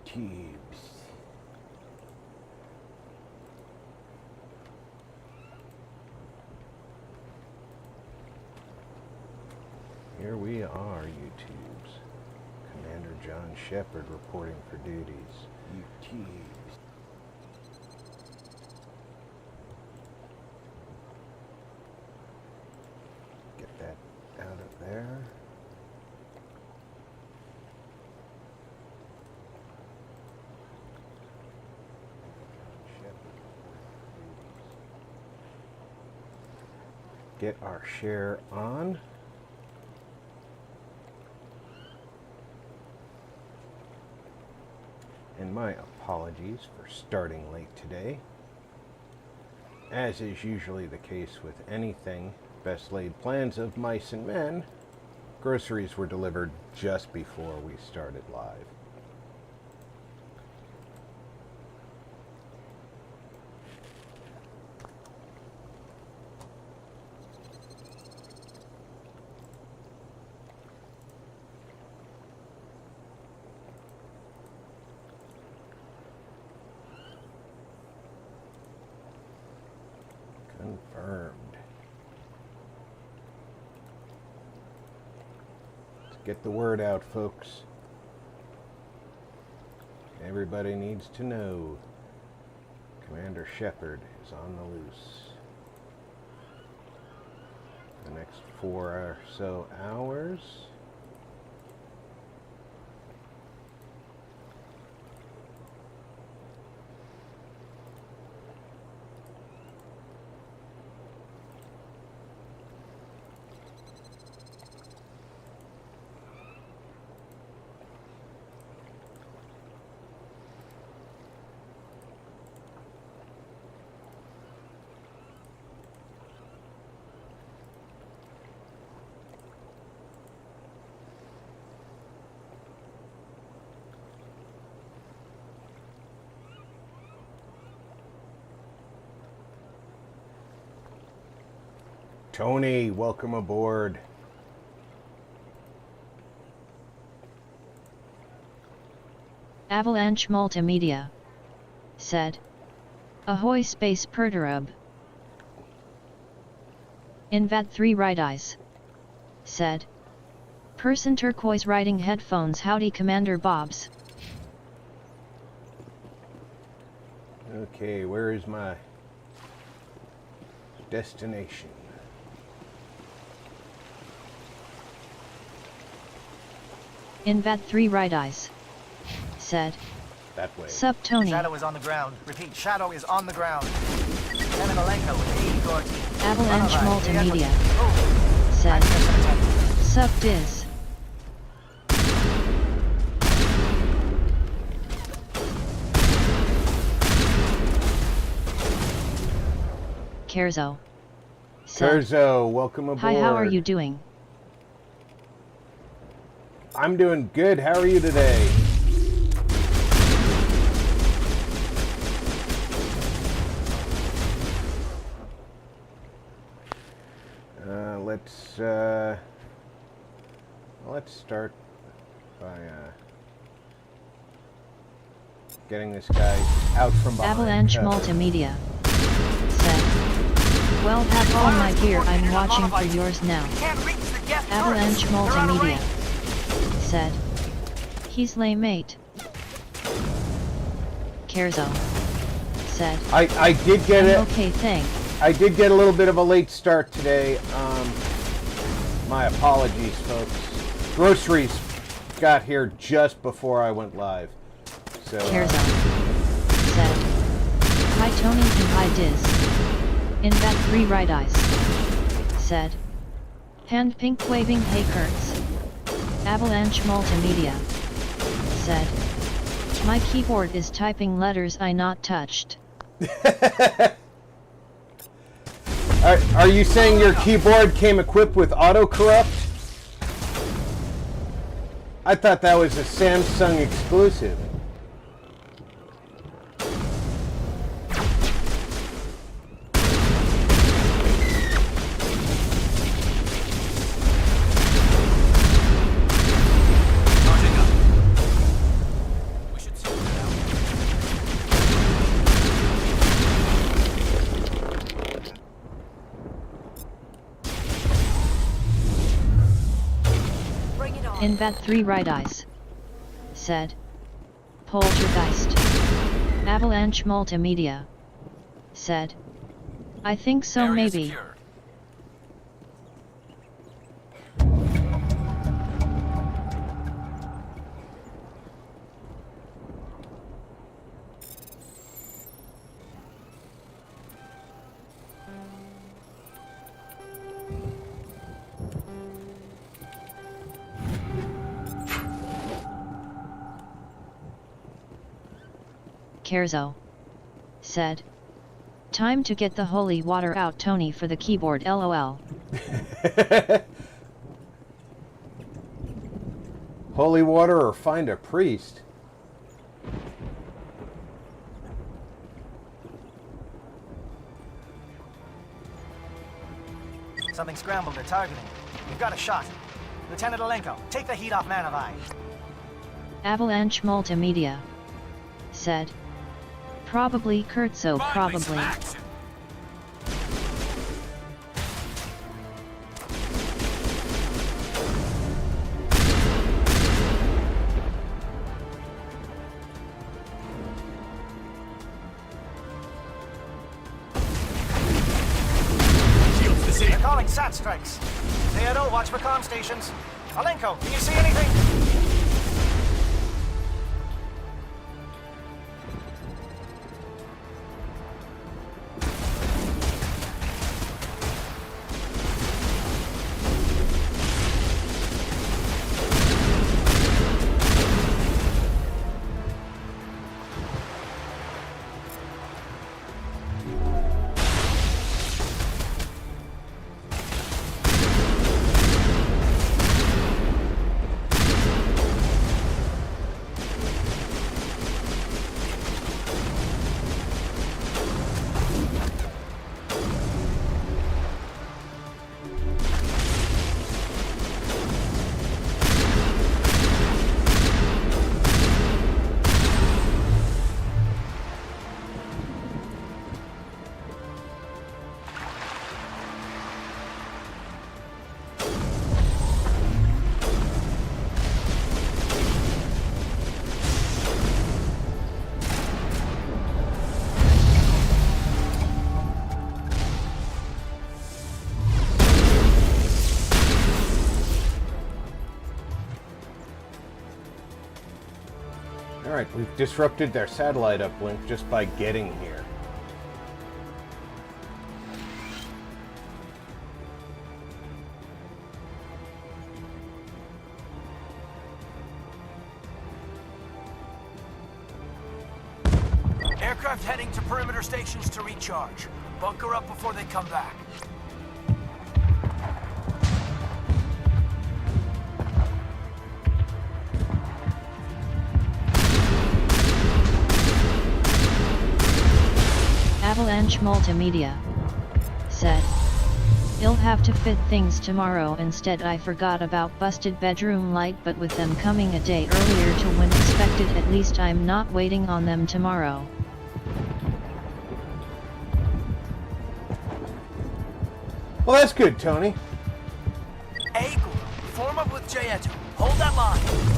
YouTubes. Here we are, YouTubes. Commander John Shepard reporting for duties. YouTubes. Get that out of there. Get our share on. And my apologies for starting late today. As is usually the case with anything, best laid plans of mice and men, groceries were delivered just before we started live. Confirmed. Let's get the word out, folks. Everybody needs to know Commander Shepard is on the loose. The next 4 or so hours. Tony, welcome aboard. Avalanche Multimedia said, "Ahoy Space Perturb." Invad 3 Right Eyes said, "Person turquoise riding headphones. Howdy Commander Bobs." Okay, where is my destination? Invad 3 Right Eyes said, That way. "Sup Tony." Shadow is on the ground. Repeat, Shadow is on the ground. Malenko with 80 Gorky. Avalanche Multimedia Oh. said, "Sup Diz." Kerzo said, Kerzo, welcome aboard. "Hi, how are you doing?" I'm doing good. How are you today? Let's start by getting this guy out from behind. Avalanche Multimedia said, "Well, pack all my gear. I'm watching for yours now." Avalanche Multimedia said, "He's lame mate." Kerzo said, I did get it. "Okay thing." I did get a little bit of a late start today. My apologies, folks. Groceries got here just before I went live. So, Kerzo said, "Hi Tony and hi Diz." Invat 3 Right Eyes said, "Hand pink waving hey Kurtz." Avalanche Multimedia said, "My keyboard is typing letters I not touched." Are you saying your keyboard came equipped with autocorrupt? I thought that was a Samsung exclusive. In bat 3 right eyes. Said. Poltergeist. Avalanche multimedia. Said. I think so Area maybe. secure. Kerzo. Said. Time to get the holy water out, Tony, for the keyboard, lol. Holy water or find a priest. Something scrambled their targeting. We've got a shot. Lieutenant Alenko, take the heat off Man of Eye. Avalanche multimedia. Said. Probably Kurtzo, Finally, some probably. action. Shields disabled. They're calling SAT strikes. Theodo, watch for comm stations. Alenko, can you see anything? Alright, we've disrupted their satellite uplink just by getting here. Aircraft heading to perimeter stations to recharge. Bunker up before they come back. Avalanche multimedia. Said. I'll have to fit things tomorrow instead. I forgot about busted bedroom light, but with them coming a day earlier to when expected, at least I'm not waiting on them tomorrow. Well, that's good, Tony. Eagle, form up with Jayetu. Hold that line.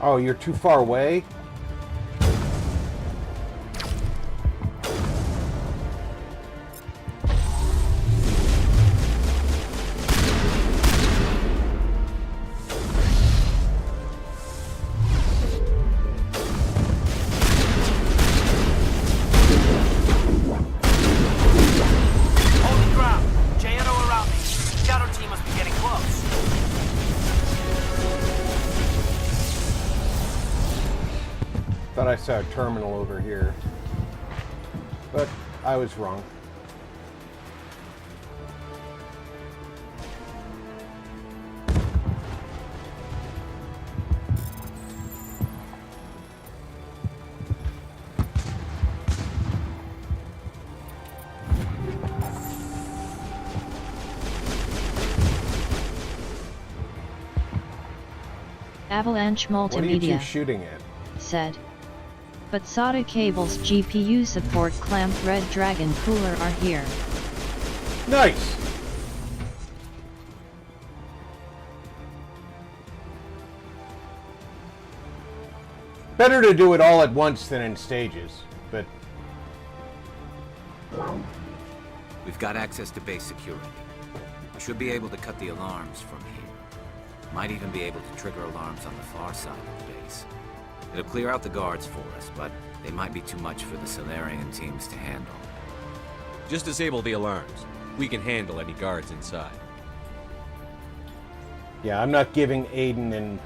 Oh, you're too far away? Holding ground. Jayetu around me. Scatter team must be getting close. Thought I saw a terminal over here. But I was wrong. Avalanche What are you two Multimedia shooting at? said. But SATA cables GPU support clamped Red Dragon cooler are here. Nice! Better to do it all at once than in stages, but We've got access to base security. We should be able to cut the alarms from here. Might even be able to trigger alarms on the far side of the base. It'll clear out the guards for us, but they might be too much for the Salarian teams to handle. Just disable the alarms. We can handle any guards inside. yeah, I'm not giving Aiden and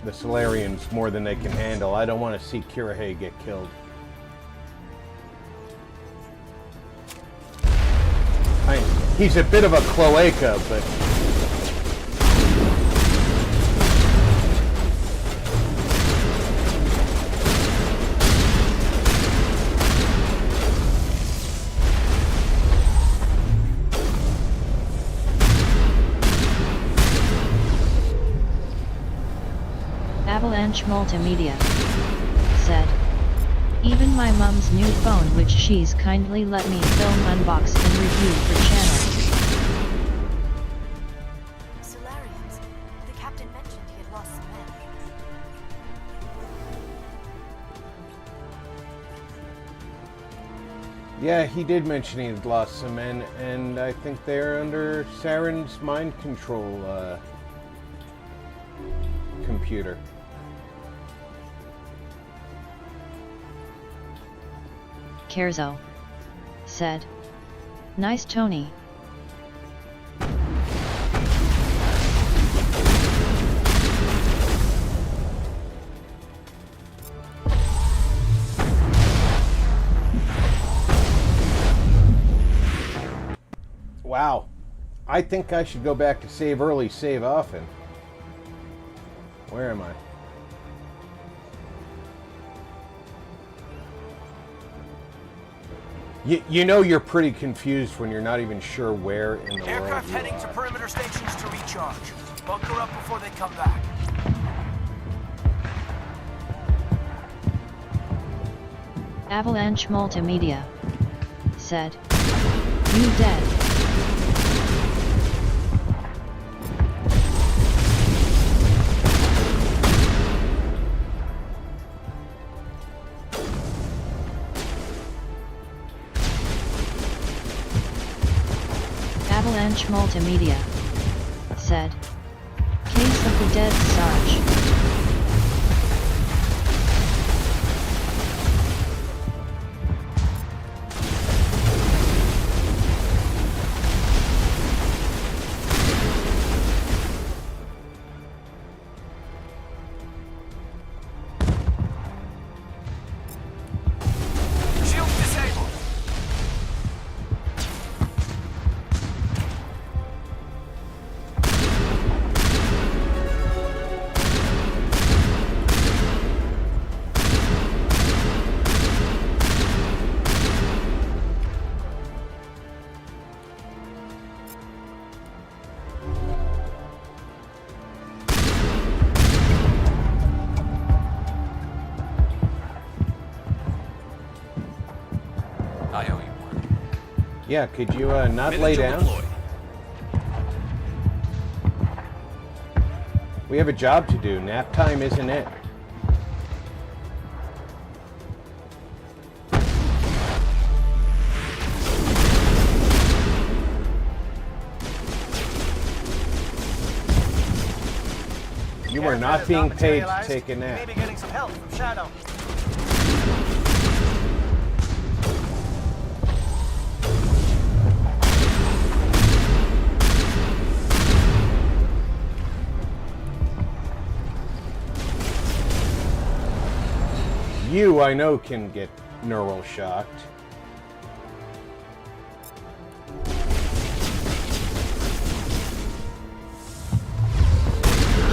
the Salarians more than they can handle. I don't want to see Kirahe get killed. He's a bit of a cloaca, but... Avalanche Multimedia said. Even my mum's new phone, which she's kindly let me film, unbox, and review for channel. Salarians. The captain mentioned he had lost some men. Yeah, he did mention he had lost some men, and I think they're under Saren's mind control computer. Kerzo said. Nice, Tony. Wow. I think I should go back to save early, save often. Where am I? You know you're pretty confused when you're not even sure where in the Aircraft world heading you to are. perimeter stations to recharge. Bunker up before they come back. Avalanche Multimedia said. You dead. Avalanche Multimedia said. Case of the dead Sarge. Shields disabled. I owe you one. Yeah, could you not Minute lay to down? deploy. We have a job to do. Nap time isn't it. You are not Has being paid to materialized. take a We nap. may be getting some help from Shadow. You, I know, can get neural shocked.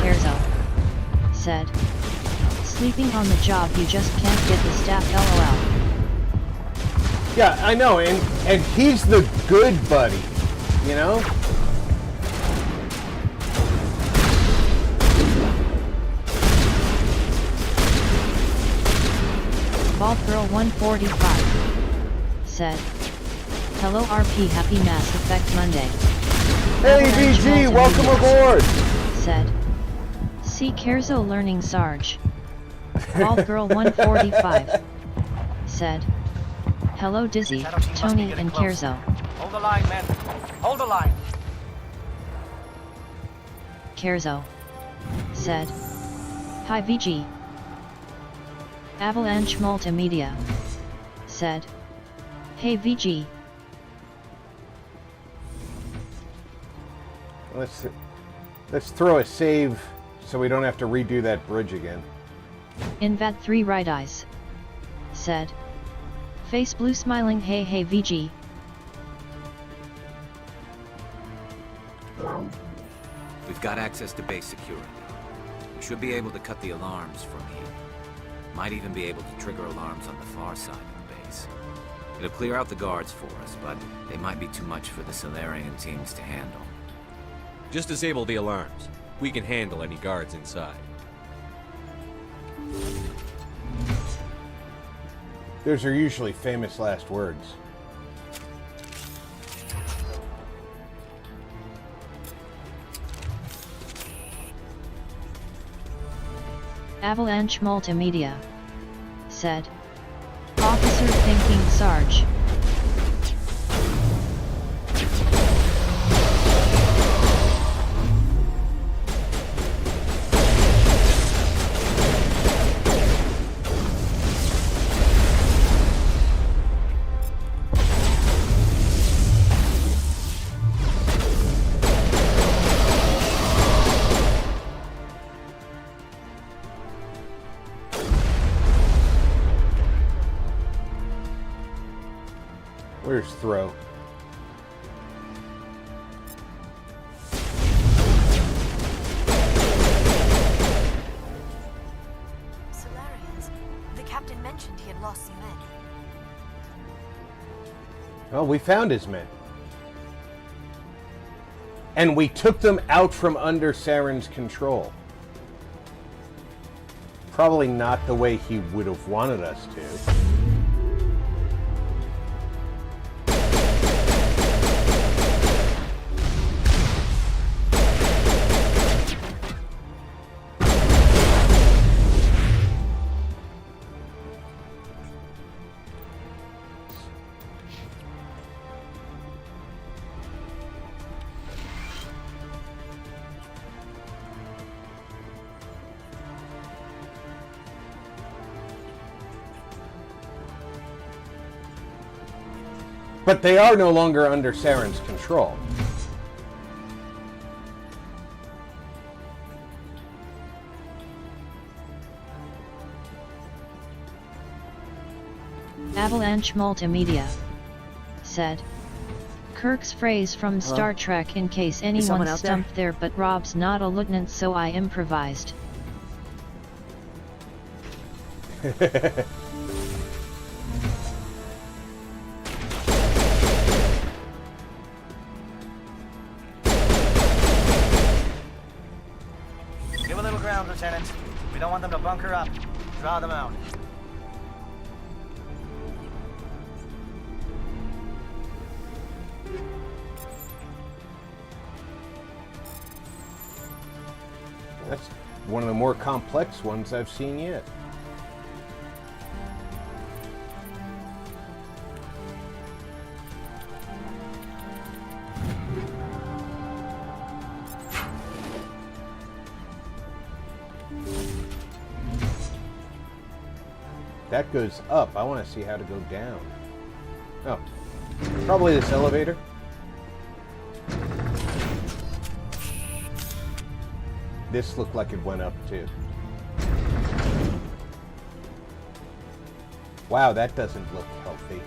Kerzo said. Sleeping on the job, you just can't get the staff, LOL. Yeah, I know, and he's the good buddy, you know? Bald Girl 145 said, "Hello RP, happy Mass Effect Monday." Hey Avalanche VG, welcome Multimedia aboard! said, "See Kerzo learning Sarge." Bald Girl 145 said, "Hello Dizzy, Shadow team must be Tony getting and close. Kerzo." Hold the line, men. Hold the line. Kerzo said, "Hi VG." Avalanche Multimedia said, "Hey VG." Let's throw a save so we don't have to redo that bridge again. Invat 3 Right Eyes said, "Face blue smiling, hey hey VG." We've got access to base security. We should be able to cut the alarms from here. Might even be able to trigger alarms on the far side of the base. It'll clear out the guards for us, but they might be too much for the Salarian teams to handle. Just disable the alarms. We can handle any guards inside. Those are usually famous last words. Avalanche Multimedia said, "Officer thinking Sarge." Where's Throw? Salarians. The captain mentioned he had lost some men. Well, we found his men. And we took them out from under Saren's control. Probably not the way he would have wanted us to. But they are no longer under Saren's control. Avalanche Multimedia said, "Kirk's phrase from Star Trek in case someone anyone's out there? stumped there, but Rob's not a lieutenant, so I improvised." Give a little ground, Lieutenant. We don't want them to bunker up. Draw them out. That's one of the more complex ones I've seen yet. That goes up. I want to see how to go down. Oh, probably this elevator. This looked like it went up too. Wow, that doesn't look healthy.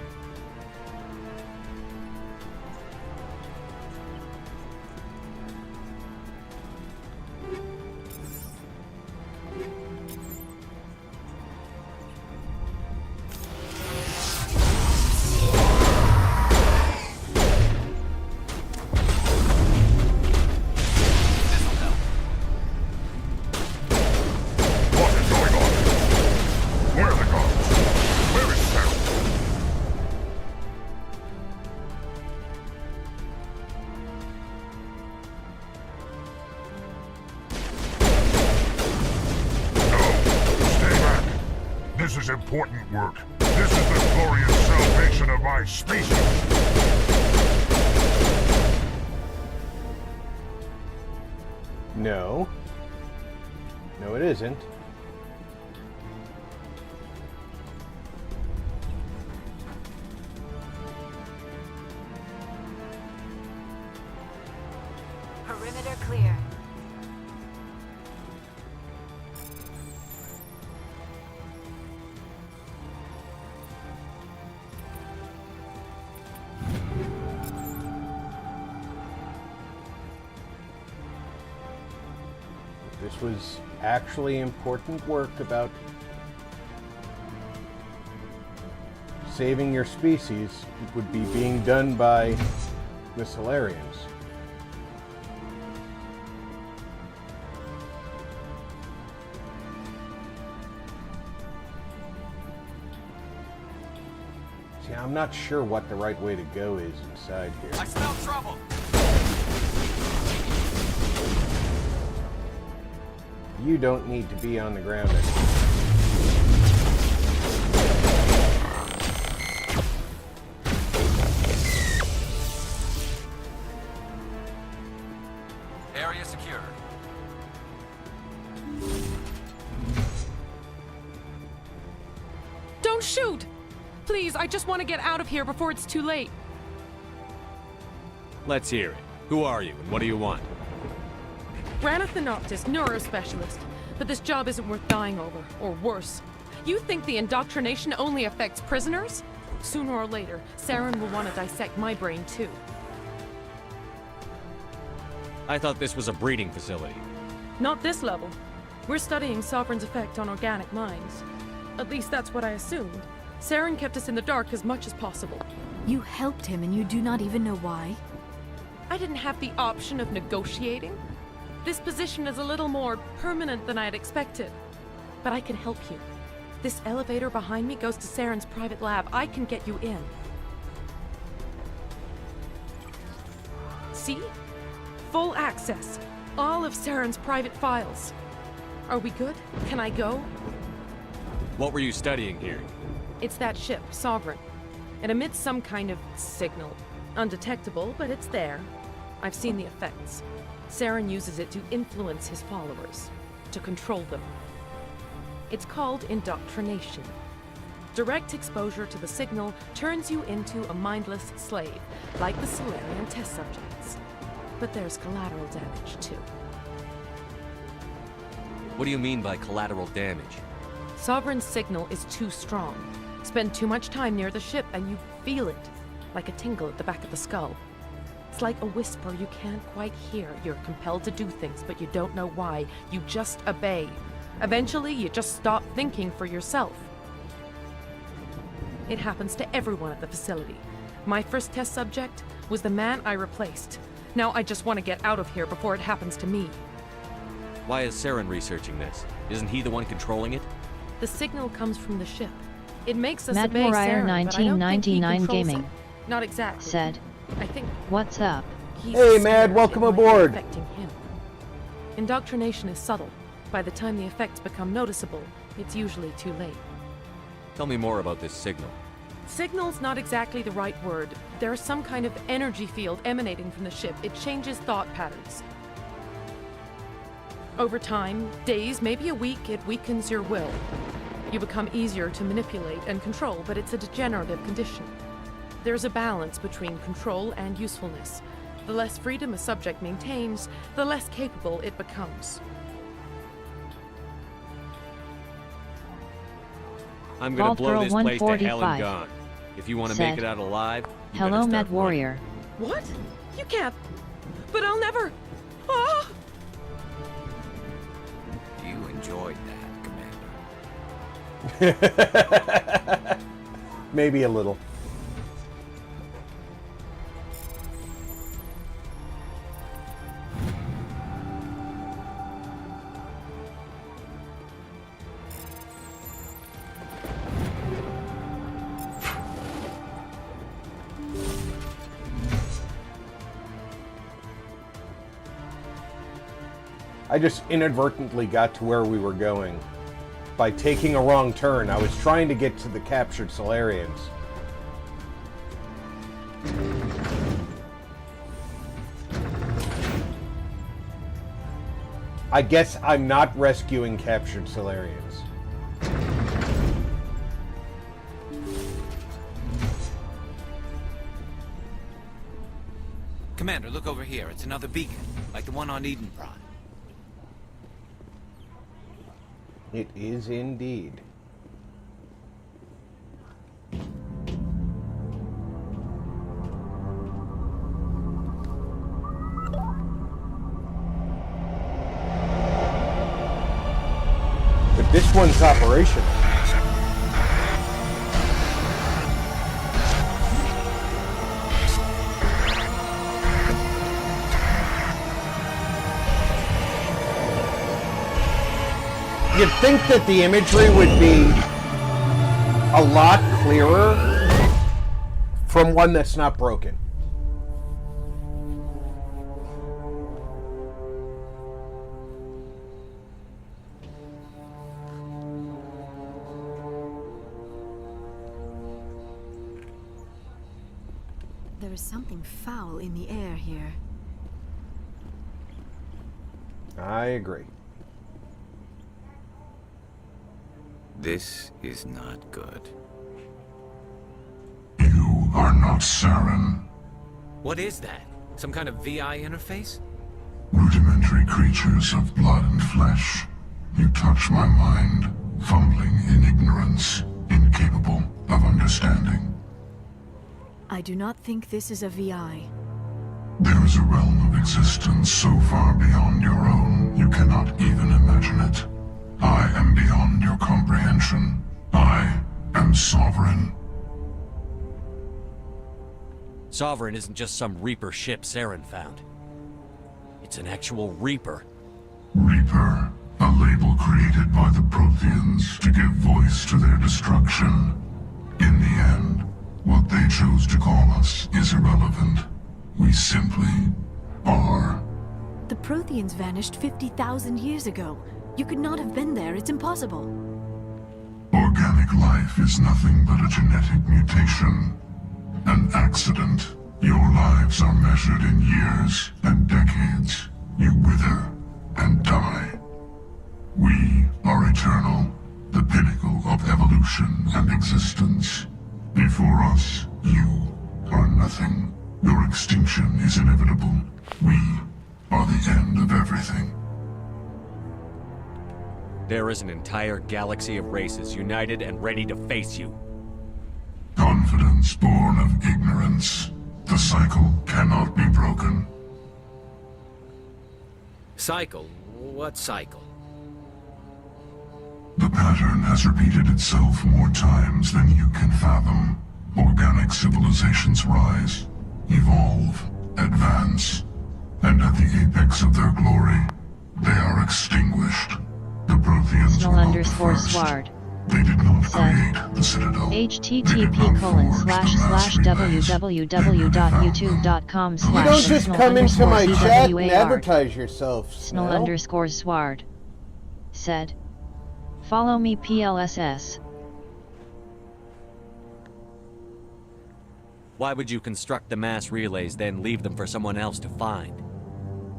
This is important work. This is the glorious salvation of my species. No. No, it isn't. Perimeter clear. This was actually important work about saving your species. It would be being done by the Salarians. See, I'm not sure what the right way to go is inside here. I smell trouble. You don't need to be on the ground anymore. Area secure. Don't shoot! Please, I just want to get out of here before it's too late. Let's hear it. Who are you, and what do you want? Ranathanoptis, neurospecialist. But this job isn't worth dying over, or worse. You think the indoctrination only affects prisoners? Sooner or later, Saren will want to dissect my brain too. I thought this was a breeding facility. Not this level. We're studying Sovereign's effect on organic minds. At least that's what I assumed. Saren kept us in the dark as much as possible. You helped him and you do not even know why? I didn't have the option of negotiating. This position is a little more permanent than I had expected. But I can help you. This elevator behind me goes to Saren's private lab. I can get you in. See? Full access. All of Saren's private files. Are we good? Can I go? What were you studying here? It's that ship, Sovereign. It emits some kind of signal. Undetectable, but it's there. I've seen the effects. Saren uses it to influence his followers, to control them. It's called indoctrination. Direct exposure to the signal turns you into a mindless slave, like the Salarian test subjects. But there's collateral damage, too. What do you mean by collateral damage? Sovereign's signal is too strong. Spend too much time near the ship and you feel it, like a tingle at the back of the skull. It's like a whisper you can't quite hear. You're compelled to do things, but you don't know why. You just obey. Eventually, you just stop thinking for yourself. It happens to everyone at the facility. My first test subject was the man I replaced. Now I just want to get out of here before it happens to me. Why is Saren researching this? Isn't he the one controlling it? The signal comes from the ship. It makes us Matt obey Vermire, Saren, but I don't think he 1999 controls Gaming, it. Not exactly. said, I think "What's up?" he's Hey, scared Mad, welcome it might be aboard. affecting him. Indoctrination is subtle. By the time the effects become noticeable, it's usually too late. Tell me more about this signal. Signal's not exactly the right word. There's some kind of energy field emanating from the ship. It changes thought patterns. Over time, days, maybe a week, it weakens your will. You become easier to manipulate and control, but it's a degenerative condition. There's a balance between control and usefulness. The less freedom a subject maintains, the less capable it becomes. I'm gonna Vault blow Girl this place to hell 145 and gone. If you want to said, make it out alive, you "Hello, better start Mad running. Warrior." What? You can't. But I'll never. Ah! You enjoyed that, Commander. Maybe a little. I just inadvertently got to where we were going by taking a wrong turn. I was trying to get to the captured Salarians. I guess I'm not rescuing captured Salarians. Commander, look over here. It's another beacon, like the one on Eden Prime. It is indeed. But this one's operational. You'd think that the imagery would be a lot clearer from one that's not broken. There is something foul in the air here. I agree. This is not good. You are not Saren. What is that? Some kind of VI interface? Rudimentary creatures of blood and flesh. You touch my mind, fumbling in ignorance, incapable of understanding. I do not think this is a VI. There is a realm of existence so far beyond your own, you cannot even imagine it. I am beyond your comprehension. I am sovereign. Sovereign isn't just some Reaper ship Saren found. It's an actual Reaper. Reaper, a label created by the Protheans to give voice to their destruction. In the end, what they chose to call us is irrelevant. We simply are. The Protheans vanished 50,000 years ago. You could not have been there. It's impossible. Organic life is nothing but a genetic mutation. An accident. Your lives are measured in years and decades. You wither and die. We are eternal, the pinnacle of evolution and existence. Before us, you are nothing. Your extinction is inevitable. We are the end of everything. There is an entire galaxy of races united and ready to face you. Confidence born of ignorance. The cycle cannot be broken. Cycle? What cycle? The pattern has repeated itself more times than you can fathom. Organic civilizations rise, evolve, advance, and at the apex of their glory, they are extinguished. The Protheans were not the first. _sward. They did not Said. create the Citadel. http://www.youtube.com/. You don't just come into my chat and advertise yourself, Snell Snell. _sward. Said. Follow me PLSS. Why would you construct the mass relays, then leave them for someone else to find?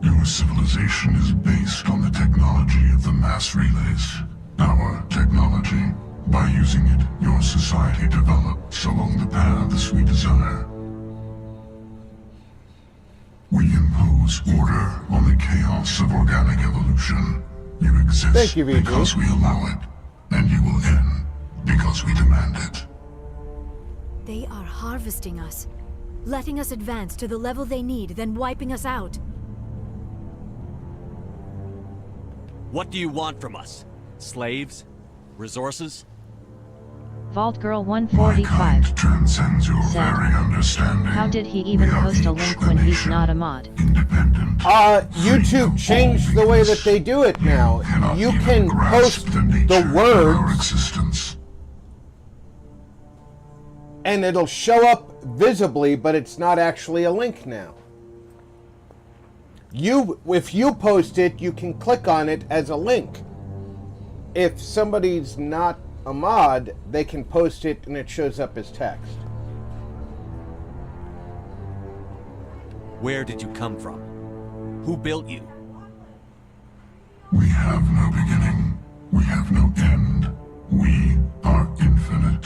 Your civilization is based on the technology of the mass relays. Our technology. By using it, your society develops along the paths we desire. We impose order on the chaos of organic evolution. You exist Thank you, VG. because we allow it, and you will end because we demand it. They are harvesting us, letting us advance to the level they need, then wiping us out. What do you want from us? Slaves? Resources? Vault Girl My 145. kind transcends your Said. very understanding. How did he even We are post a each link when he's nation, not a mod? Independent. YouTube changed the way that they do it now. Cannot You even can grasp post the nature the of our words existence. and it'll show up visibly, but it's not actually a link now. If you post it, you can click on it as a link. if somebody's not a mod, they can post it and it shows up as text. Where did you come from? Who built you? We have no beginning. We have no end. We are infinite.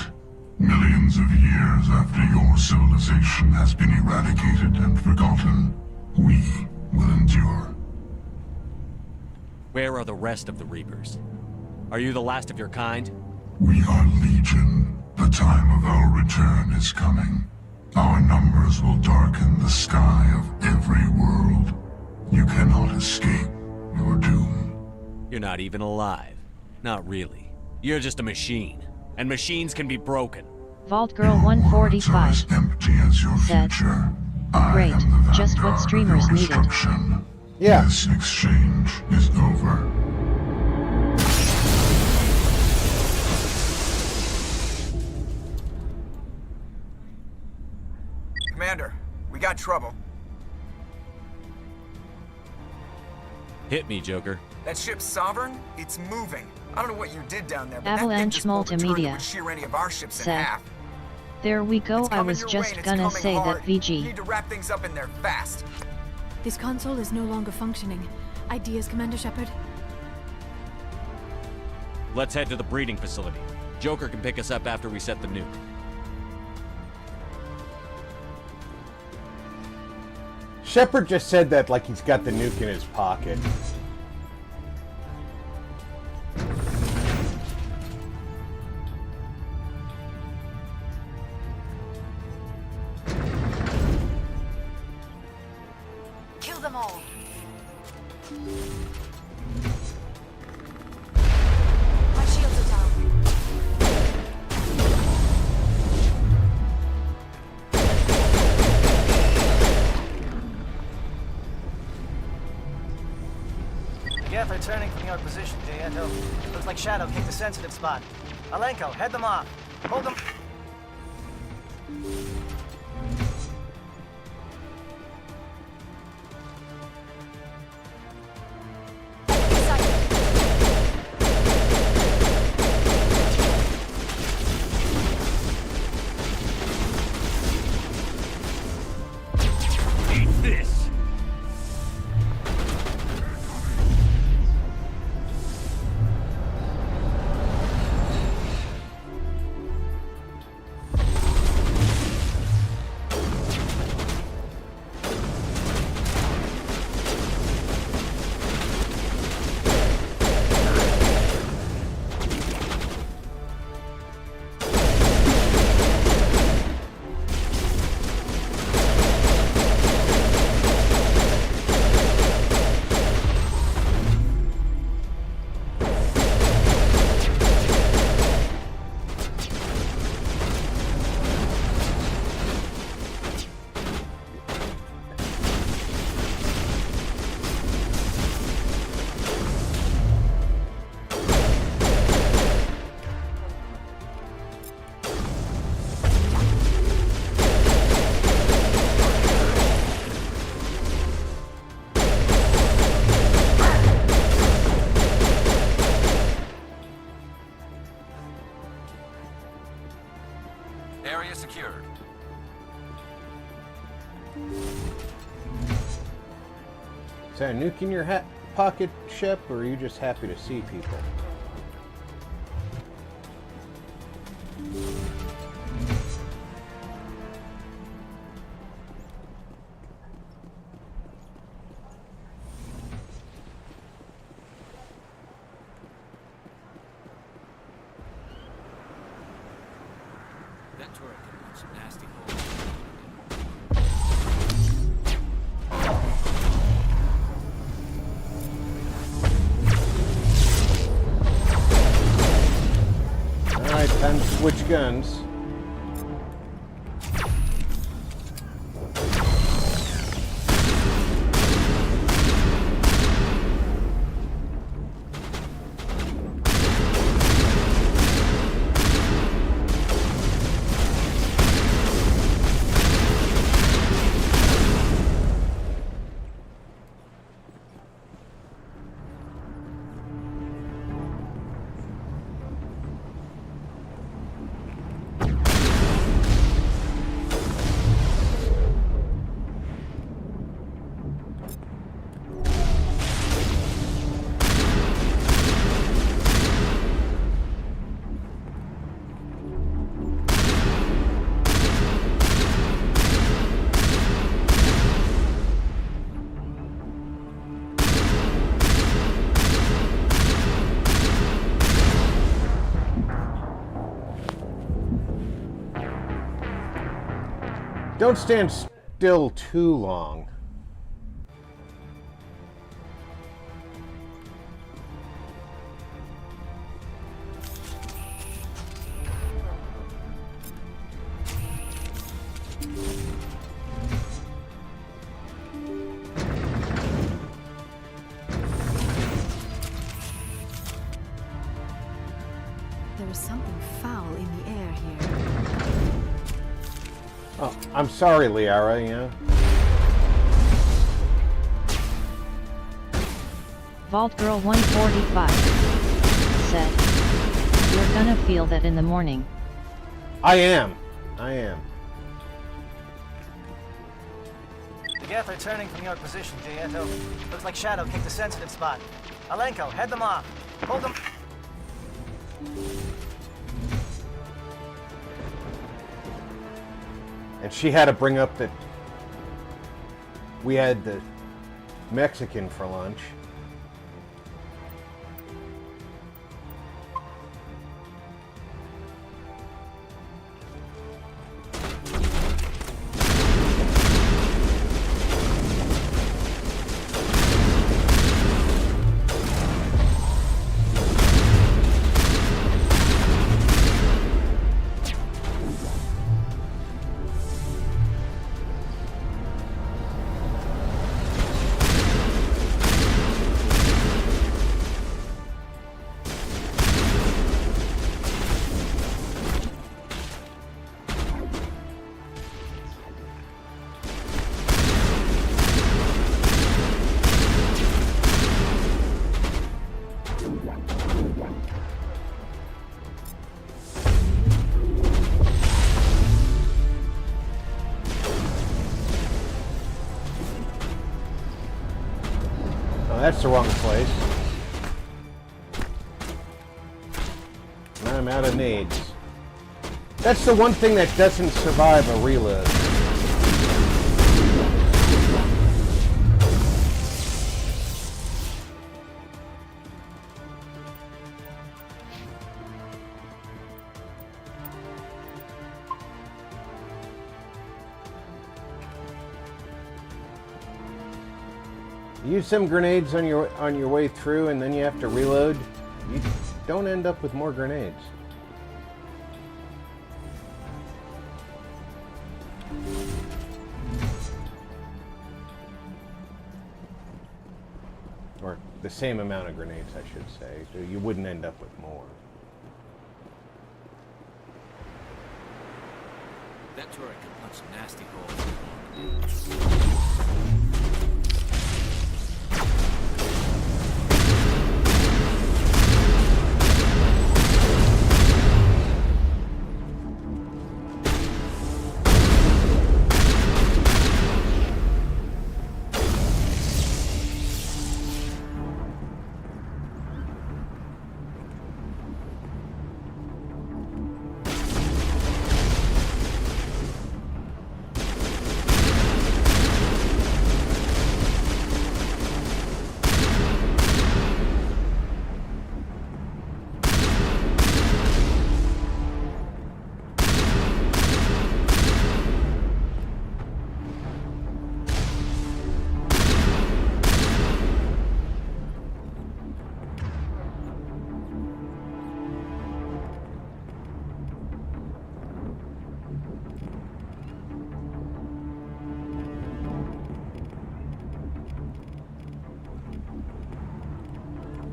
Millions of years after your civilization has been eradicated and forgotten, we will endure. Where are the rest of the Reapers? Are you the last of your kind? We are Legion. The time of our return is coming. Our numbers will darken the sky of every world. You cannot escape your doom. You're not even alive. Not really. You're just a machine. And machines can be broken. Vault Girl 145 As empty as your said, future. I "Great, am the just what vanguard of streamers your needed." destruction. Yeah. This exchange is over. Commander, we got trouble. Hit me, Joker. That ship's Sovereign? It's moving. I don't know what you did down there, but Avalanche that thing just pulled a turn that Multimedia would shear any of our ships in said, half. "There we go, It's I coming was your way just and it's gonna coming say hard. that You VG." need to wrap things up in there fast. This console is no longer functioning. Ideas, Commander Shepard? Let's head to the breeding facility. Joker can pick us up after we set the nuke. Shepard just said that like he's got the nuke in his pocket. Kill them all. My shields are down. Geth are turning from your position, Jayeto. Looks like Shadow kicked a sensitive spot. Alenko, head them off. Hold them. Eat this! Area secured. Is that a nuke in your pocket, Shep, or are you just happy to see people? That turret can punch some nasty holes. Alright, time to switch guns. Don't stand still too long. There is something foul in the air here. Oh, I'm sorry, Liara, yeah. Vault Girl 145 said, "You're gonna feel that in the morning." I am. The Geth are turning from your position, Gieto. Looks like Shadow kicked a sensitive spot. Alenko, head them off. Hold them. And she had to bring up that we had the Mexican for lunch. That's the wrong place. I'm out of nades. That's the one thing that doesn't survive a reload. Use some grenades on your way through, and then you have to reload. You don't end up with more grenades. Or the same amount of grenades, I should say. So you wouldn't end up with more. That turret can punch nasty holes.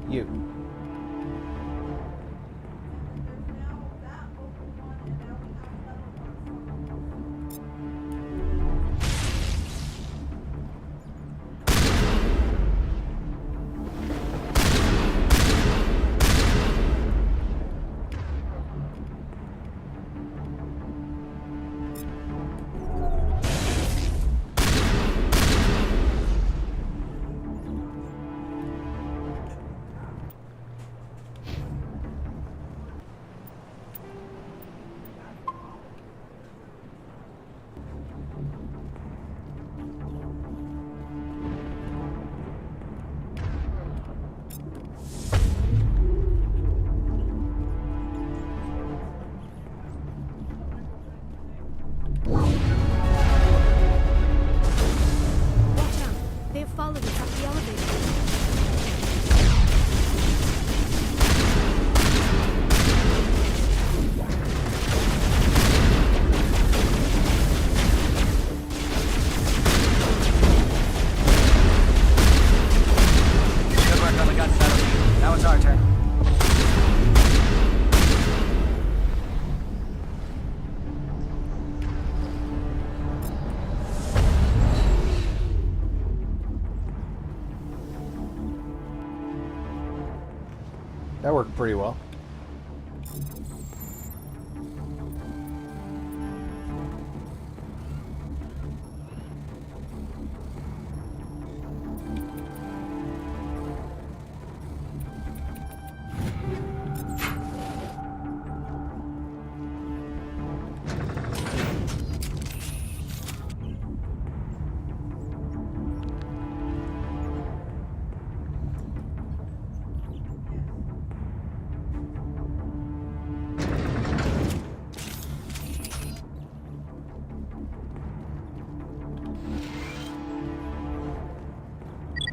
You.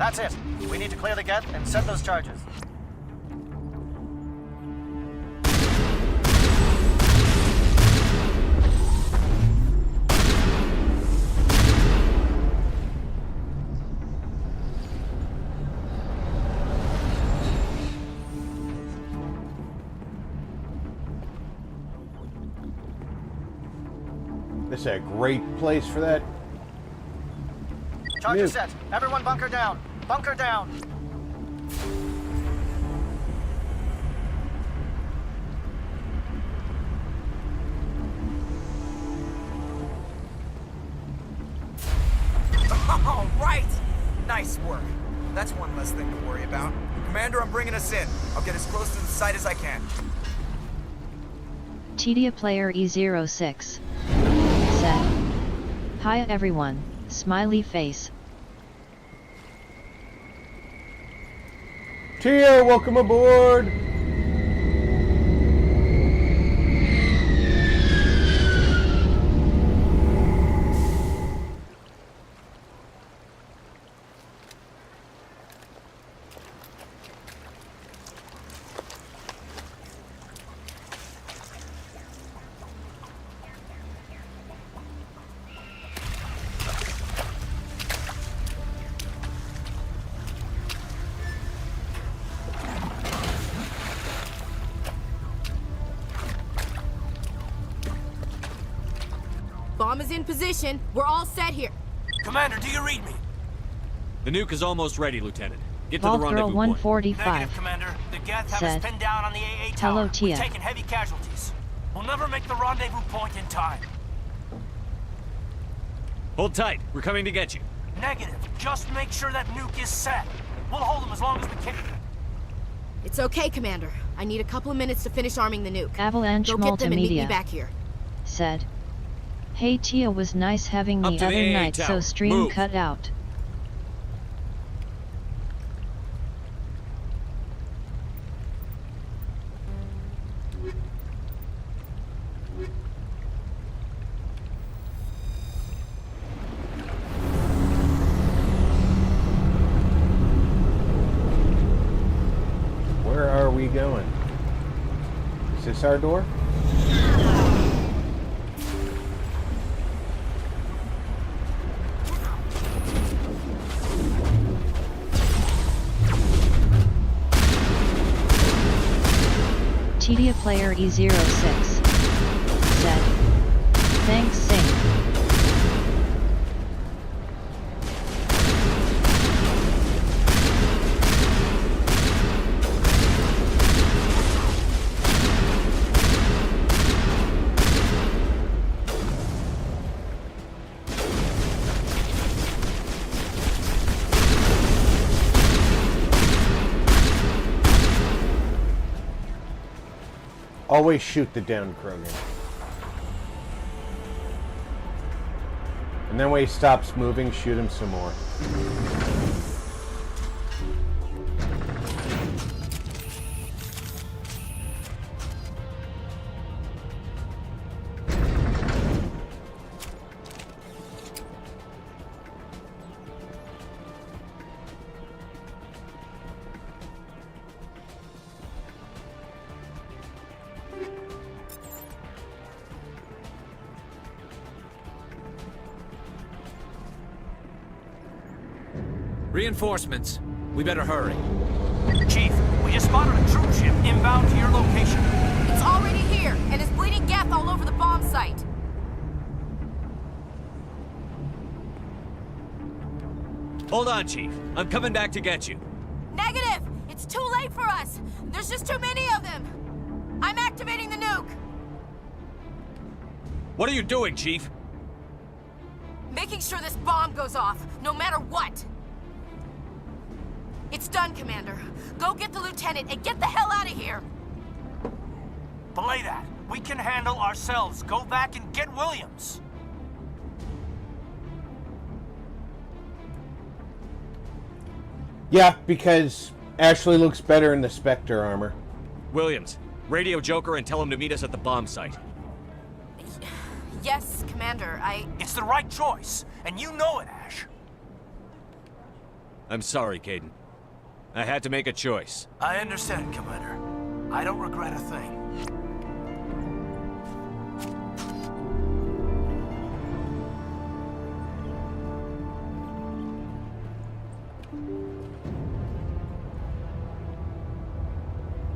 That's it. We need to clear the gate and set those charges. This is a great place for that. Charges Nuke. set. Everyone bunker down. Bunker down. All right! Nice work. That's one less thing to worry about. Commander, I'm bringing us in. I'll get as close to the site as I can. Tedia player E06 said, "Hi everyone, smiley face." Tia, welcome aboard! Bomb is in position. We're all set here. Commander, do you read me? The nuke is almost ready, Lieutenant. Get to Vault the Girl rendezvous point. 145 Negative, Commander. The Geth have said, us pinned down on the AA tower. "Hello, Tia." We've taken heavy casualties. We'll never make the rendezvous point in time. Hold tight. We're coming to get you. Negative. Just make sure that nuke is set. We'll hold them as long as we can. It's okay, Commander. I need a couple of minutes to finish arming the nuke. Avalanche Go get them and meet me Multimedia back here. said, "Hey Tia, was nice having Up me to the other AA night, so tower. stream Move." cut out." Where are we going? Is this our door? Tedia player E06 said, "Thanks, Sing." Always shoot the downed Krogan. And then when he stops moving, shoot him some more. Reinforcements. We better hurry. Chief, we just spotted a troop ship inbound to your location. It's already here, and is bleeding Geth all over the bomb site. Hold on, Chief. I'm coming back to get you. Negative! It's too late for us! There's just too many of them! I'm activating the nuke! What are you doing, Chief? Making sure this bomb goes off, no matter what! It's done, Commander. Go get the lieutenant and get the hell out of here! Belay that. We can handle ourselves. Go back and get Williams. Yeah, because Ashley looks better in the Spectre armor. Williams, radio Joker and tell him to meet us at the bomb site. Yes, Commander, It's the right choice, and you know it, Ash. I'm sorry, Kaiden. I had to make a choice. I understand, Commander. I don't regret a thing.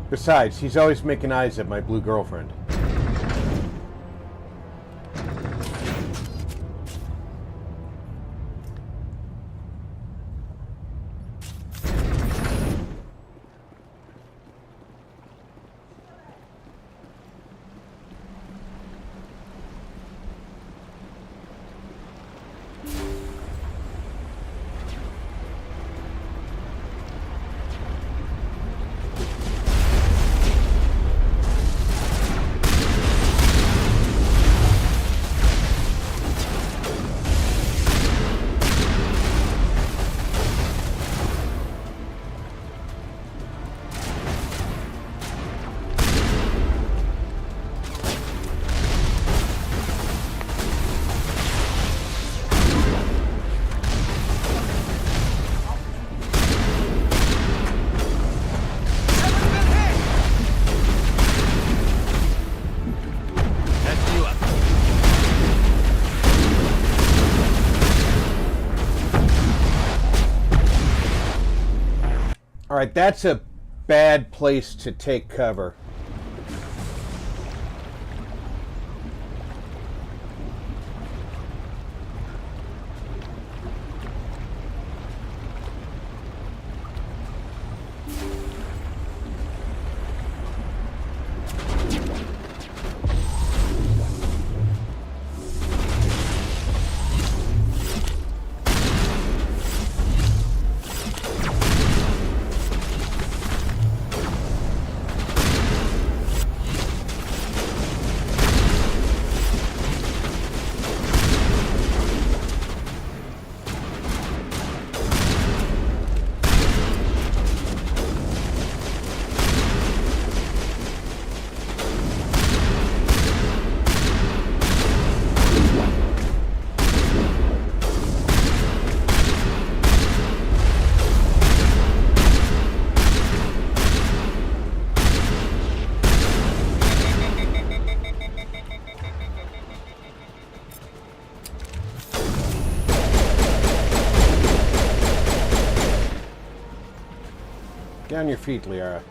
Besides, he's always making eyes at my blue girlfriend. Alright, that's a bad place to take cover. Get on your feet, Liara.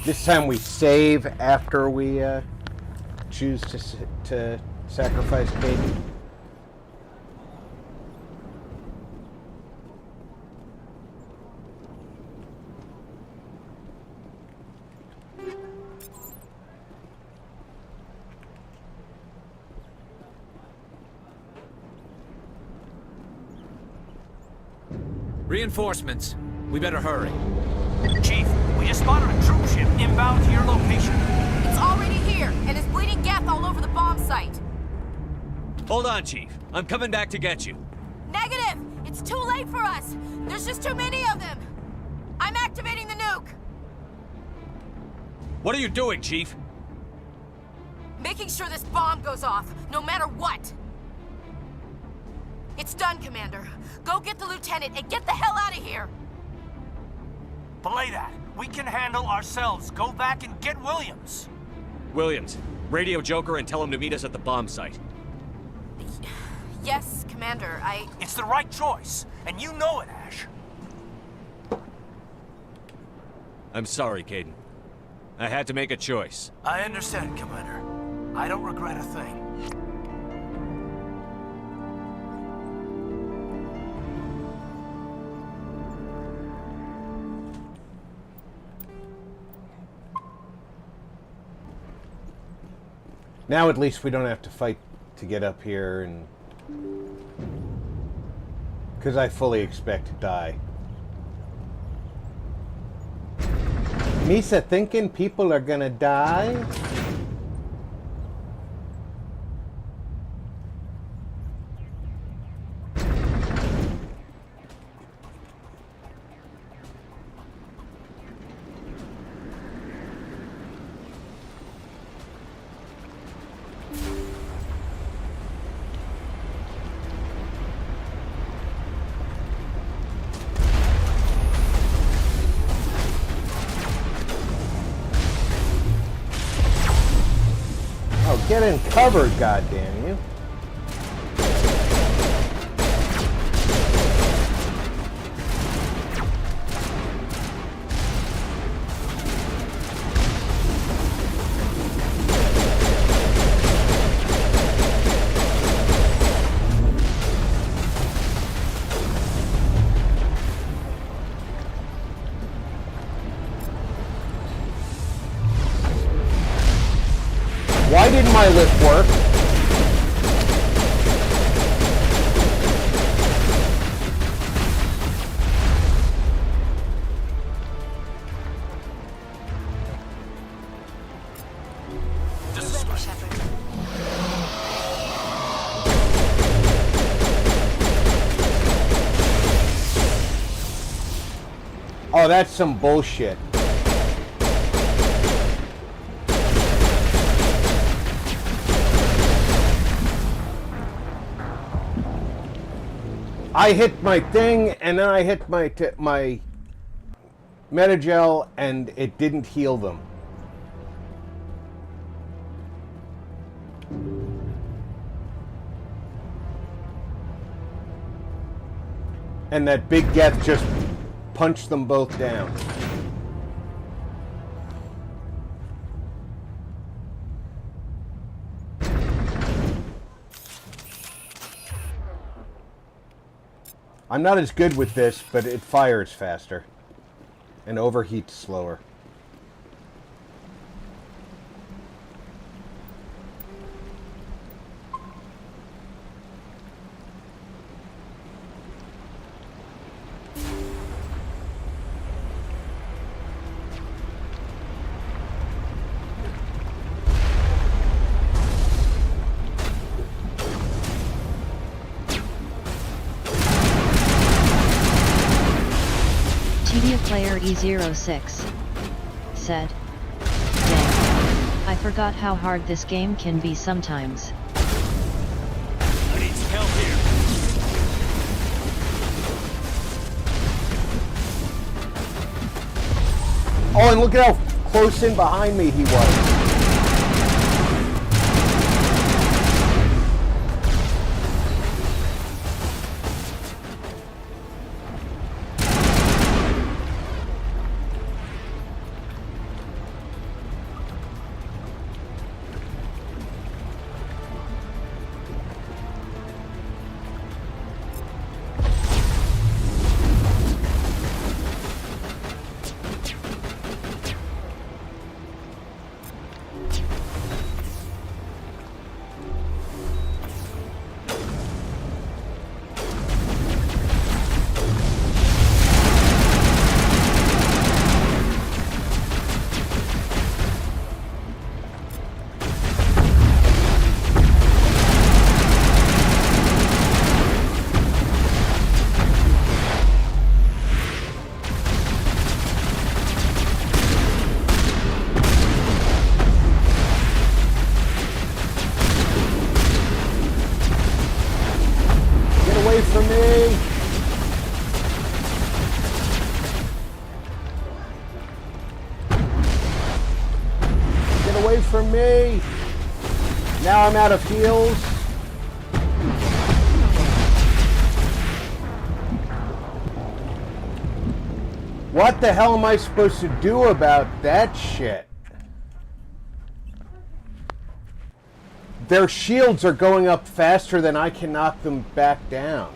This time we save after we choose to sacrifice Kaiden. Reinforcements. We better hurry. Chief, we just spotted a troop ship inbound to your location. It's already here, and is bleeding Geth all over the bomb site. Hold on, Chief. I'm coming back to get you. Negative! It's too late for us! There's just too many of them! I'm activating the nuke! What are you doing, Chief? Making sure this bomb goes off, no matter what! It's done, Commander. Go get the lieutenant and get the hell out of here! Belay that. We can handle ourselves. Go back and get Williams. Williams, radio Joker and tell him to meet us at the bomb site. Yes, Commander, It's the right choice, and you know it, Ash. I'm sorry, Kaiden. I had to make a choice. I understand, Commander. I don't regret a thing. Now at least we don't have to fight to get up here, and because I fully expect to die. Misa thinking people are gonna die? Get in cover, goddamn you. Why didn't my lift work? Surrender, Shepard. Oh, that's some bullshit. I hit my thing, and then I hit my Metagel, and it didn't heal them. And that big Geth just punched them both down. I'm not as good with this, but it fires faster and overheats slower. Player E06 said, "Dang, I forgot how hard this game can be sometimes." I need some help here. Oh, and look at how close in behind me he was. From me. Get away from me. Now I'm out of heals. What the hell am I supposed to do about that shit? Their shields are going up faster than I can knock them back down.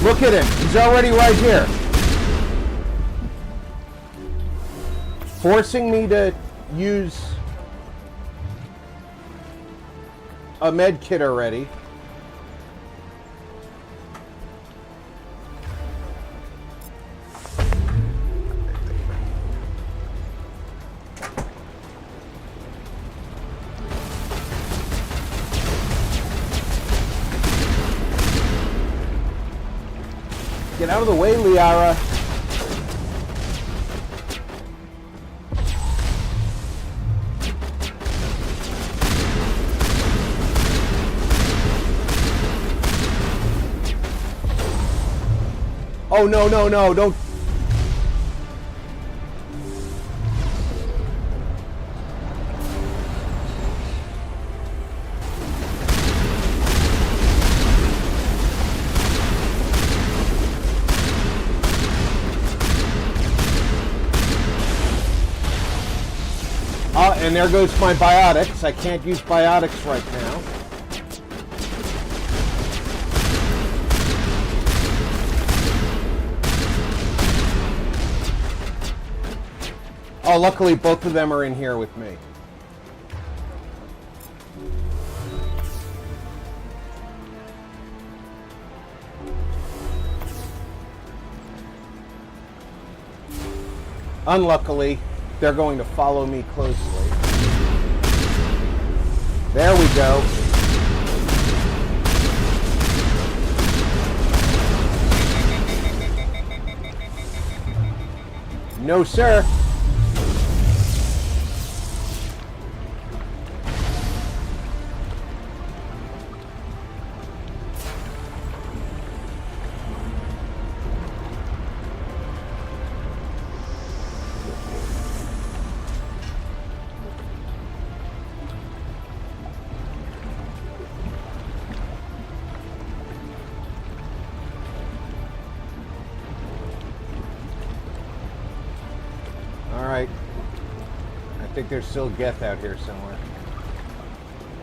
Look at him. He's already right here. Forcing me to use a med kit already. Get out of the way, Liara. Oh, no, no, no, don't. And there goes my biotics. I can't use biotics right now. Oh, luckily both of them are in here with me. Unluckily, they're going to follow me closely. There we go. No, sir. I think there's still Geth out here somewhere.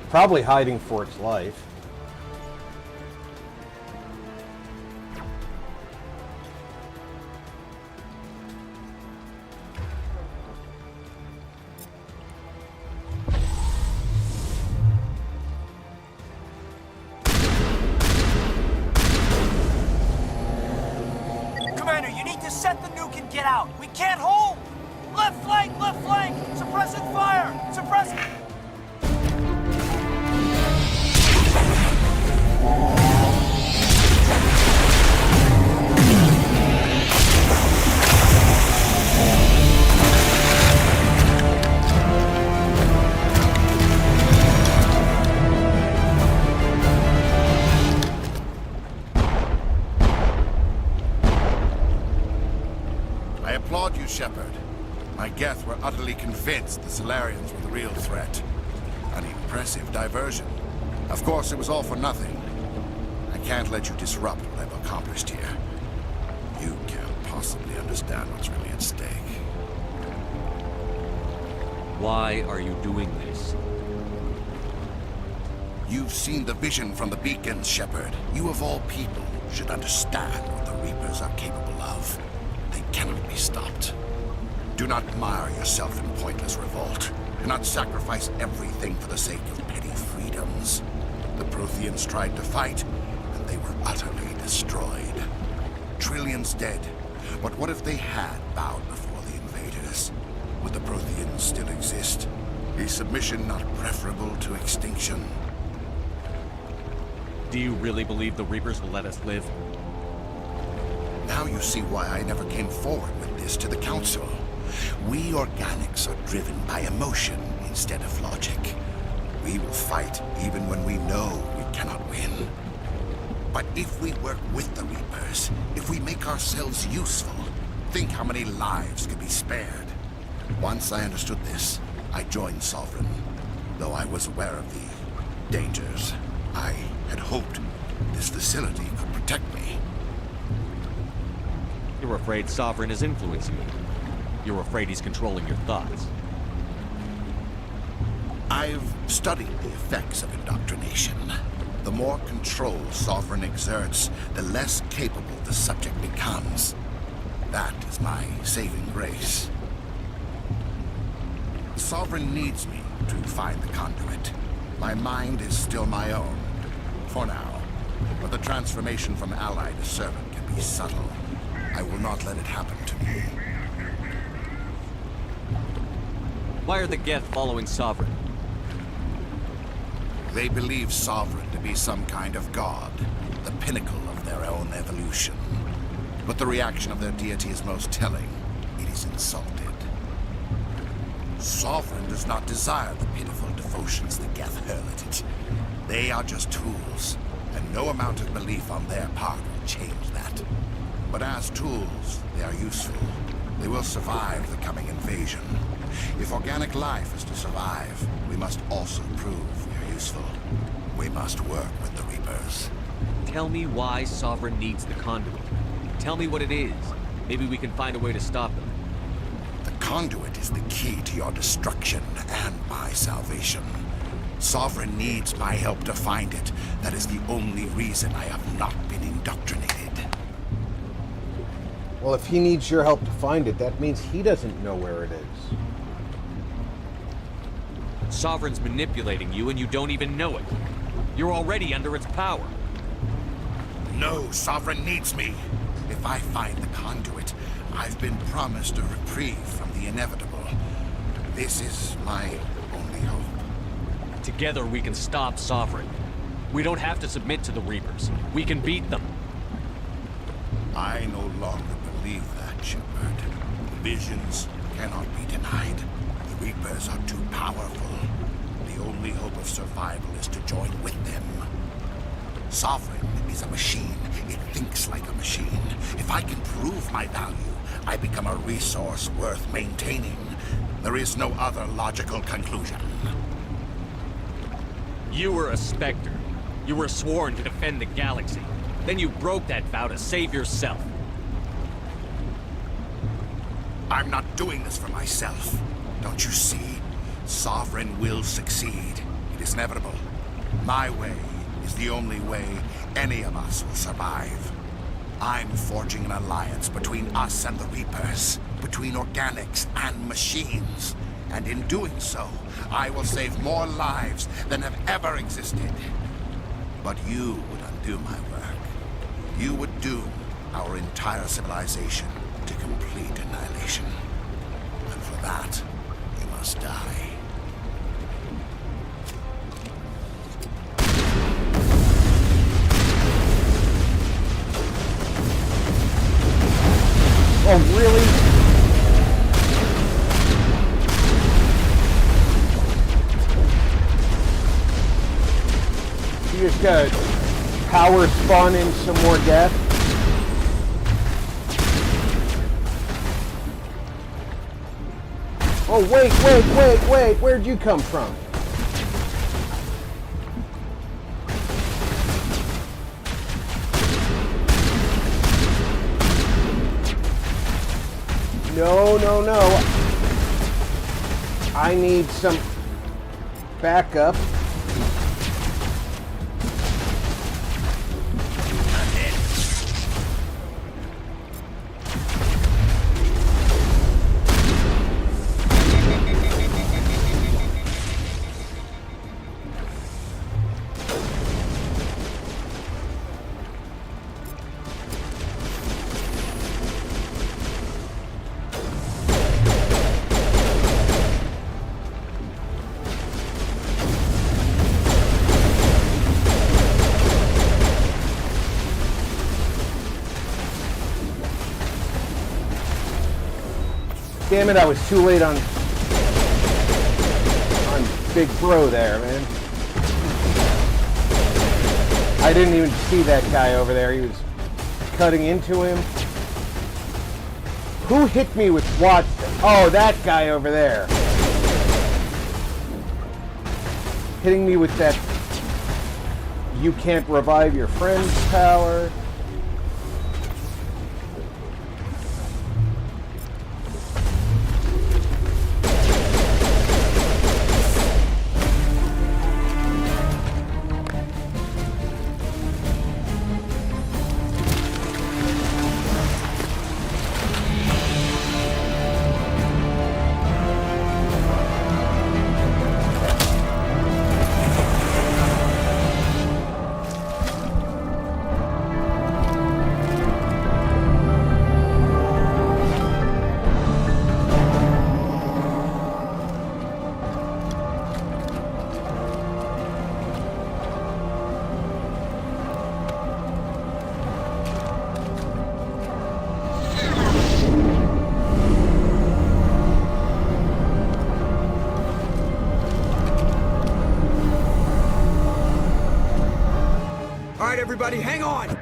Probably hiding for its life. Commander, you need to set the nuke and get out. We can't hold! Left flank! Left flank! Suppressing fire! Suppressing... I applaud you, Shepard. My Geth were utterly convinced the Salarians were the real threat. An impressive diversion. Of course, it was all for nothing. I can't let you disrupt what I've accomplished here. You can't possibly understand what's really at stake. Why are you doing this? You've seen the vision from the beacons, Shepard. You of all people should understand what the Reapers are capable of. They cannot be stopped. Do not mire yourself in pointless revolt. Do not sacrifice everything for the sake of petty freedoms. The Protheans tried to fight, and they were utterly destroyed. Trillions dead. But what if they had bowed before the invaders? Would the Protheans still exist? Is submission not preferable to extinction? Do you really believe the Reapers will let us live? Now you see why I never came forward with this to the Council. We organics are driven by emotion instead of logic. We will fight even when we know we cannot win. But if we work with the Reapers, if we make ourselves useful, think how many lives could be spared. Once I understood this, I joined Sovereign. Though I was aware of the dangers, I had hoped this facility could protect me. You're afraid Sovereign is influencing you. You're afraid he's controlling your thoughts. I've studied the effects of indoctrination. The more control Sovereign exerts, the less capable the subject becomes. That is my saving grace. Sovereign needs me to find the conduit. My mind is still my own, for now. But the transformation from ally to servant can be subtle. I will not let it happen to me. Why are the Geth following Sovereign? They believe Sovereign to be some kind of god, the pinnacle of their own evolution. But the reaction of their deity is most telling. It is insulted. Sovereign does not desire the pitiful devotions the Geth hurl at it. They are just tools, and no amount of belief on their part will change that. But as tools, they are useful. They will survive the coming invasion. If organic life is to survive, we must also prove we are useful. We must work with the Reapers. Tell me why Sovereign needs the conduit. Tell me what it is. Maybe we can find a way to stop them. The conduit is the key to your destruction and my salvation. Sovereign needs my help to find it. That is the only reason I have not been indoctrinated. Well, if he needs your help to find it, that means he doesn't know where it is. Sovereign's manipulating you and you don't even know it. You're already under its power. No, Sovereign needs me. If I find the conduit, I've been promised a reprieve from the inevitable. This is my only hope. Together we can stop Sovereign. We don't have to submit to the Reapers. We can beat them. I no longer believe that, Shepard. Visions cannot be denied. The Reapers are too powerful. The only hope of survival is to join with them. Sovereign is a machine. It thinks like a machine. If I can prove my value, I become a resource worth maintaining. There is no other logical conclusion. You were a Spectre. You were sworn to defend the galaxy. Then you broke that vow to save yourself. I'm not doing this for myself. Don't you see? Sovereign will succeed. It is inevitable. My way is the only way any of us will survive. I'm forging an alliance between us and the Reapers, between organics and machines. And in doing so, I will save more lives than have ever existed. But you would undo my work. You would doom our entire civilization to complete annihilation. And for that, you must die. Oh, really? You just gotta power spawn in some more death? Oh, wait, where'd you come from? No. I need some backup. Damn it, I was too late on Big Bro there, man. I didn't even see that guy over there. He was cutting into him. Who hit me with what? Oh, that guy over there. Hitting me with that you can't revive your friend's power. everybody, hang on!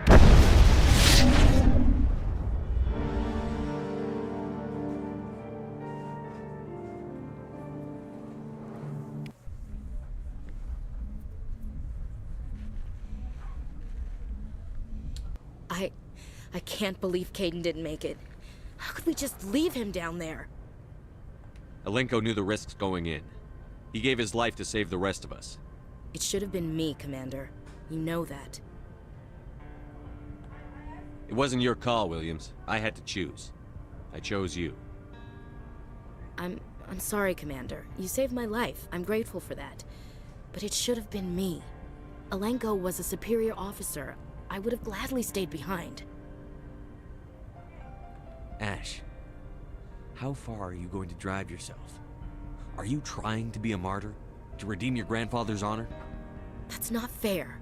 I can't believe Kaiden didn't make it. How could we just leave him down there? Alenko knew the risks going in. He gave his life to save the rest of us. It should have been me, Commander. You know that. It wasn't your call, Williams. I had to choose. I chose you. I'm sorry, Commander. You saved my life. I'm grateful for that. But it should have been me. Alenko was a superior officer. I would have gladly stayed behind. Ash, how far are you going to drive yourself? Are you trying to be a martyr? To redeem your grandfather's honor? That's not fair.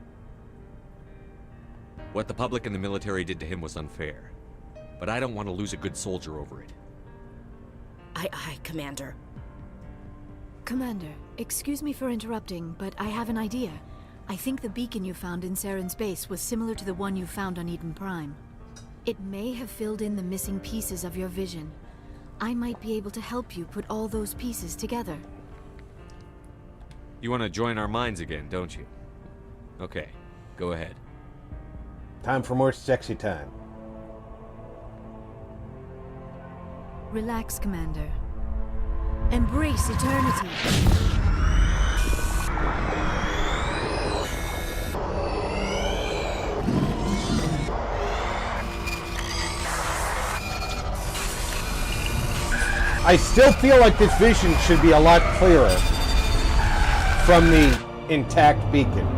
What the public and the military did to him was unfair. But I don't want to lose a good soldier over it. Aye, Commander. Commander, excuse me for interrupting, but I have an idea. I think the beacon you found in Saren's base was similar to the one you found on Eden Prime. It may have filled in the missing pieces of your vision. I might be able to help you put all those pieces together. You want to join our minds again, don't you? Okay, go ahead. Time for more sexy time. Relax, Commander. Embrace eternity. I still feel like this vision should be a lot clearer from the intact beacon.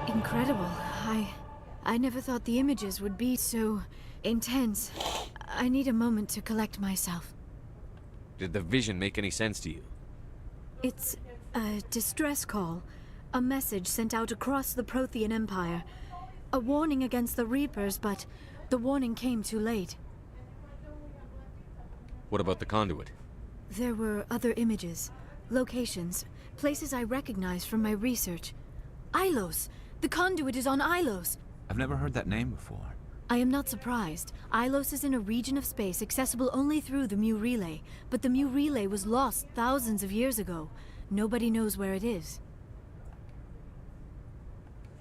Incredible. I never thought the images would be so intense. I need a moment to collect myself. Did the vision make any sense to you? It's a distress call. A message sent out across the Prothean Empire. A warning against the Reapers, but the warning came too late. What about the conduit? There were other images, locations, places I recognized from my research. Ilos! The conduit is on Ilos! I've never heard that name before. I am not surprised. Ilos is in a region of space accessible only through the Mu Relay, but the Mu Relay was lost thousands of years ago. Nobody knows where it is.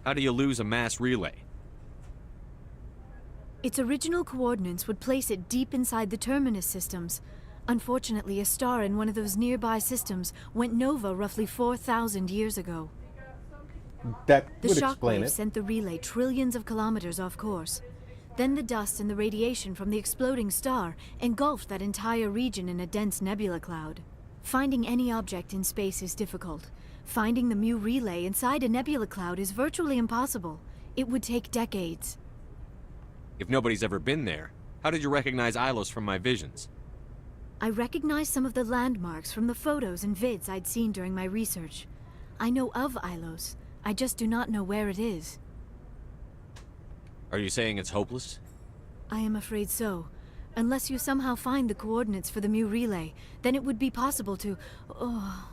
How do you lose a mass relay? Its original coordinates would place it deep inside the Terminus systems. Unfortunately, a star in one of those nearby systems went nova roughly 4,000 years ago. That The would explain shockwave it. sent the relay trillions of kilometers off course. Then the dust and the radiation from the exploding star engulfed that entire region in a dense nebula cloud. Finding any object in space is difficult. Finding the Mu Relay inside a nebula cloud is virtually impossible. It would take decades. If nobody's ever been there, how did you recognize Ilos from my visions? I recognized some of the landmarks from the photos and vids I'd seen during my research. I know of Ilos. I just do not know where it is. Are you saying it's hopeless? I am afraid so. Unless you somehow find the coordinates for the Mu Relay, then it would be possible to... Oh...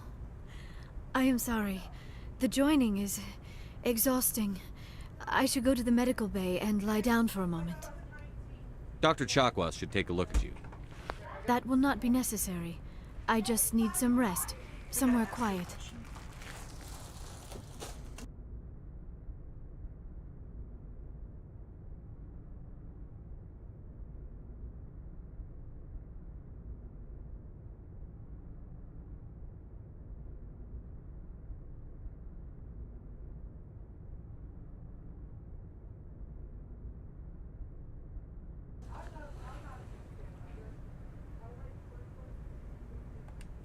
I am sorry. The joining is... exhausting. I should go to the medical bay and lie down for a moment. Dr. Chakwas should take a look at you. That will not be necessary. I just need some rest. Somewhere quiet.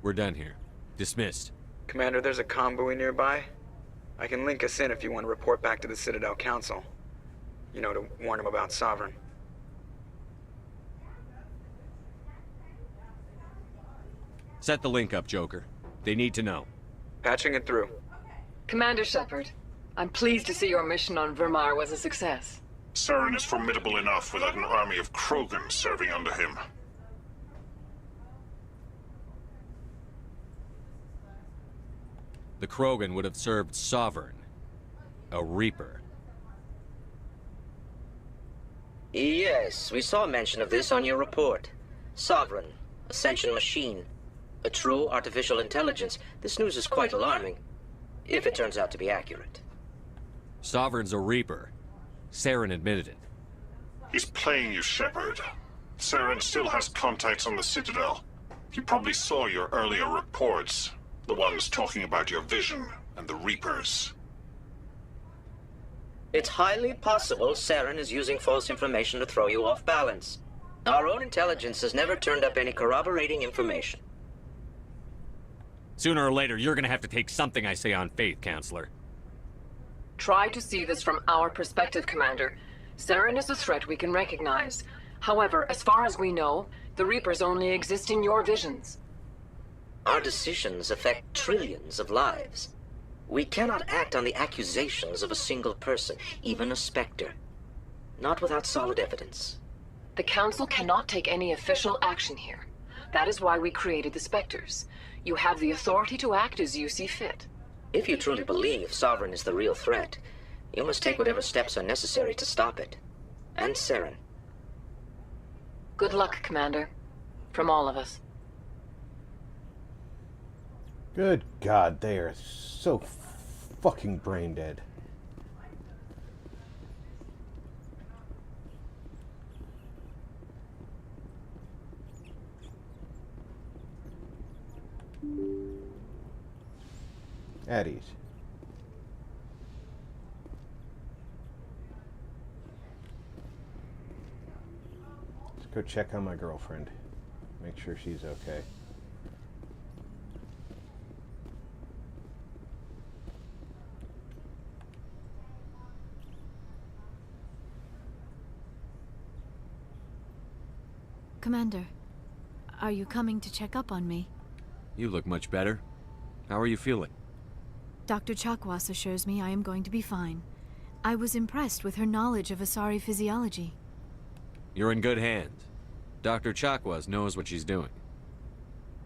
We're done here. Dismissed. Commander, there's a convoy nearby. I can link us in if you want to report back to the Citadel Council. You know, to warn them about Sovereign. Set the link up, Joker. They need to know. Patching it through. Commander Shepard, I'm pleased to see your mission on Vermire was a success. Saren is formidable enough without an army of Krogan serving under him. The Krogan would have served Sovereign, a Reaper. Yes, we saw mention of this on your report. Sovereign, Ascension machine, a true artificial intelligence. This news is quite alarming, if it turns out to be accurate. Sovereign's a Reaper. Saren admitted it. He's playing you, Shepard. Saren still has contacts on the Citadel. He probably saw your earlier reports. The ones talking about your vision and the Reapers. It's highly possible Saren is using false information to throw you off balance. Our own intelligence has never turned up any corroborating information. Sooner or later, you're gonna have to take something I say on faith, Counselor. Try to see this from our perspective, Commander. Saren is a threat we can recognize. However, as far as we know, the Reapers only exist in your visions. Our decisions affect trillions of lives. We cannot act on the accusations of a single person, even a Spectre. Not without solid evidence. The Council cannot take any official action here. That is why we created the Spectres. You have the authority to act as you see fit. If you truly believe Sovereign is the real threat, you must take whatever steps are necessary to stop it. And Saren. Good luck, Commander. From all of us. Good God, they are so fucking brain dead. At ease. Let's go check on my girlfriend. Make sure she's okay. Commander, are you coming to check up on me? You look much better. How are you feeling? Dr. Chakwas assures me I am going to be fine. I was impressed with her knowledge of Asari physiology. You're in good hands. Dr. Chakwas knows what she's doing.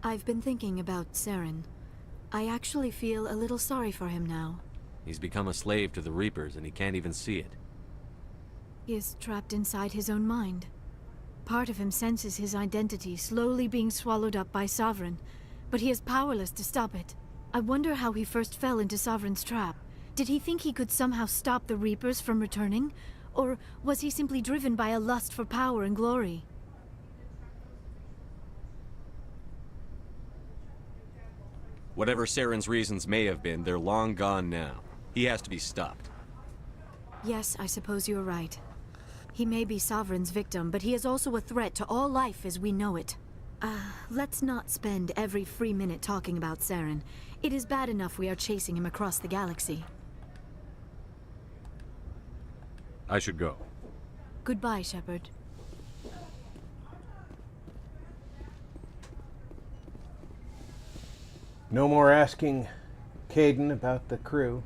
I've been thinking about Saren. I actually feel a little sorry for him now. He's become a slave to the Reapers and he can't even see it. He is trapped inside his own mind. Part of him senses his identity slowly being swallowed up by Sovereign, but he is powerless to stop it. I wonder how he first fell into Sovereign's trap. Did he think he could somehow stop the Reapers from returning? Or was he simply driven by a lust for power and glory? Whatever Saren's reasons may have been, they're long gone now. He has to be stopped. Yes, I suppose you're right. He may be Sovereign's victim, but he is also a threat to all life as we know it. Let's not spend every free minute talking about Saren. It is bad enough we are chasing him across the galaxy. I should go. Goodbye, Shepard. No more asking Kaiden about the crew.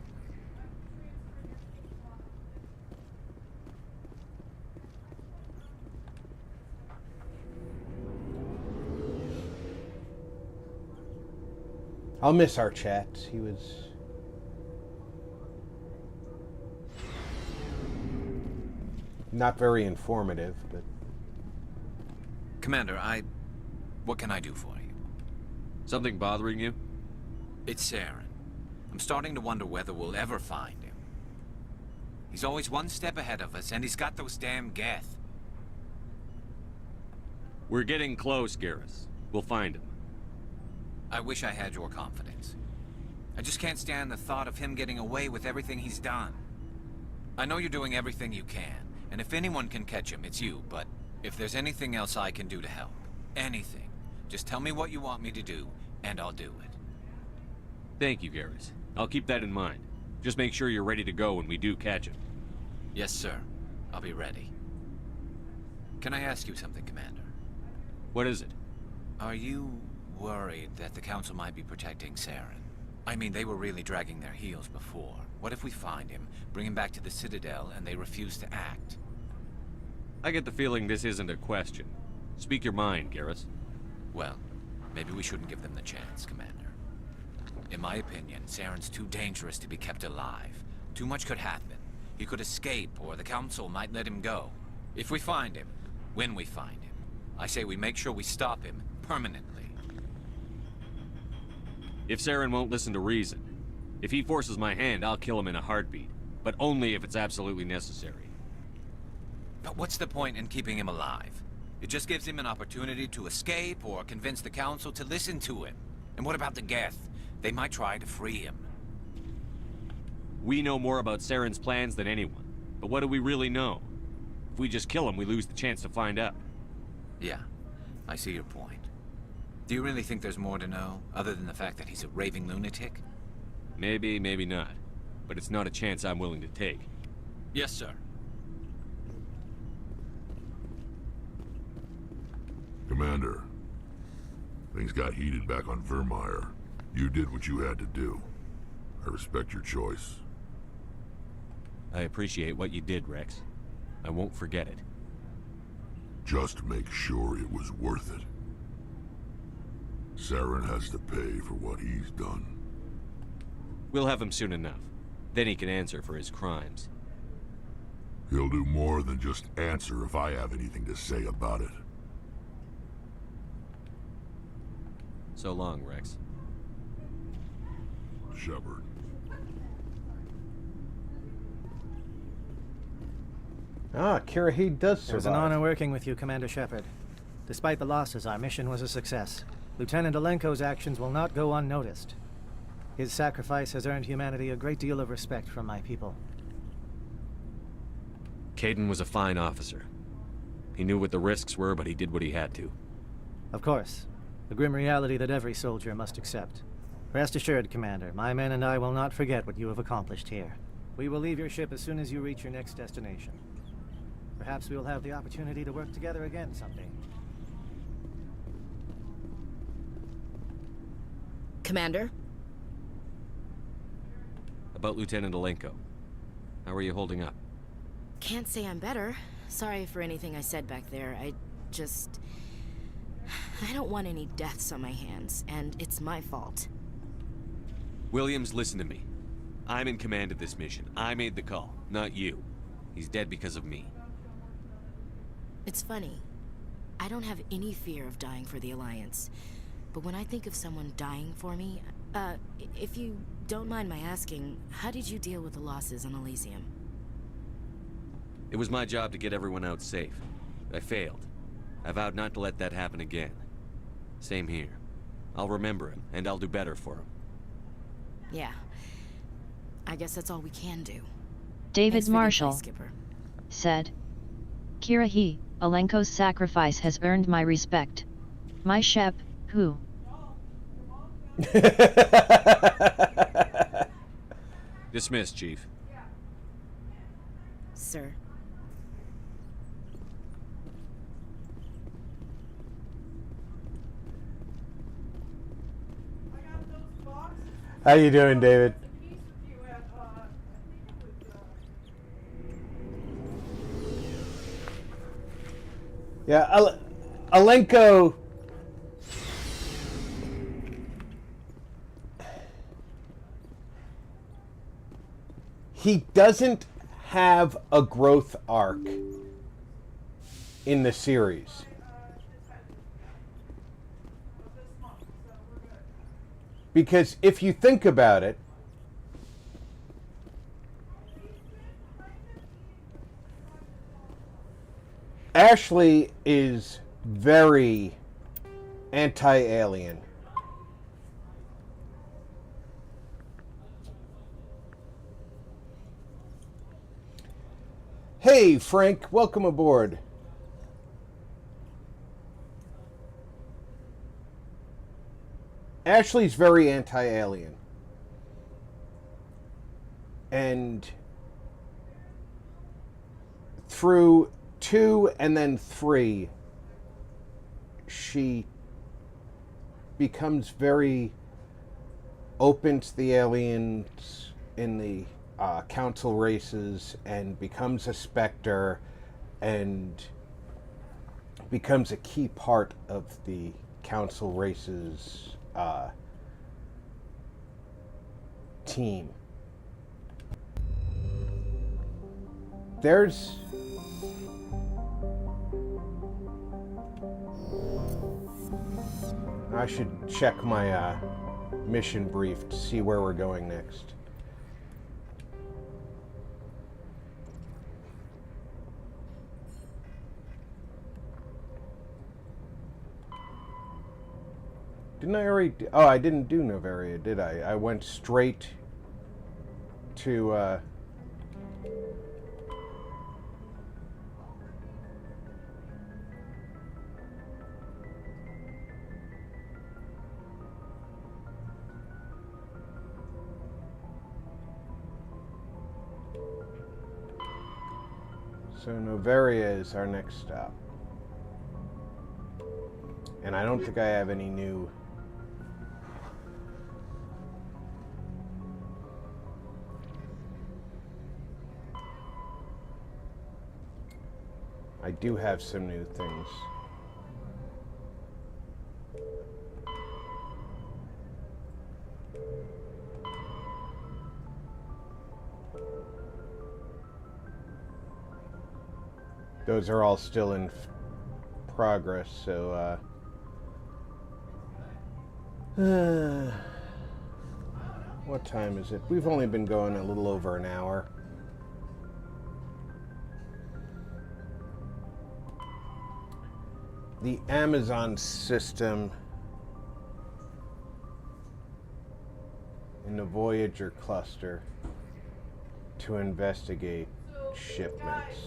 I'll miss our chats. He was not very informative, but... Commander, what can I do for you? Something bothering you? It's Saren. I'm starting to wonder whether we'll ever find him. He's always one step ahead of us, and he's got those damn Geth. We're getting close, Garrus. We'll find him. I wish I had your confidence. I just can't stand the thought of him getting away with everything he's done. I know you're doing everything you can, and if anyone can catch him, it's you, but if there's anything else I can do to help, anything, just tell me what you want me to do, and I'll do it. Thank you, Garrus. I'll keep that in mind. Just make sure you're ready to go when we do catch him. Yes, sir. I'll be ready. Can I ask you something, Commander? What is it? Are you worried that the Council might be protecting Saren? I mean, they were really dragging their heels before. What if we find him, bring him back to the Citadel, and they refuse to act? I get the feeling this isn't a question. Speak your mind, Garrus. Well, maybe we shouldn't give them the chance, Commander. In my opinion, Saren's too dangerous to be kept alive. Too much could happen. He could escape, or the Council might let him go. If we find him, when we find him, I say we make sure we stop him permanently. If Saren won't listen to reason, if he forces my hand, I'll kill him in a heartbeat. But only if it's absolutely necessary. But what's the point in keeping him alive? It just gives him an opportunity to escape or convince the Council to listen to him. And what about the Geth? They might try to free him. We know more about Saren's plans than anyone. But what do we really know? If we just kill him, we lose the chance to find out. Yeah, I see your point. Do you really think there's more to know, other than the fact that he's a raving lunatic? Maybe, maybe not. But it's not a chance I'm willing to take. Yes, sir. Commander, things got heated back on Vermire. You did what you had to do. I respect your choice. I appreciate what you did, Rex. I won't forget it. Just make sure it was worth it. Saren has to pay for what he's done. We'll have him soon enough. Then he can answer for his crimes. He'll do more than just answer if I have anything to say about it. So long, Rex. Shepard. Ah, Kirahe does survive. It was an honor working with you, Commander Shepard. Despite the losses, our mission was a success. Lieutenant Alenko's actions will not go unnoticed. His sacrifice has earned humanity a great deal of respect from my people. Kaiden was a fine officer. He knew what the risks were, but he did what he had to. Of course. The grim reality that every soldier must accept. Rest assured, Commander, my men and I will not forget what you have accomplished here. We will leave your ship as soon as you reach your next destination. Perhaps we will have the opportunity to work together again someday. Commander? About Lieutenant Alenko. How are you holding up? Can't say I'm better. Sorry for anything I said back there. I don't want any deaths on my hands, and it's my fault. Williams, listen to me. I'm in command of this mission. I made the call, not you. He's dead because of me. It's funny. I don't have any fear of dying for the Alliance. But when I think of someone dying for me, if you don't mind my asking, how did you deal with the losses on Elysium? It was my job to get everyone out safe. I failed. I vowed not to let that happen again. Same here. I'll remember him, and I'll do better for him. Yeah. I guess that's all we can do. David Marshall Skipper. said, Kirahe, Alenko's sacrifice has earned my respect. My Shep, who? Dismissed, Chief. Sir. How you doing, David? Yeah, Alenko. He doesn't have a growth arc in the series. Because if you think about it, Ashley is very anti-alien. Hey, Frank, welcome aboard. Ashley's very anti-alien. And through 2 and then 3, she becomes very open to the aliens in the council races and becomes a Spectre and becomes a key part of the Council race's team. There's I should check my mission brief to see where we're going next. Didn't I already do, oh, I didn't do Novaria, did I? I went straight to so Novaria is our next stop. And I don't think I have any new I do have some new things. Those are all still in progress, so what time is it? We've only been going a little over an hour. The Amazon system in the Voyager cluster to investigate shipments.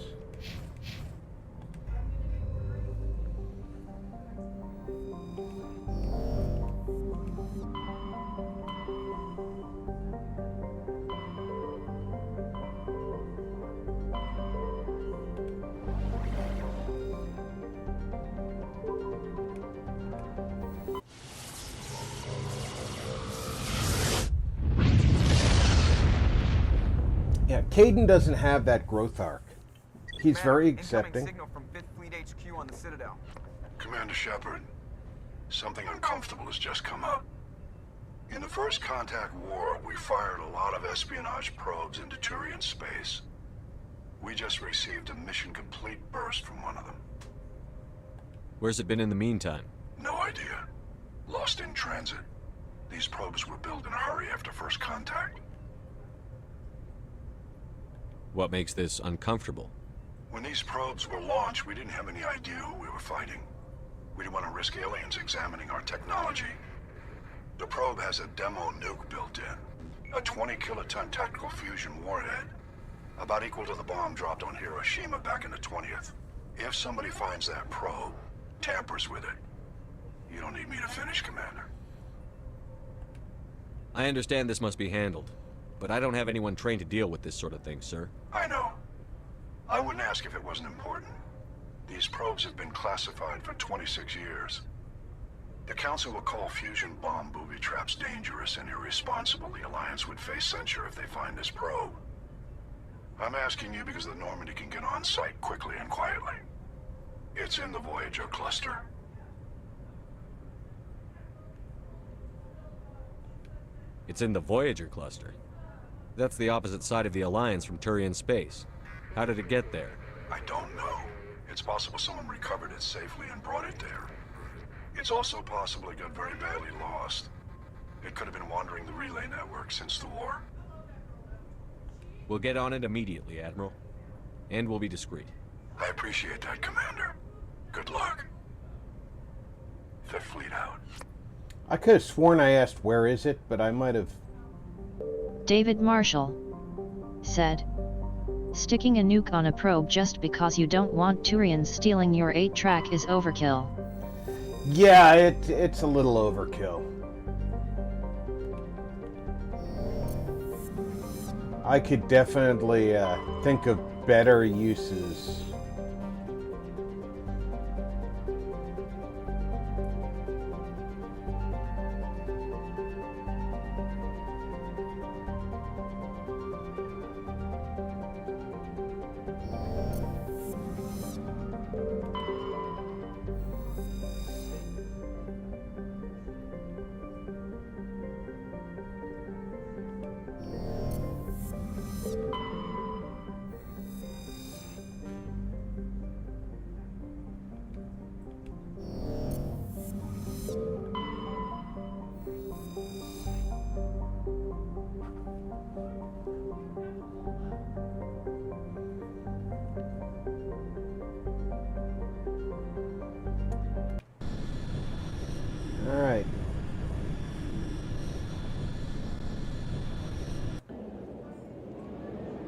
Yeah, Kaiden doesn't have that growth arc. He's very accepting. Signal from 5th Fleet HQ on the Citadel. Commander Shepard, something uncomfortable has just come up. In the First Contact War, we fired a lot of espionage probes into Turian space. We just received a mission-complete burst from one of them. Where's it been in the meantime? No idea. Lost in transit. These probes were built in a hurry after First Contact. What makes this uncomfortable? When these probes were launched, we didn't have any idea who we were fighting. We didn't want to risk aliens examining our technology. The probe has a demo nuke built in. A 20-kiloton tactical fusion warhead. About equal to the bomb dropped on Hiroshima back in the 20th. If somebody finds that probe, tampers with it, you don't need me to finish, Commander. I understand this must be handled, but I don't have anyone trained to deal with this sort of thing, sir. I know. I wouldn't ask if it wasn't important. These probes have been classified for 26 years. The Council will call fusion bomb booby traps dangerous and irresponsible. The Alliance would face censure if they find this probe. I'm asking you because the Normandy can get on site quickly and quietly. It's in the Voyager cluster. It's in the Voyager cluster. That's the opposite side of the Alliance from Turian space. How did it get there? I don't know. It's possible someone recovered it safely and brought it there. It's also possible it got very badly lost. It could have been wandering the relay network since the war. We'll get on it immediately, Admiral. And we'll be discreet. I appreciate that, Commander. Good luck. Fifth Fleet out. I could have sworn I asked where is it, but I might have... David Marshall said, sticking a nuke on a probe just because you don't want Turians stealing your 8-track is overkill. Yeah, it's a little overkill. I could definitely think of better uses.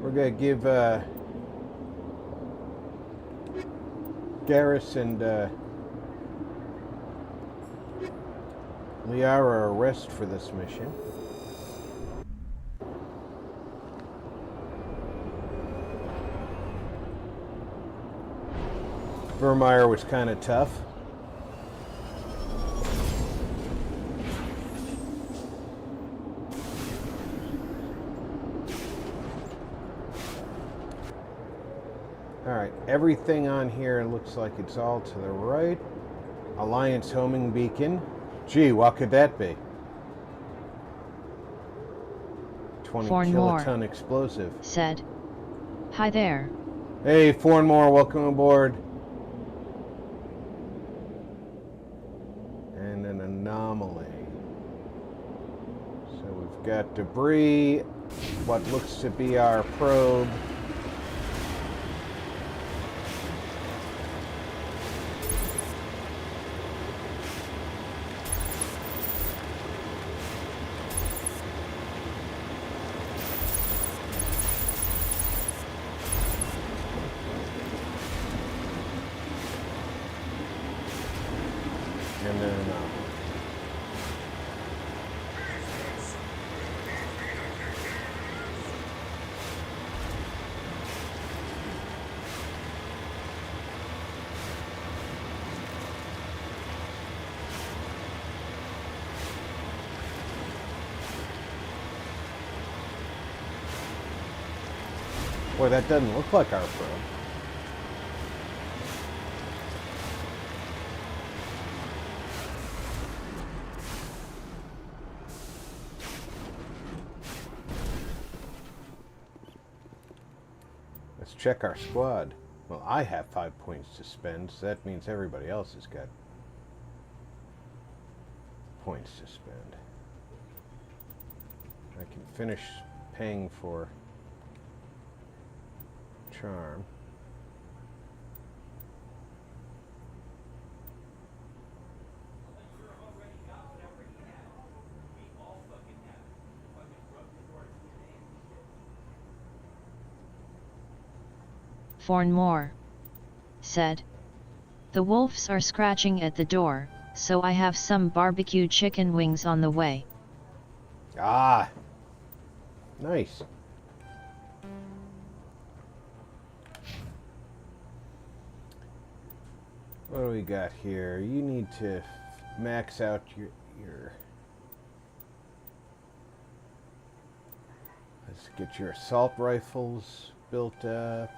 We're gonna give Garrus and Liara a rest for this mission. Vermire was kind of tough. Alright, everything on here looks like it's all to the right. Alliance homing beacon. Gee, what could that be? 20 kiloton explosive. Said, "Hi there." Hey, Fornmore, welcome aboard. And an anomaly. So we've got debris, what looks to be our probe. And then boy, that doesn't look like our probe. Let's check our squad. Well, I have 5 points to spend, so that means everybody else has got points to spend. I can finish paying for charm. Fornmore said, "The wolves are scratching at the door, so I have some barbecue chicken wings on the way." Ah, nice. What do we got here? You need to max out your let's get your assault rifles built up.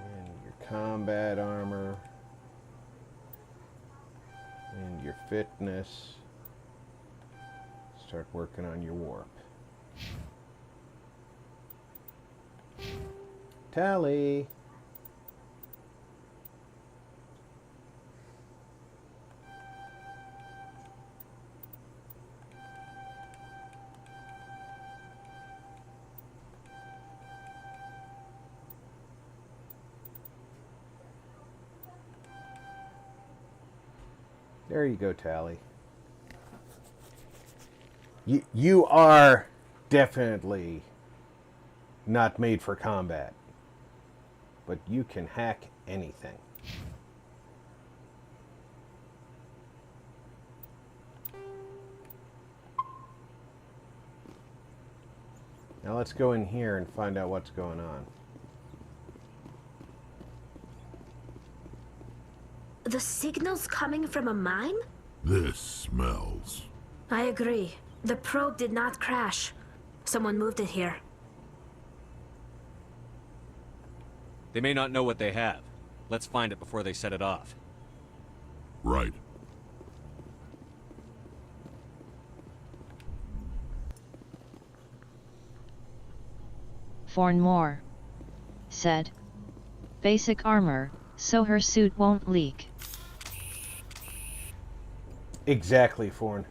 And your combat armor. And your fitness. Start working on your warp. Tally! There you go, Tally. You are definitely not made for combat, but you can hack anything. Now let's go in here and find out what's going on. The signal's coming from a mine? This smells. I agree. The probe did not crash. Someone moved it here. They may not know what they have. Let's find it before they set it off. Right. Fornmore said, "Basic armor, so her suit won't leak." Exactly, Forn.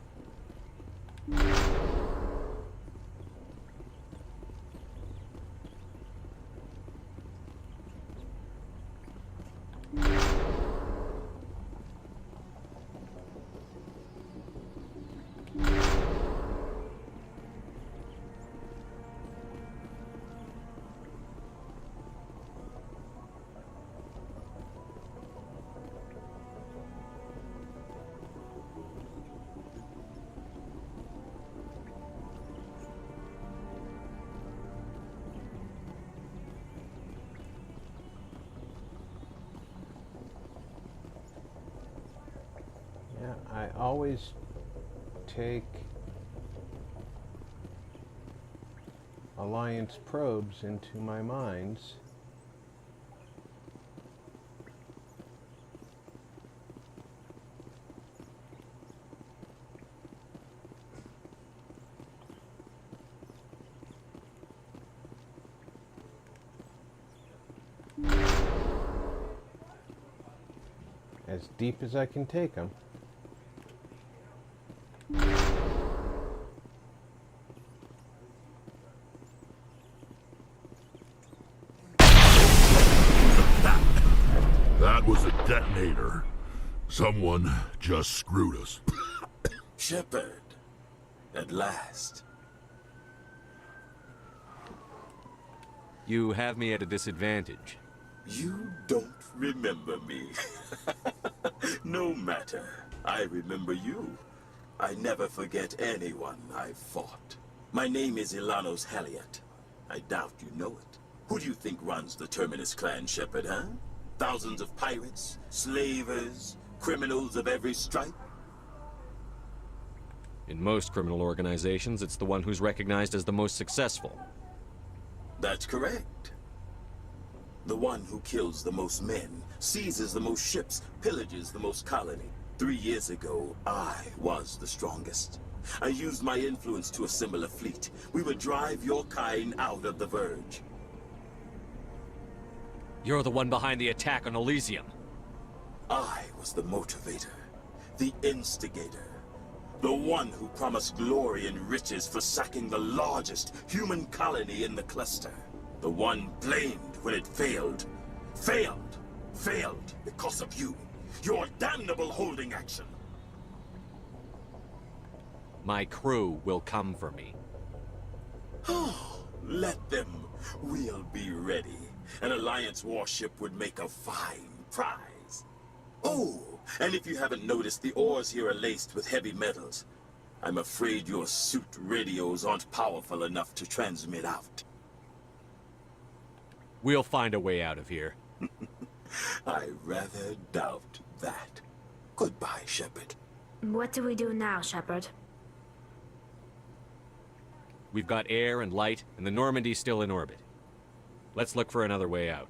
always take Alliance probes into my mines. As deep as I can take them. That was a detonator. Someone just screwed us. Shepard. At last. You have me at a disadvantage. You don't remember me. No matter. I remember you. I never forget anyone I've fought. My name is Ilanos Haliat. I doubt you know it. Who do you think runs the Terminus clan, Shepard, huh? Thousands of pirates, slavers, criminals of every stripe? In most criminal organizations, it's the one who's recognized as the most successful. That's correct. The one who kills the most men, seizes the most ships, pillages the most colony. 3 years ago, I was the strongest. I used my influence to assemble a fleet. We would drive your kind out of the Verge. You're the one behind the attack on Elysium. I was the motivator, the instigator, the one who promised glory and riches for sacking the largest human colony in the cluster. The one blamed when it failed. Failed because of you. Your damnable holding action. My crew will come for me. Oh, let them. We'll be ready. An Alliance warship would make a fine prize. Oh, and if you haven't noticed, the ores here are laced with heavy metals. I'm afraid your suit radios aren't powerful enough to transmit out. We'll find a way out of here. I rather doubt that. Goodbye, Shepard. What do we do now, Shepard? We've got air and light, and the Normandy's still in orbit. Let's look for another way out.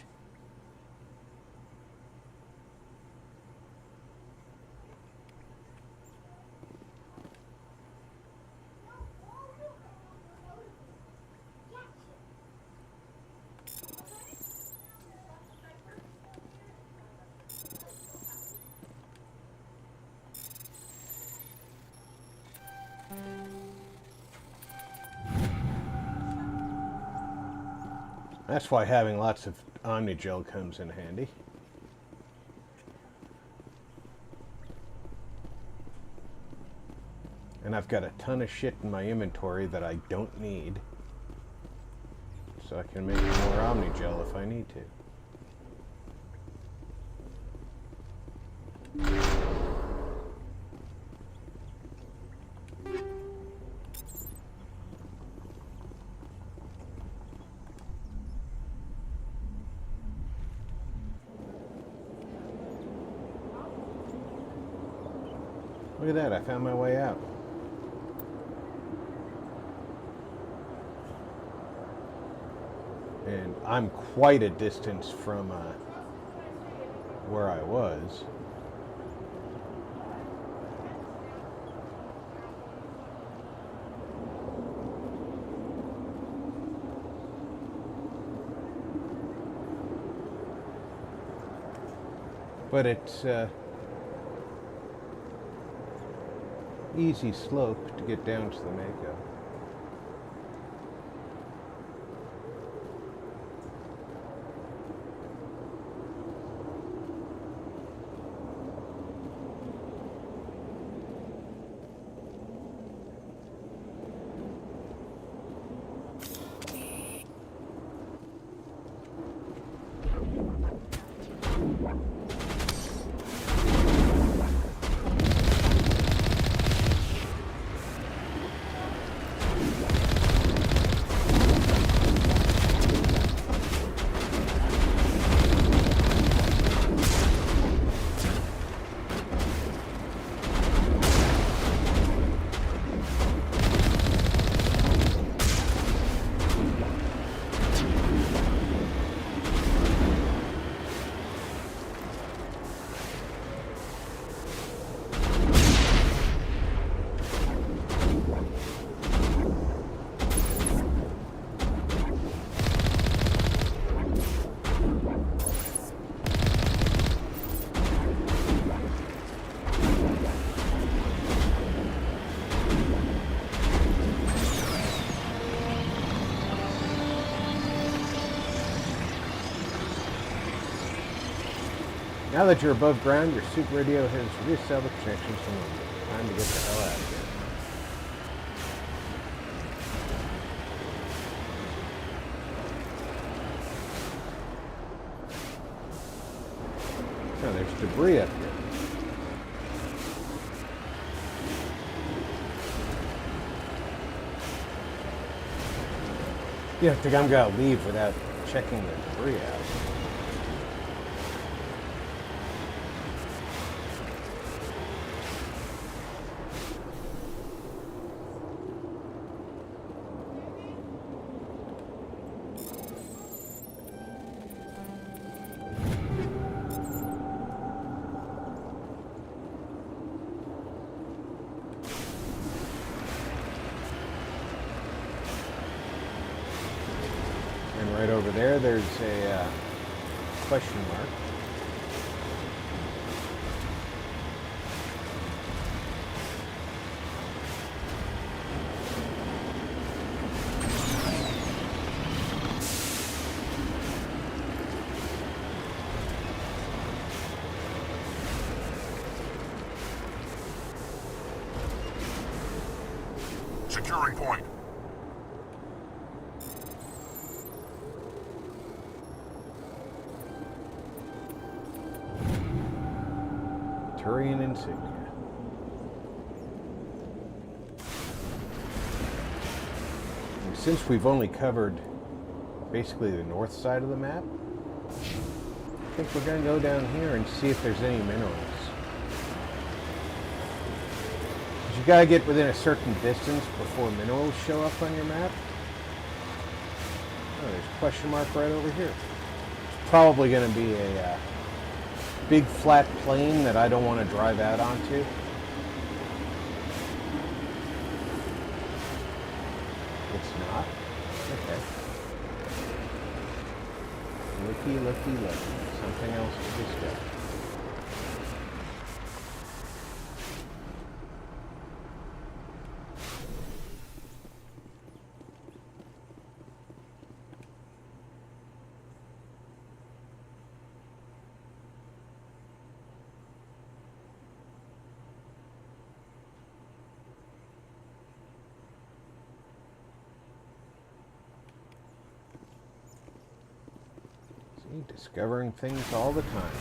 That's why having lots of Omnigel comes in handy. And I've got a ton of shit in my inventory that I don't need. So I can make more Omnigel if I need to. Look at that, I found my way out. And I'm quite a distance from where I was. But it's easy slope to get down to the Mako. Now that you're above ground, your suit radio has reestablished connections to London. Time to get the hell out of here. Oh, there's debris up here. You don't think I'm gonna leave without checking the debris out? Right over there, there's a question mark. Securing point. Turian insignia. And since we've only covered basically the north side of the map, I think we're going to go down here and see if there's any minerals. But you got to get within a certain distance before minerals show up on your map. Oh, there's a question mark right over here. It's probably going to be a big flat plain that I don't want to drive out onto. It's not? Okay. Looky, looky, looky. Something else to discuss. Discovering things all the time.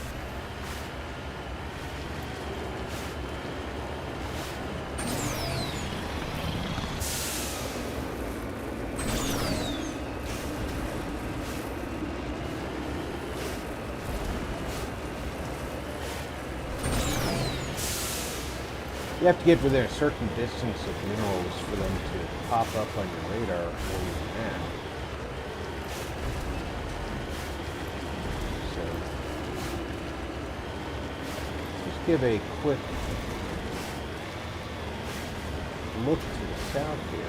You have to get within a certain distance of minerals for them to pop up on your radar or your map. Give a quick look to the south here.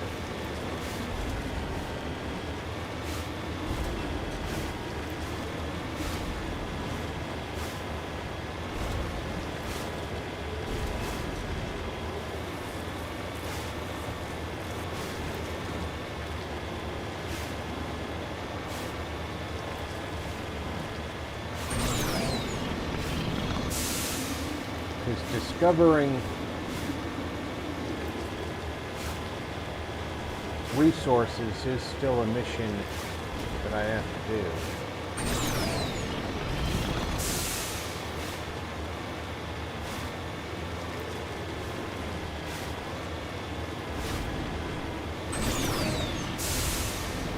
Discovering resources is still a mission that I have to do.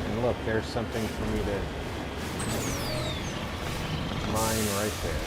And look, there's something for me to mine right there.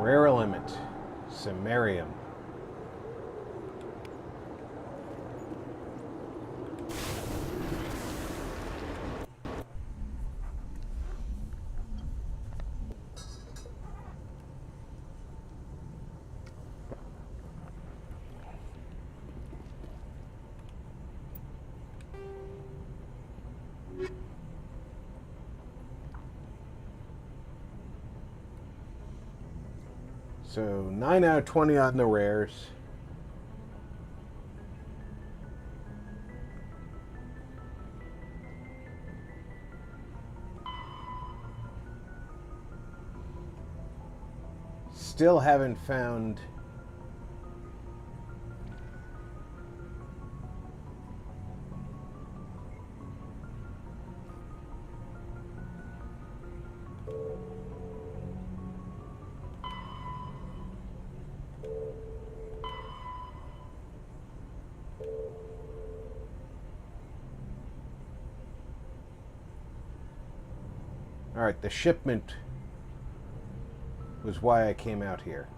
Rare element, samarium. So 9 out of 20 on the rares. Still haven't found all right, the shipment was why I came out here.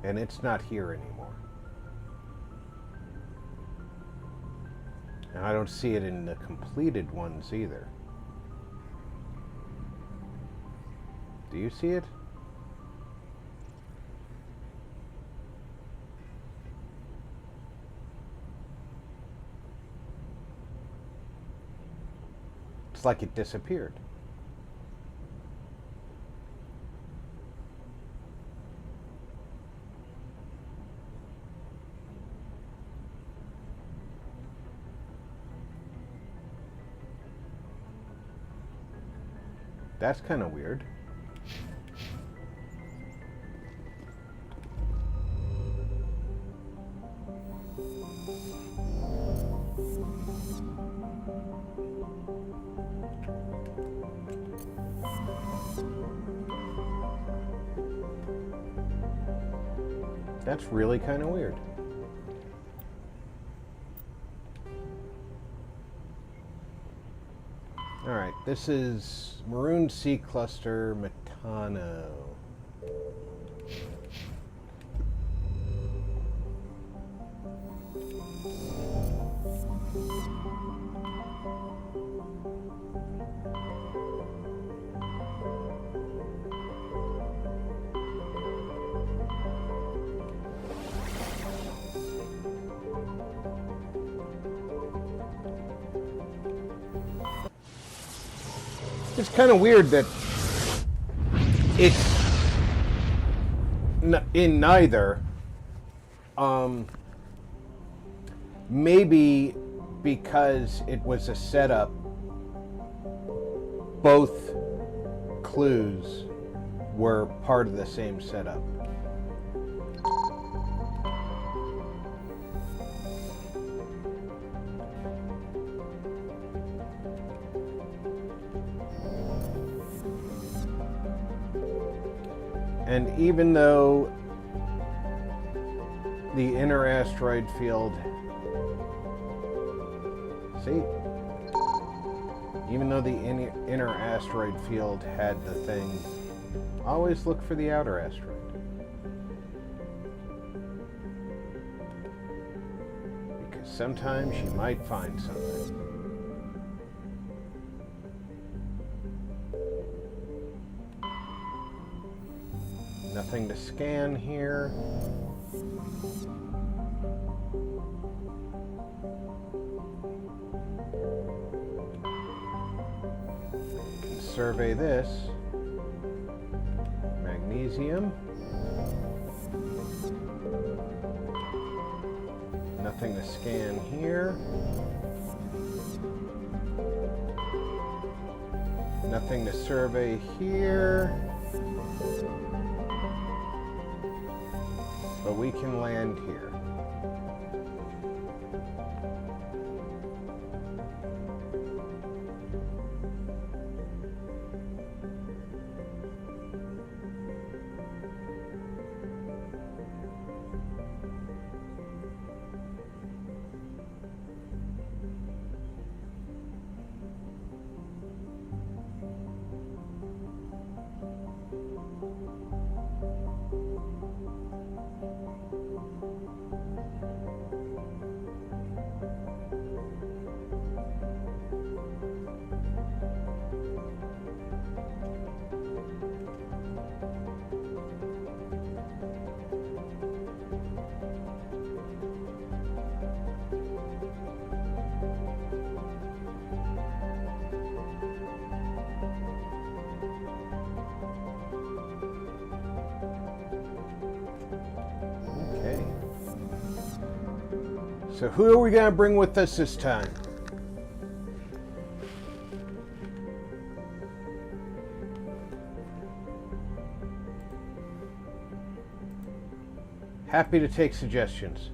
And it's not here anymore. And I don't see it in the completed ones either. Do you see it? It's like it disappeared. That's kind of weird. That's really kind of weird. All right, this is Maroon Sea Cluster Metano. It's kind of weird that it's in neither. Maybe because it was a setup, both clues were part of the same setup. And even though the inner asteroid field, see, even though the inner asteroid field had the thing, always look for the outer asteroid. Because sometimes you might find something. Nothing to scan here. Can survey this. Magnesium. Nothing to scan here. Nothing to survey here. But we can land here. So who are we going to bring with us this time? Happy to take suggestions.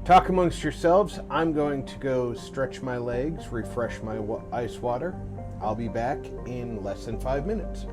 Talk amongst yourselves. I'm going to go stretch my legs, refresh my ice water. I'll be back in less than 5 minutes.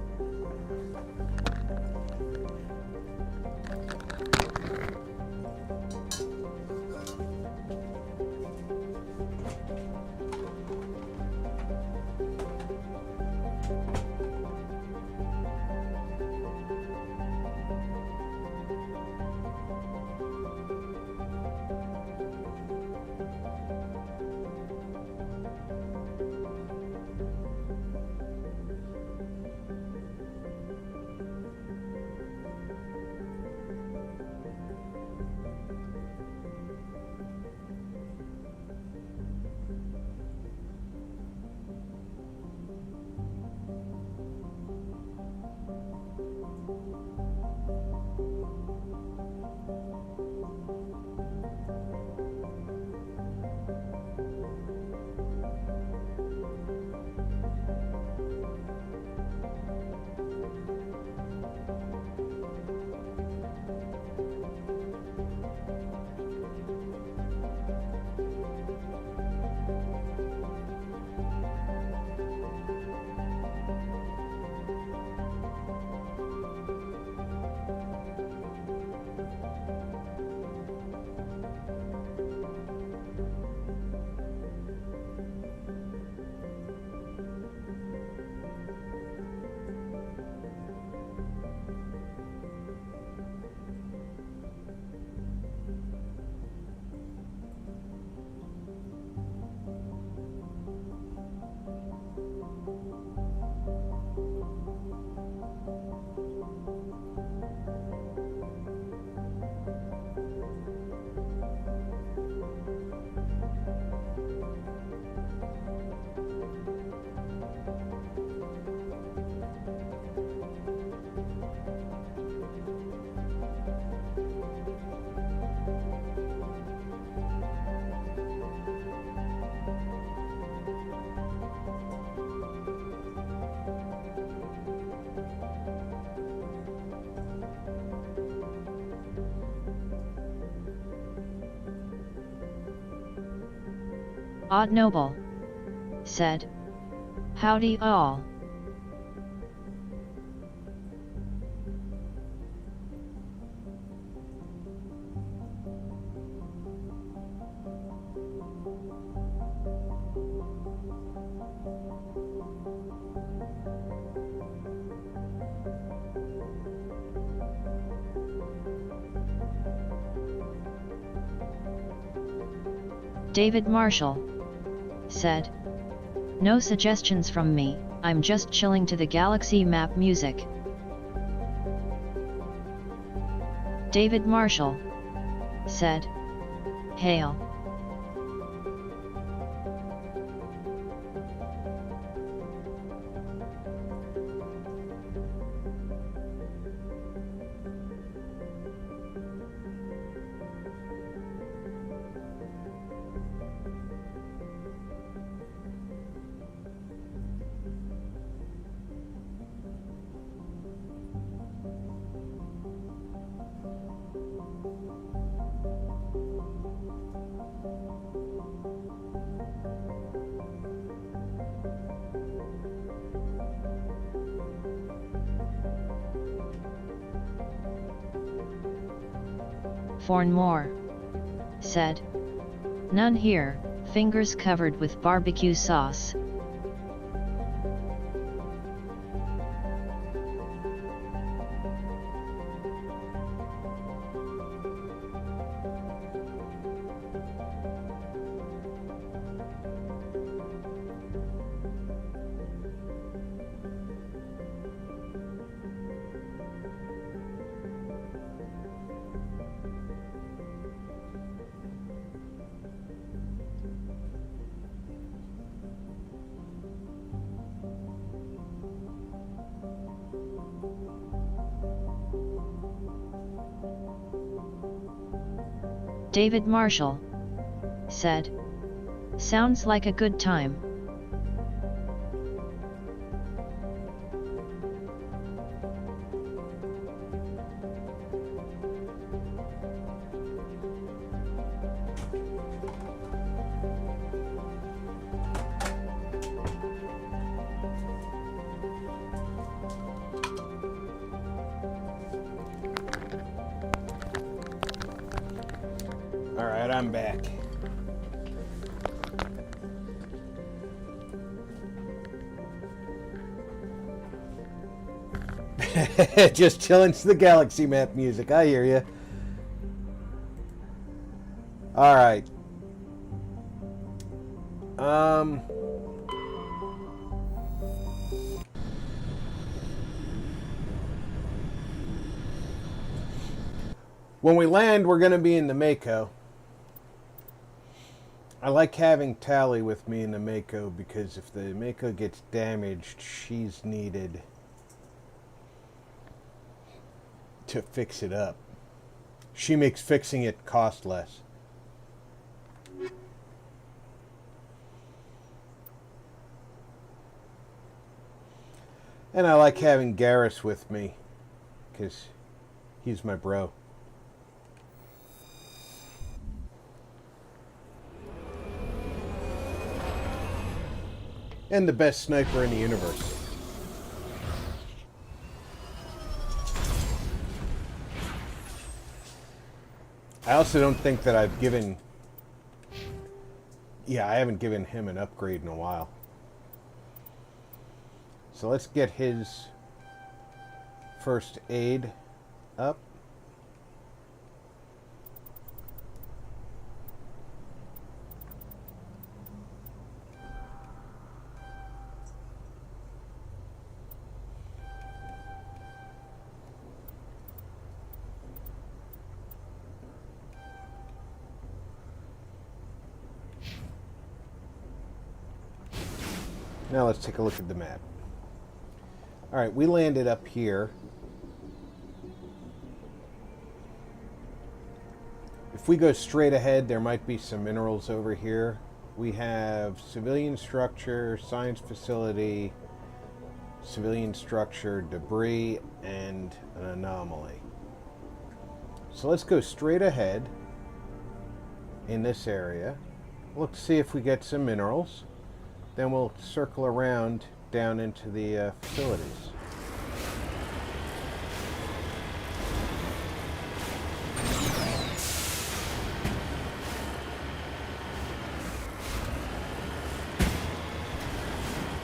Odd Noble said, "Howdy all." David Marshall said, "No suggestions from me, I'm just chilling to the galaxy map music." David Marshall said, "Hail." Fornmore said, "None here, fingers covered with barbecue sauce." David Marshall said. Sounds like a good time. Alright, I'm back. Just chilling to the galaxy map music, I hear you. Alright. When we land, we're going to be in the Mako. I like having Tally with me in the Mako because if the Mako gets damaged, she's needed to fix it up. She makes fixing it cost less. And I like having Garrus with me because he's my bro. And the best sniper in the universe. I also don't think that I've given... Yeah, I haven't given him an upgrade in a while. So let's get his first aid up. Now let's take a look at the map. Alright, we landed up here. If we go straight ahead, there might be some minerals over here. We have civilian structure, science facility, civilian structure, debris, and an anomaly. So let's go straight ahead in this area. Look to see if we get some minerals. Then we'll circle around down into the facilities.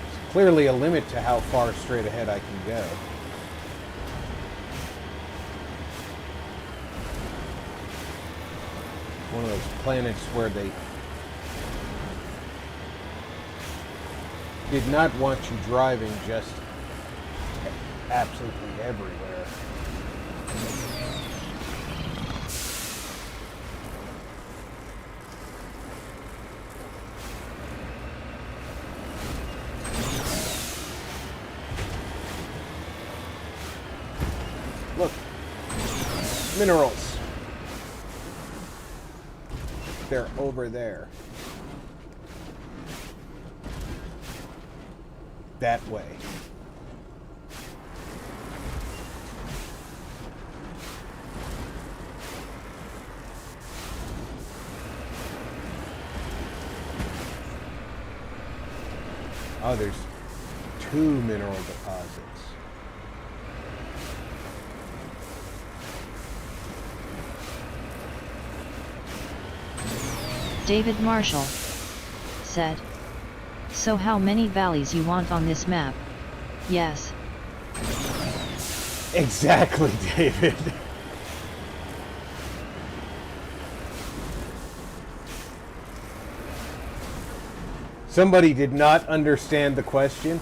There's clearly a limit to how far straight ahead I can go. One of those planets where they did not want you driving just absolutely everywhere. Look, minerals. They're over there. That way. Oh, there's 2 mineral deposits. David Marshall said. So how many valleys you want on this map? Yes. Exactly, David. Somebody did not understand the question.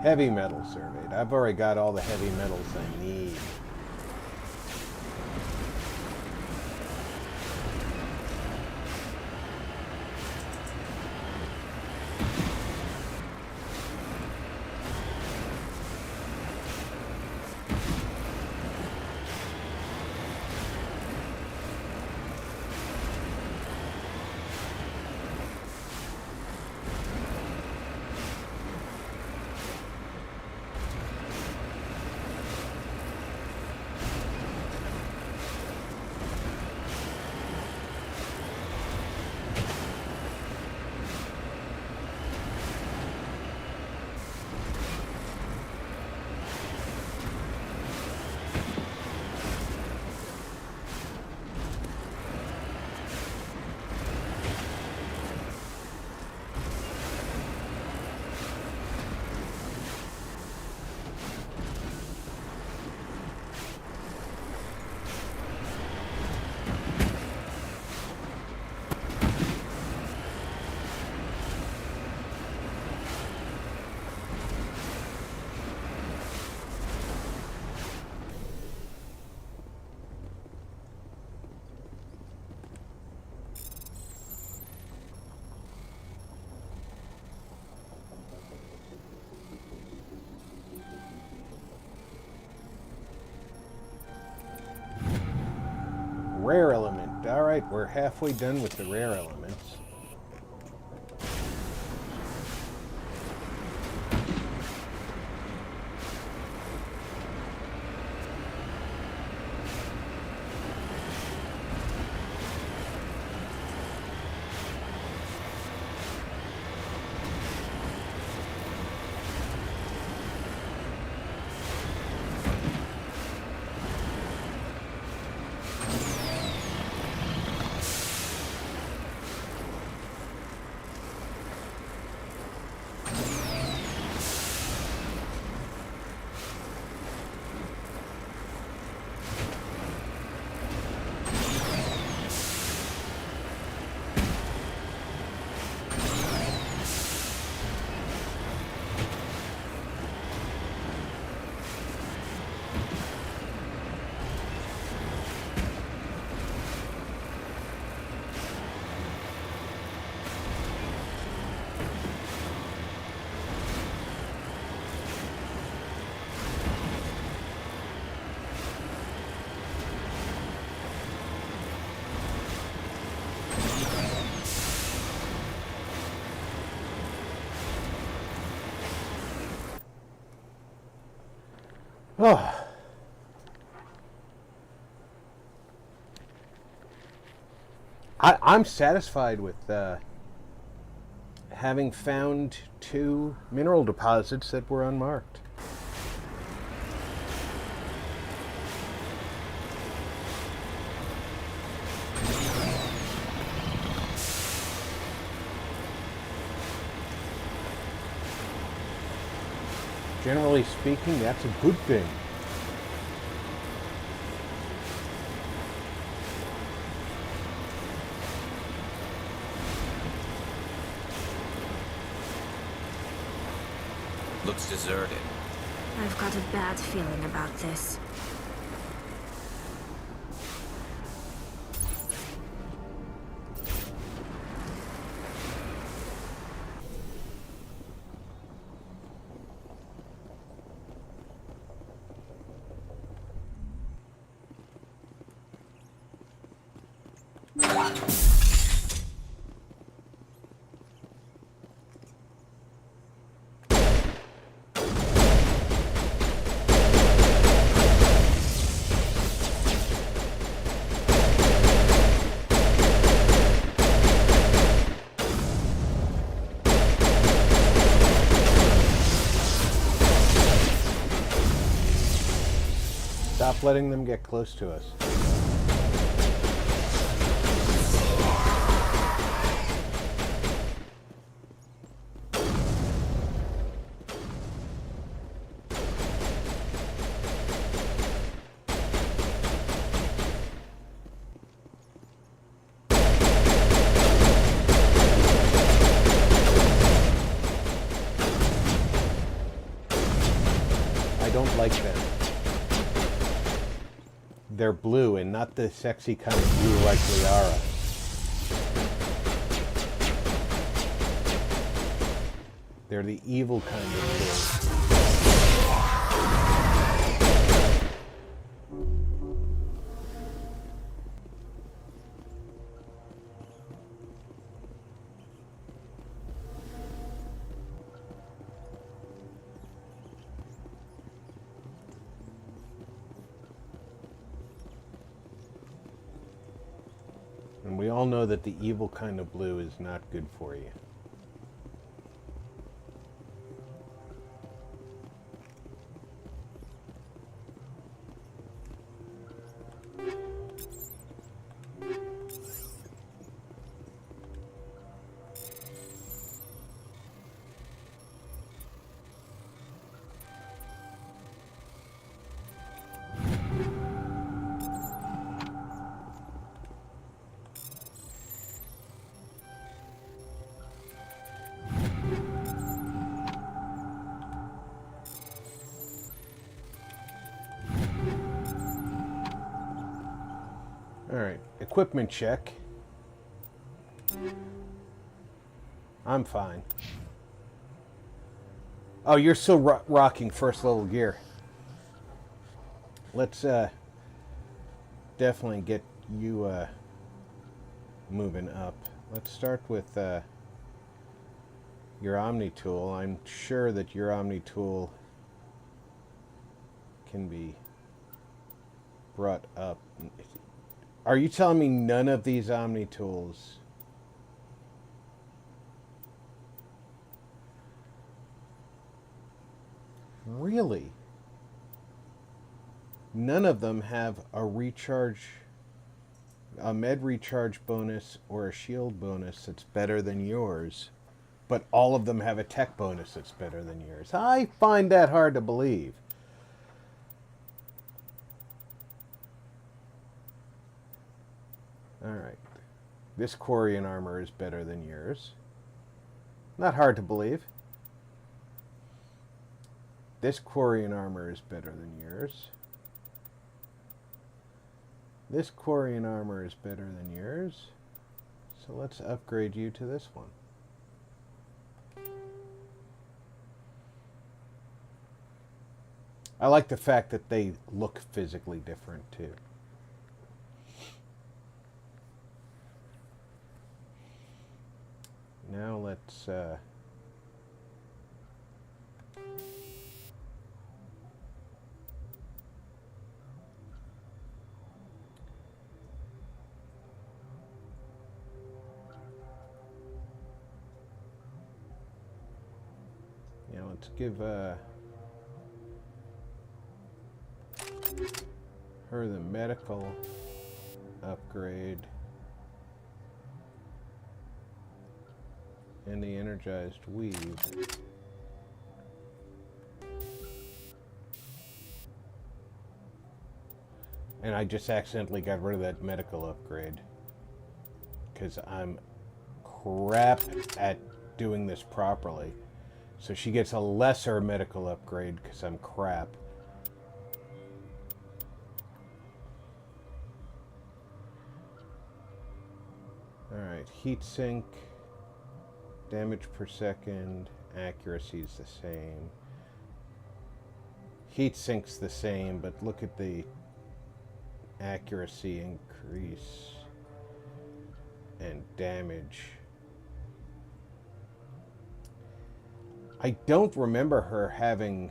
Heavy metal surveyed. I've already got all the heavy metals I need. Rare element. Alright, we're halfway done with the rare elements. Oh. I'm satisfied with having found 2 mineral deposits that were unmarked. Generally speaking, that's a good thing. Looks deserted. I've got a bad feeling about this. Stop letting them get close to us. they're blue and not the sexy kind of blue like Liara. They're the evil kind of blue. And we all know that the evil kind of blue is not good for you. Alright, equipment check. I'm fine. Oh, you're still rocking first level gear. Let's definitely get you moving up. Let's start with your Omni tool. I'm sure that your Omni tool can be brought up. Are you telling me none of these Omni tools? Really? None of them have a med recharge bonus or a shield bonus that's better than yours, but all of them have a tech bonus that's better than yours. I find that hard to believe. Alright. This Quarian armor is better than yours. Not hard to believe. This Quarian armor is better than yours. This Quarian armor is better than yours. So let's upgrade you to this one. I like the fact that they look physically different too. Now let's let's give her the medical upgrade and the energized weave. And I just accidentally got rid of that medical upgrade because I'm crap at doing this properly. So she gets a lesser medical upgrade because I'm crap. Alright, heat sink, damage per second, accuracy is the same. Heat sink's the same, but look at the accuracy increase and damage. I don't remember her having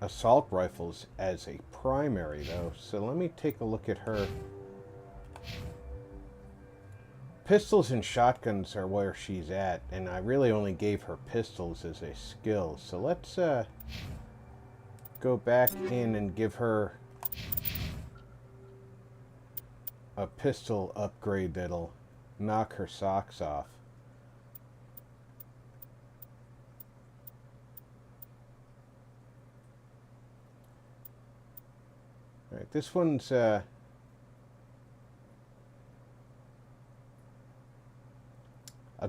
assault rifles as a primary though, so let me take a look at her. Pistols and shotguns are where she's at, and I really only gave her pistols as a skill. So let's go back in and give her a pistol upgrade that'll knock her socks off. Alright, this one's a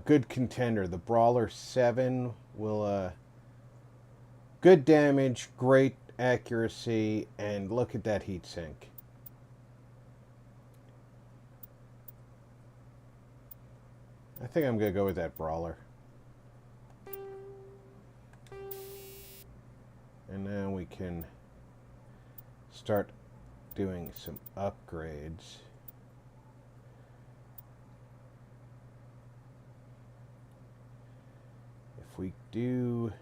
good contender. The Brawler 7 will good damage, great accuracy, and look at that heat sink. I think I'm going to go with that brawler. And now we can start doing some upgrades. If we do...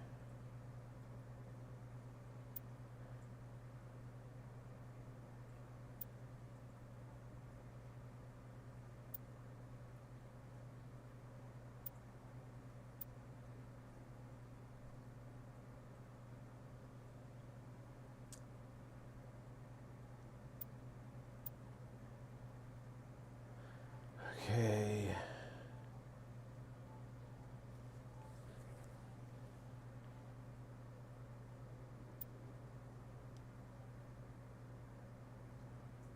Okay.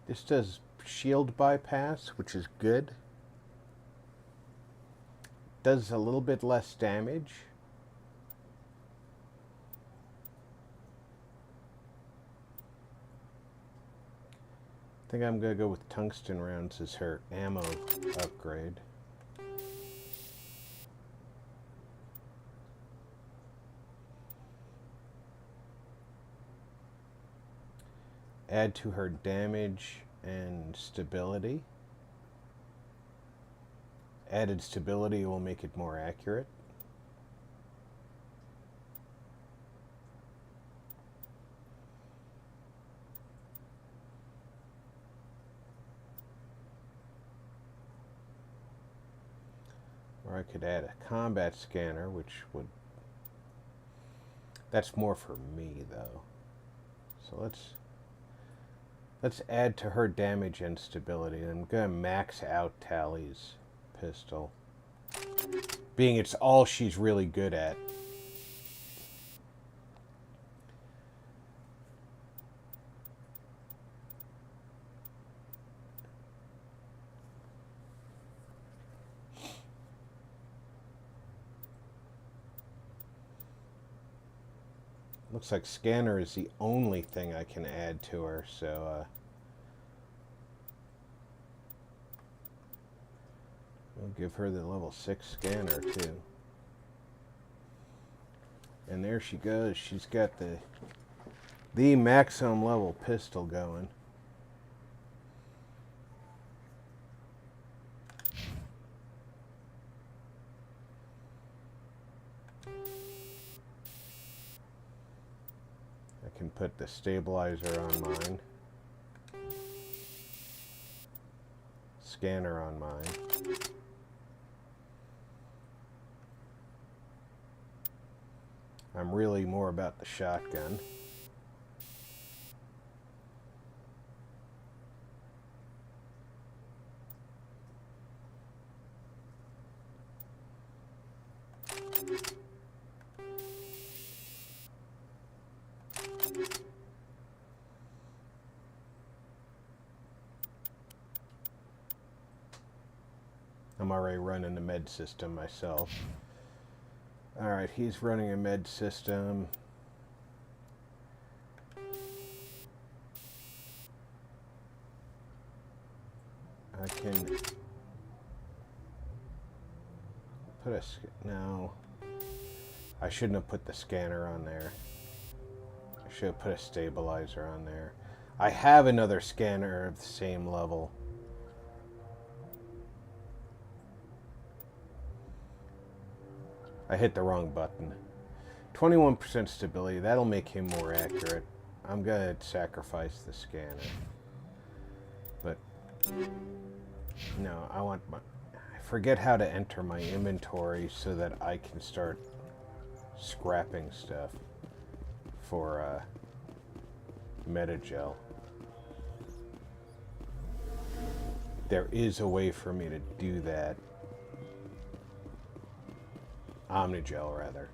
This does shield bypass, which is good. Does a little bit less damage. I think I'm going to go with tungsten rounds as her ammo upgrade. Add to her damage and stability. Added stability will make it more accurate. Or I could add a combat scanner, which would... That's more for me, though. So let's add to her damage and stability. I'm going to max out Tally's pistol, being it's all she's really good at. Looks like scanner is the only thing I can add to her, so we'll give her the level 6 scanner too. And there she goes. She's got the maximum level pistol going. Can put the stabilizer on mine, scanner on mine. I'm really more about the shotgun. I'm already running the med system myself. Alright, he's running a med system. I can put a... No. I shouldn't have put the scanner on there. I should have put a stabilizer on there. I have another scanner of the same level. I hit the wrong button. 21% stability, that'll make him more accurate. I'm gonna sacrifice the scanner. But no, I want my... I forget how to enter my inventory so that I can start scrapping stuff for Metagel. There is a way for me to do that. Omnigel, rather.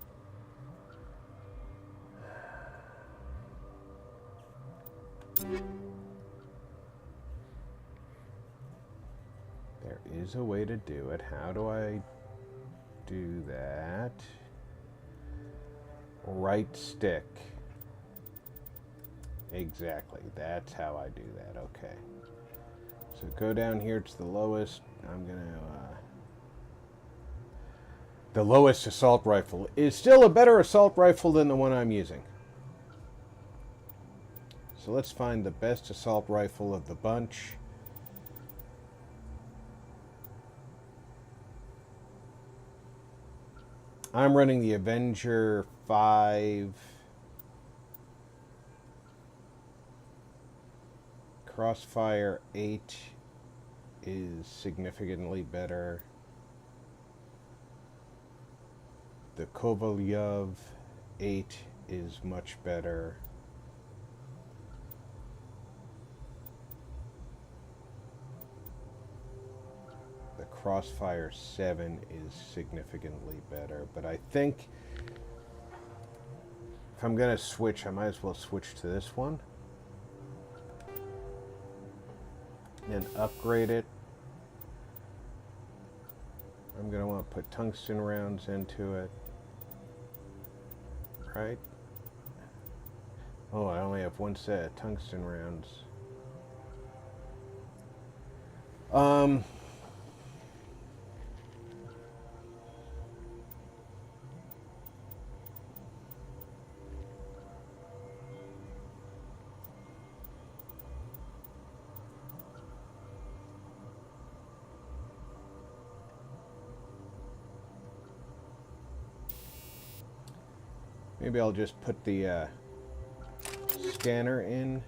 There is a way to do it. How do I do that? Right stick. Exactly. That's how I do that. Okay. So go down here to the lowest. I'm going to The lowest assault rifle is still a better assault rifle than the one I'm using. So let's find the best assault rifle of the bunch. I'm running the Avenger 5. Crossfire 8 is significantly better. The Kovalyev 8 is much better. The Crossfire 7 is significantly better, but I think if I'm going to switch, I might as well switch to this one and upgrade it. I'm going to want to put tungsten rounds into it, right? Oh, I only have one set of tungsten rounds. Maybe I'll just put the scanner in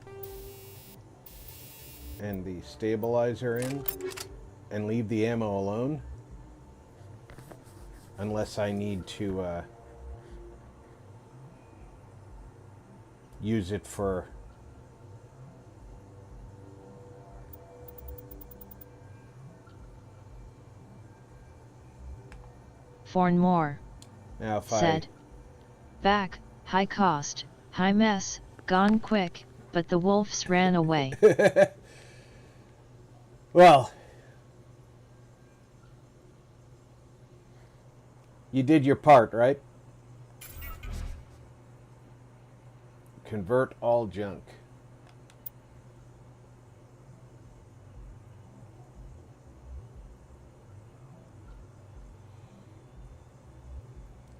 and the stabilizer in and leave the ammo alone unless I need to use it for more. now if said. Back, high cost, high mess, gone quick, but the wolves ran away. Well, you did your part, right? Convert all junk.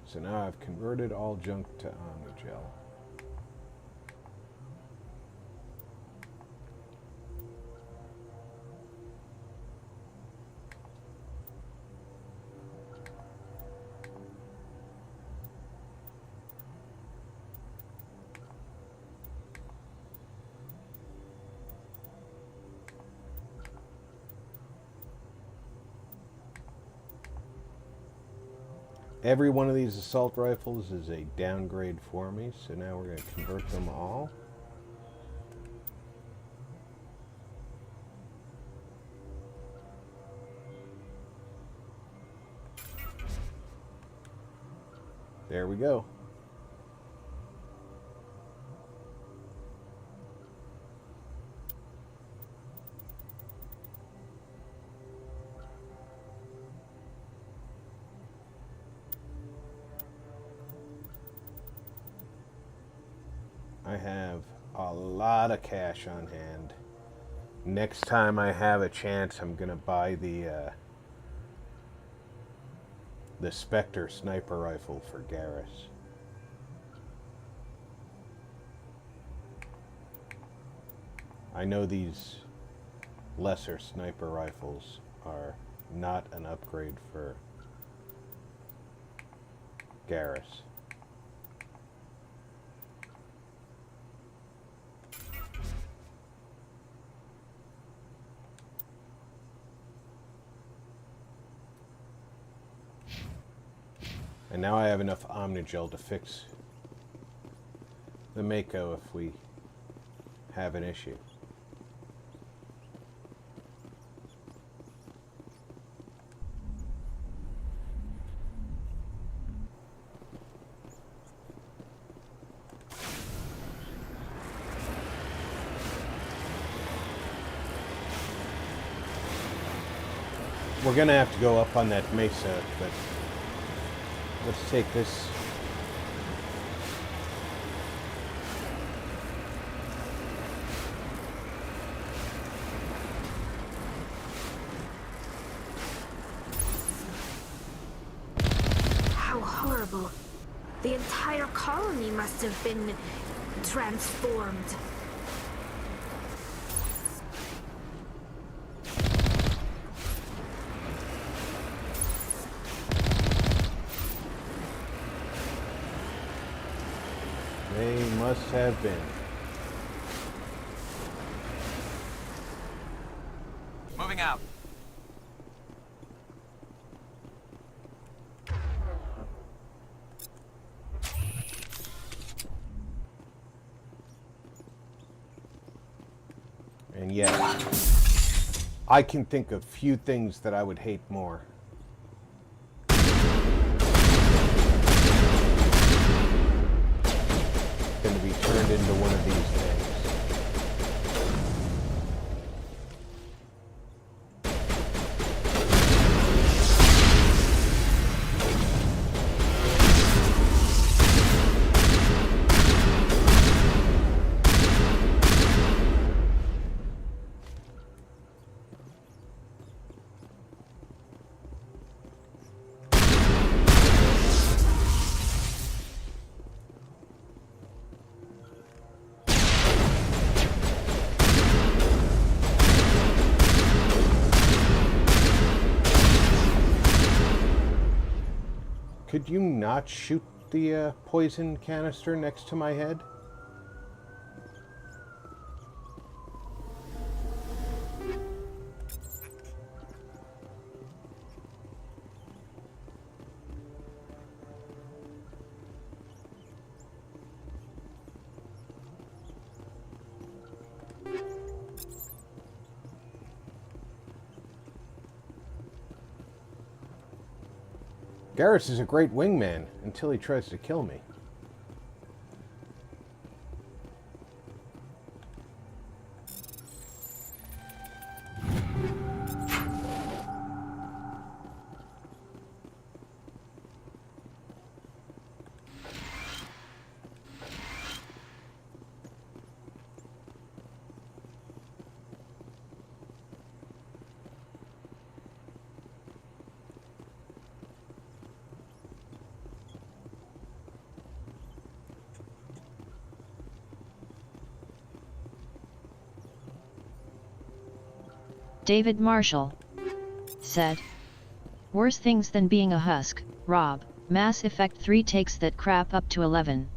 So now I've converted all junk to Omnigel. Every one of these assault rifles is a downgrade for me, so now we're going to convert them all. There we go. I have a lot of cash on hand. Next time I have a chance, I'm gonna buy the SPECTRE sniper rifle for Garrus. I know these lesser sniper rifles are not an upgrade for Garrus. And now I have enough Omnigel to fix the Mako if we have an issue. We're gonna have to go up on that mesa, but let's take this. The entire colony must have been transformed. They must have been. Moving out. And yet, I can think of few things that I would hate more. Than to be turned into one of these things. Could you not shoot the poison canister next to my head? Garrus is a great wingman until he tries to kill me. David Marshall said, "Worse things than being a husk, Rob. Mass Effect 3 takes that crap up to 11.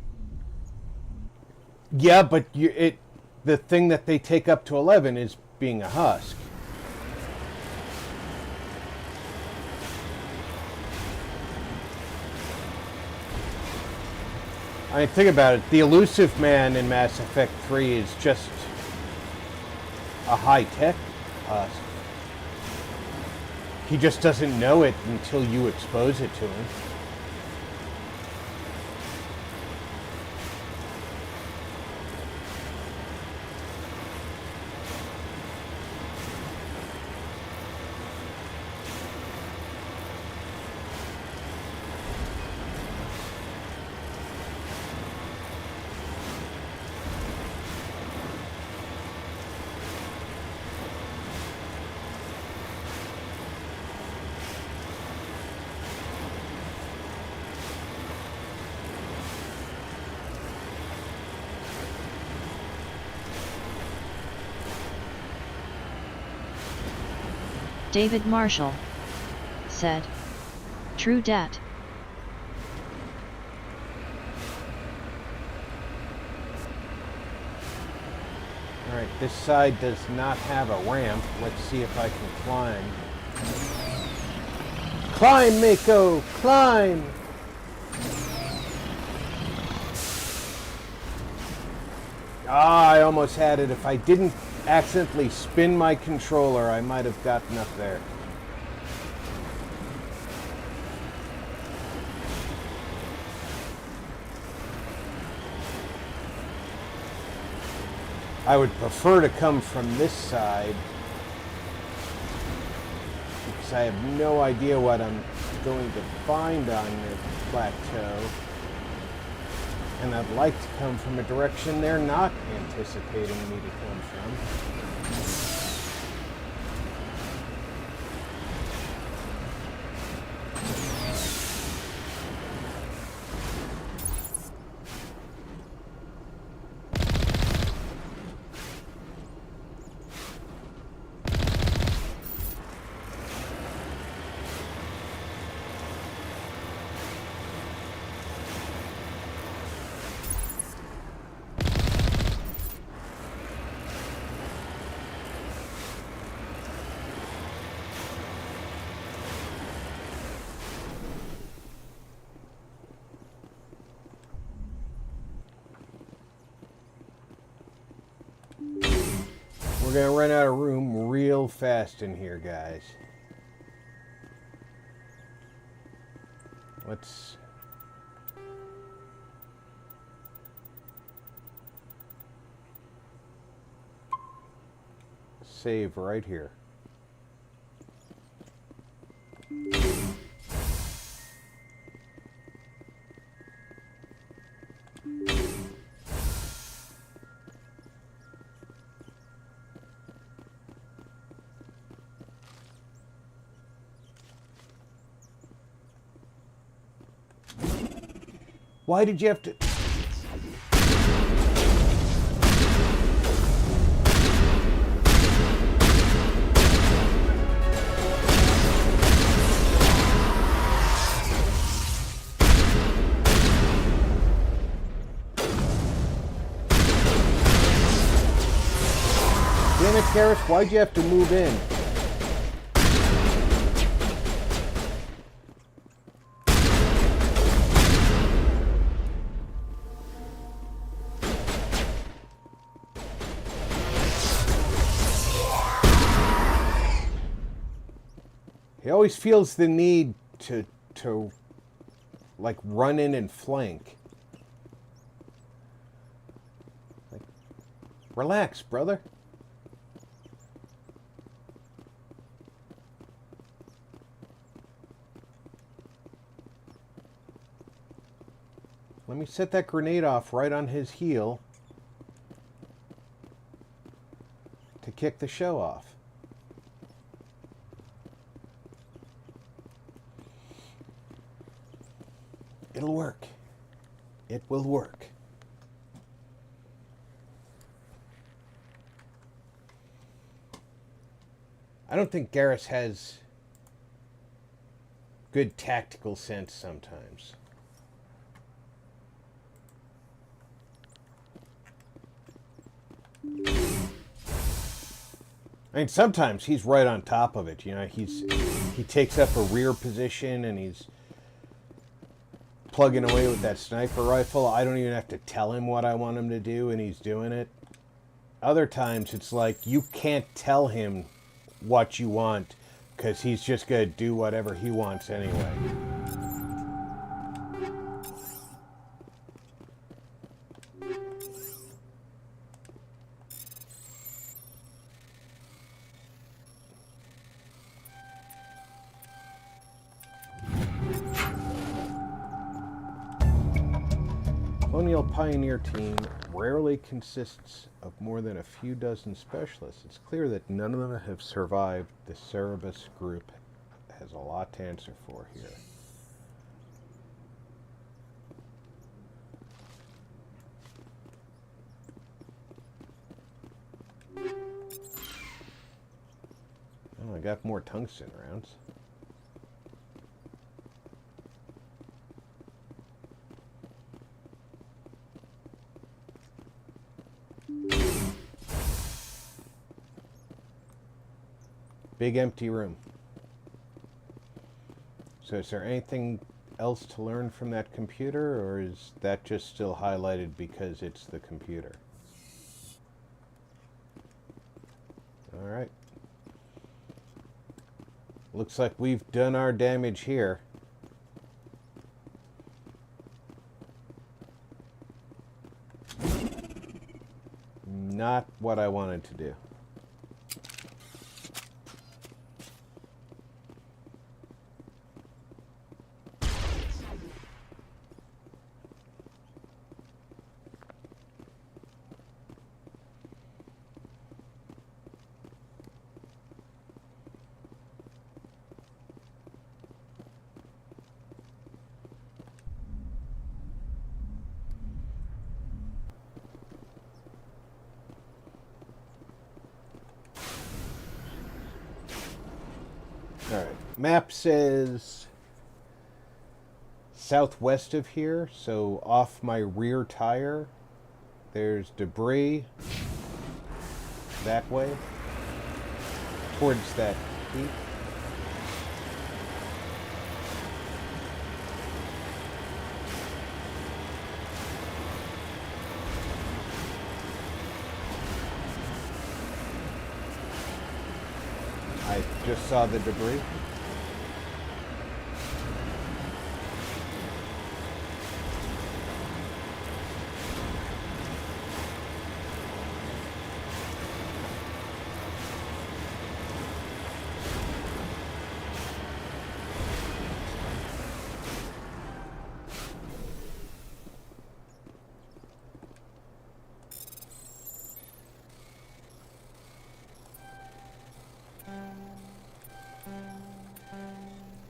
Yeah, but the thing that they take up to 11 is being a husk. I mean, think about it. The elusive man in Mass Effect 3 is just a high-tech husk. He just doesn't know it until you expose it to him. David Marshall said, "True dat." Alright, this side does not have a ramp. Let's see if I can climb. Climb, Mako! Climb! Ah, I almost had it. If I didn't accidentally spin my controller, I might have gotten up there. I would prefer to come from this side, because I have no idea what I'm going to find on this plateau. And I'd like to come from a direction they're not anticipating me to come from. gonna run out of room real fast in here, guys. Let's... save right here. Why did you have to... Damn it, Karis, why'd you have to move in? He always feels the need to like run in and flank. Like, relax, brother. Let me set that grenade off right on his heel to kick the show off. It'll work. It will work. I don't think Garrus has good tactical sense sometimes. I mean, sometimes he's right on top of it. You know, he takes up a rear position and he's plugging away with that sniper rifle. I don't even have to tell him what I want him to do, and he's doing it. Other times, it's like you can't tell him what you want because he's just going to do whatever he wants anyway. Colonial Pioneer team rarely consists of more than a few dozen specialists. It's clear that none of them have survived. The Cerebus group has a lot to answer for here. Oh, I got more tungsten rounds. Big empty room. So is there anything else to learn from that computer, or is that just still highlighted because it's the computer? Alright. Looks like we've done our damage here. Not what I wanted to do. Alright, map says southwest of here, so off my rear tire, there's debris that way, towards that peak. I just saw the debris.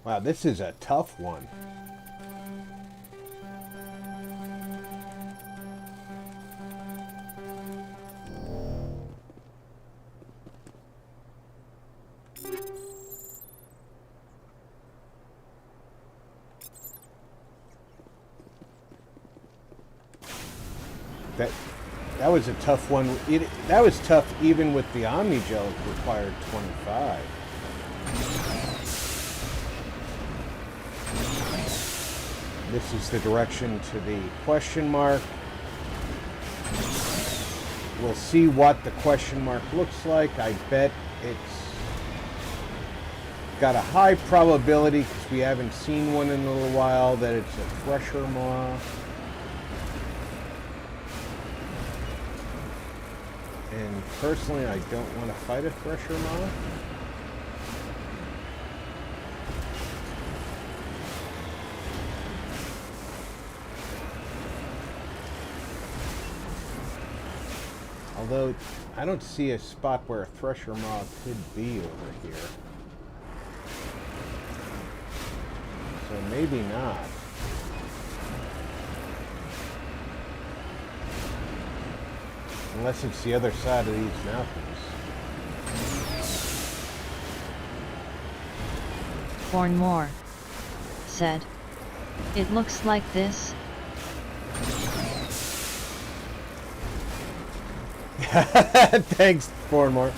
Wow, this is a tough one. That was a tough one. That was tough even with the Omnigel required 25. This is the direction to the question mark. We'll see what the question mark looks like. I bet it's got a high probability, because we haven't seen one in a little while, that it's a Thresher Maw. And personally, I don't want to fight a Thresher Maw. Although, I don't see a spot where a Thresher Maw could be over here. So maybe not. Unless it's the other side of these mountains. Bornmore said, "It looks like this." Thanks, Bornmore.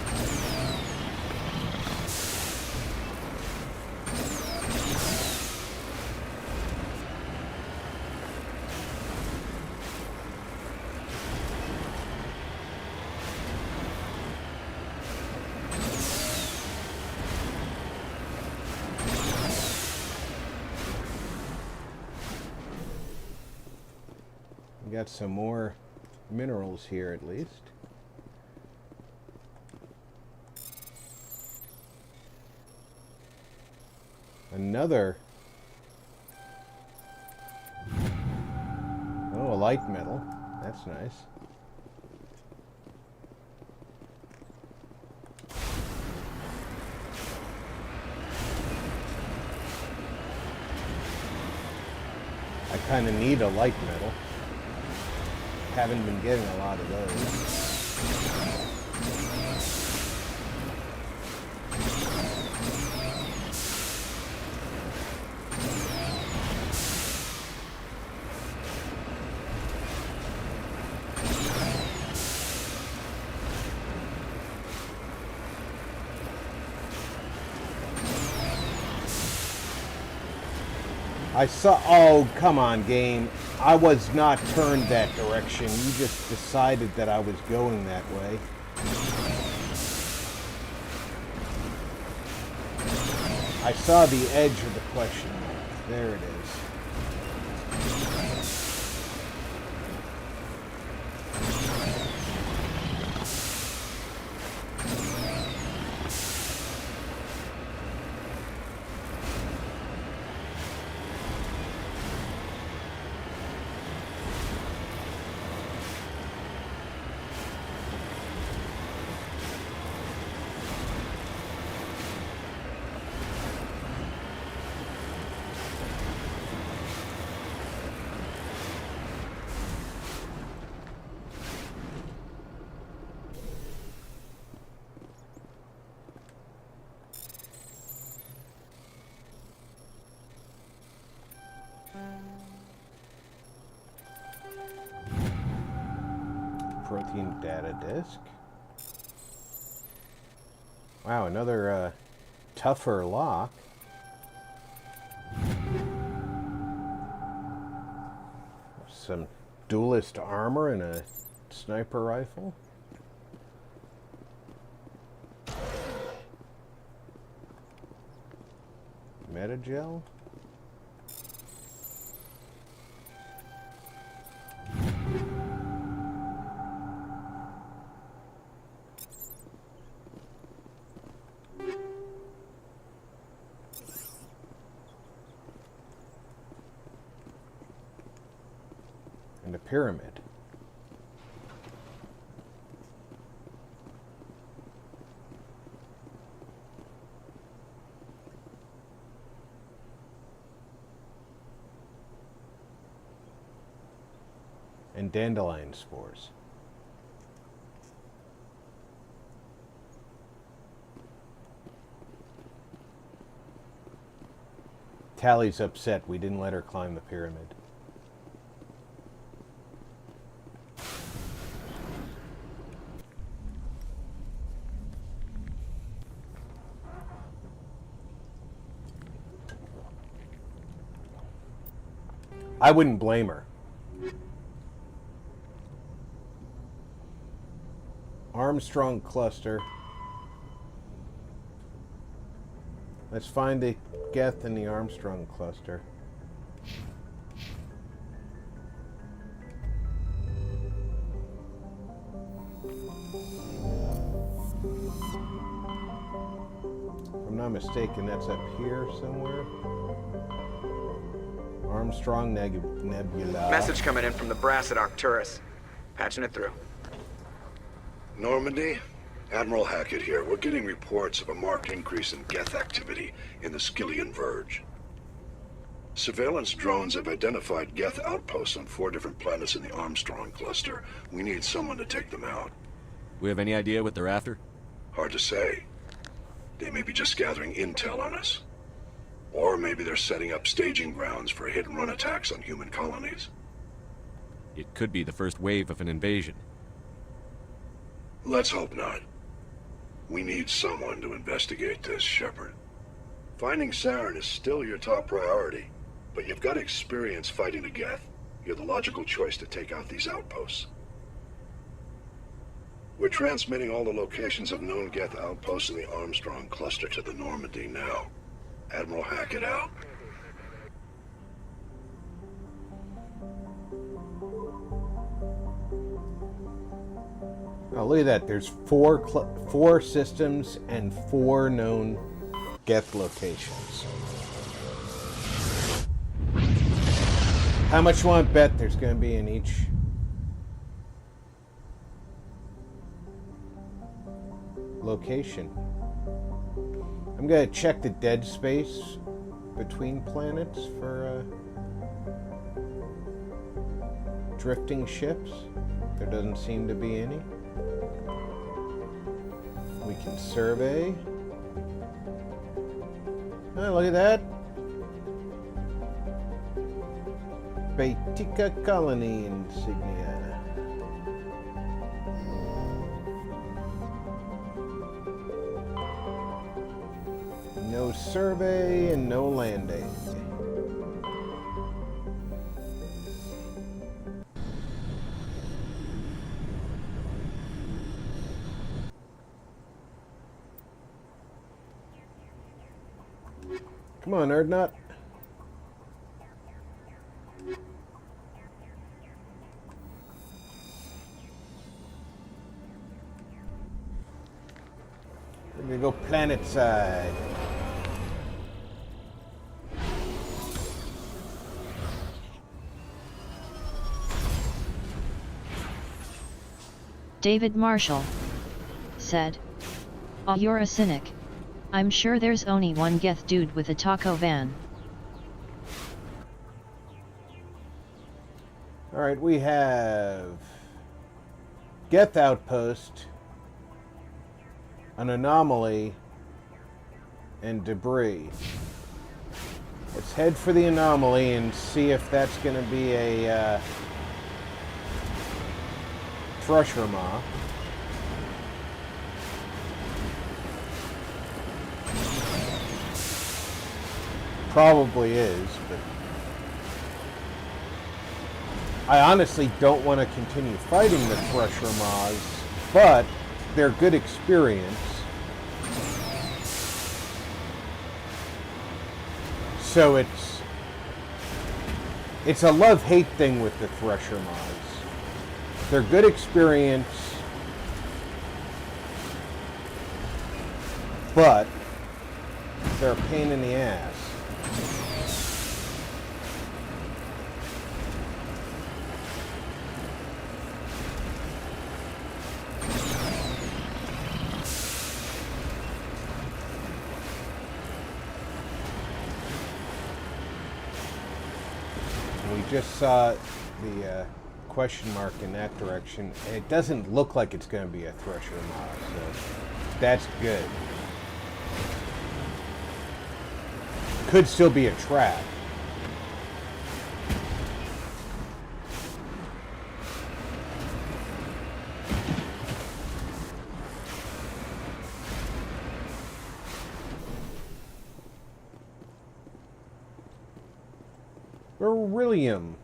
We got some more minerals here at least. Another. Oh, a light metal. That's nice. I kind of need a light metal. Haven't been getting a lot of those. I saw, oh, come on, game. I was not turned that direction. You just decided that I was going that way. I saw the edge of the question mark. There it is. Protein data disk. Wow, another tougher lock. Some duelist armor and a sniper rifle. Metagel. And a pyramid. And dandelion spores. Tally's upset we didn't let her climb the pyramid. I wouldn't blame her. Armstrong cluster. Let's find the Geth in the Armstrong cluster. If I'm not mistaken, that's up here somewhere. Armstrong Nebula. Message coming in from the brass at Arcturus. Patching it through. Normandy? Admiral Hackett here. We're getting reports of a marked increase in Geth activity in the Skyllian Verge. Surveillance drones have identified Geth outposts on 4 different planets in the Armstrong cluster. We need someone to take them out. We have any idea what they're after? Hard to say. They may be just gathering intel on us. Or maybe they're setting up staging grounds for hit-and-run attacks on human colonies. It could be the first wave of an invasion. Let's hope not. We need someone to investigate this, Shepard. Finding Saren is still your top priority, but you've got experience fighting the Geth. You're the logical choice to take out these outposts. We're transmitting all the locations of known Geth outposts in the Armstrong cluster to the Normandy now. Admiral Hackett out. Oh, look at that. There's 4 systems and 4 known Geth locations. How much you want to bet there's going to be in each? Location. I'm going to check the dead space between planets for drifting ships. There doesn't seem to be any. We can survey. Oh, look at that. Baetica colony insignia. No survey and no landing. Come on, Nerdnut. We're gonna go planet side. David Marshall said, "Oh, you're a cynic. I'm sure there's only one Geth dude with a taco van." Alright, we have Geth outpost, an anomaly, and debris. Let's head for the anomaly and see if that's going to be a Thresher Maw. Probably is, but I honestly don't want to continue fighting the Thresher Maws, but they're good experience. So it's a love-hate thing with the Thresher mods. They're good experience, but they're a pain in the ass. Just saw the question mark in that direction. It doesn't look like it's going to be a Thresher mod, so that's good. Could still be a trap. Beryllium.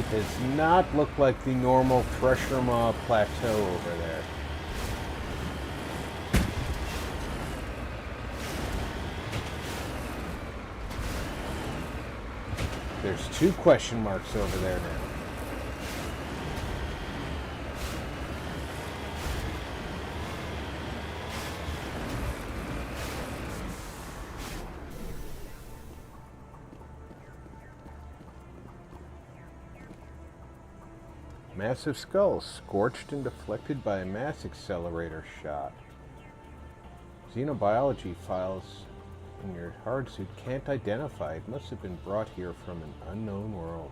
Does not look like the normal Thresher Maw plateau over there. There's 2 question marks over there now. Massive skull, scorched and deflected by a mass accelerator shot. Xenobiology files in your hardsuit can't identify. It must have been brought here from an unknown world.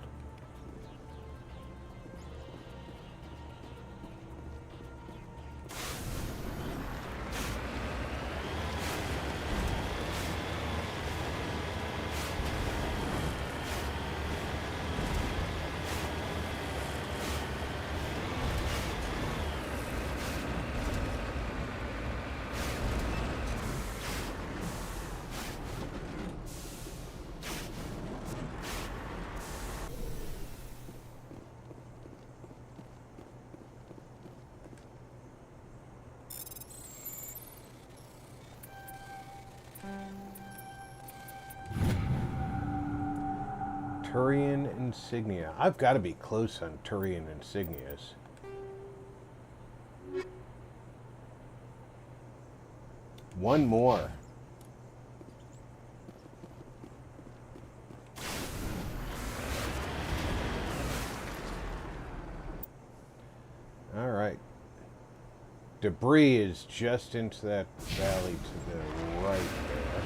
Turian insignia. I've got to be close on Turian insignias. One more. All right. Debris is just into that valley to the right there.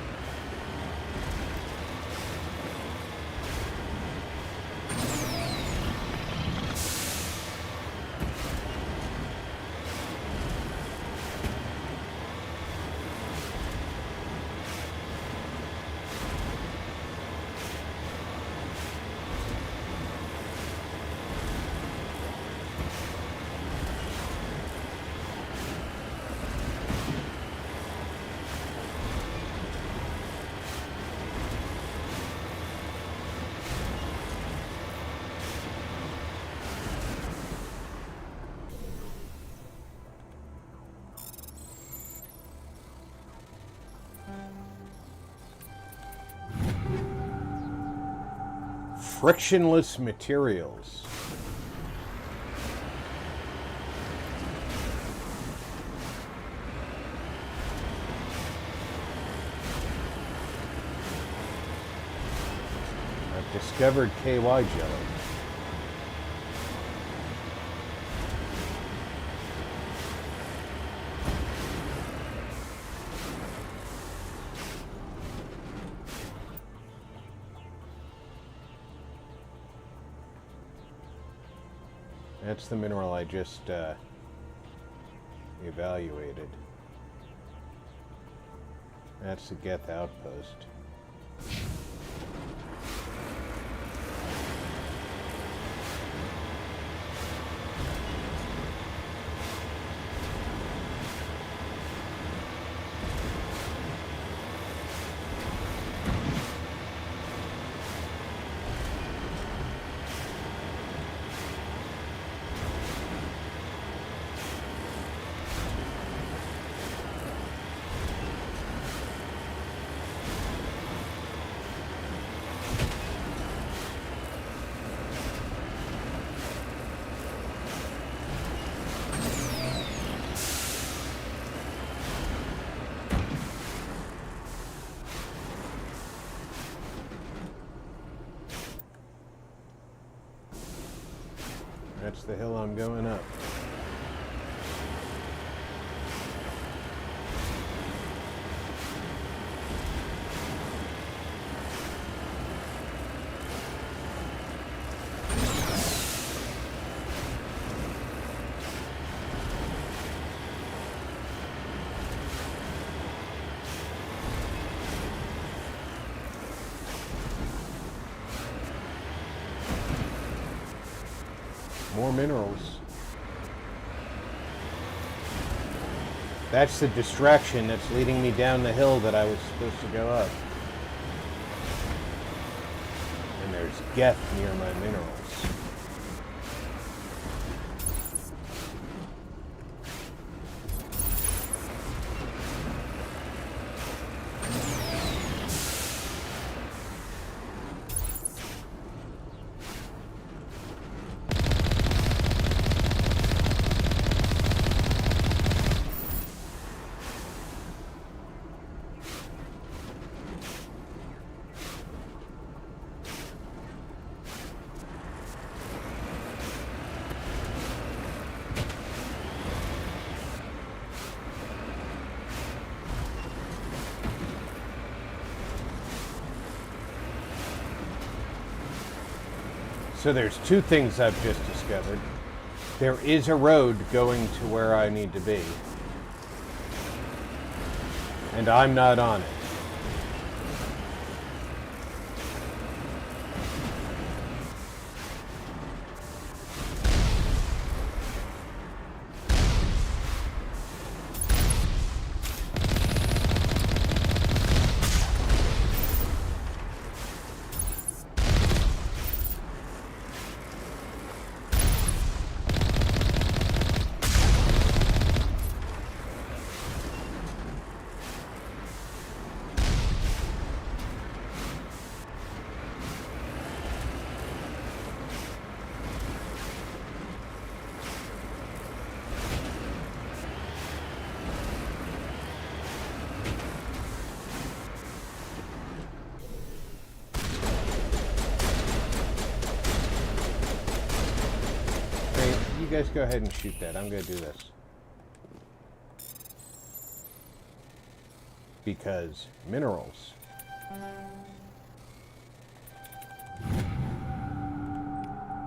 Frictionless materials. I've discovered KY jelly. That's the mineral I just evaluated. That's the Geth outpost. that's the hill I'm going up. More minerals. That's the distraction that's leading me down the hill that I was supposed to go up. And there's Geth near my minerals. So there's two things I've just discovered. There is a road going to where I need to be. And I'm not on it. You guys go ahead and shoot that. I'm going to do this. Because minerals.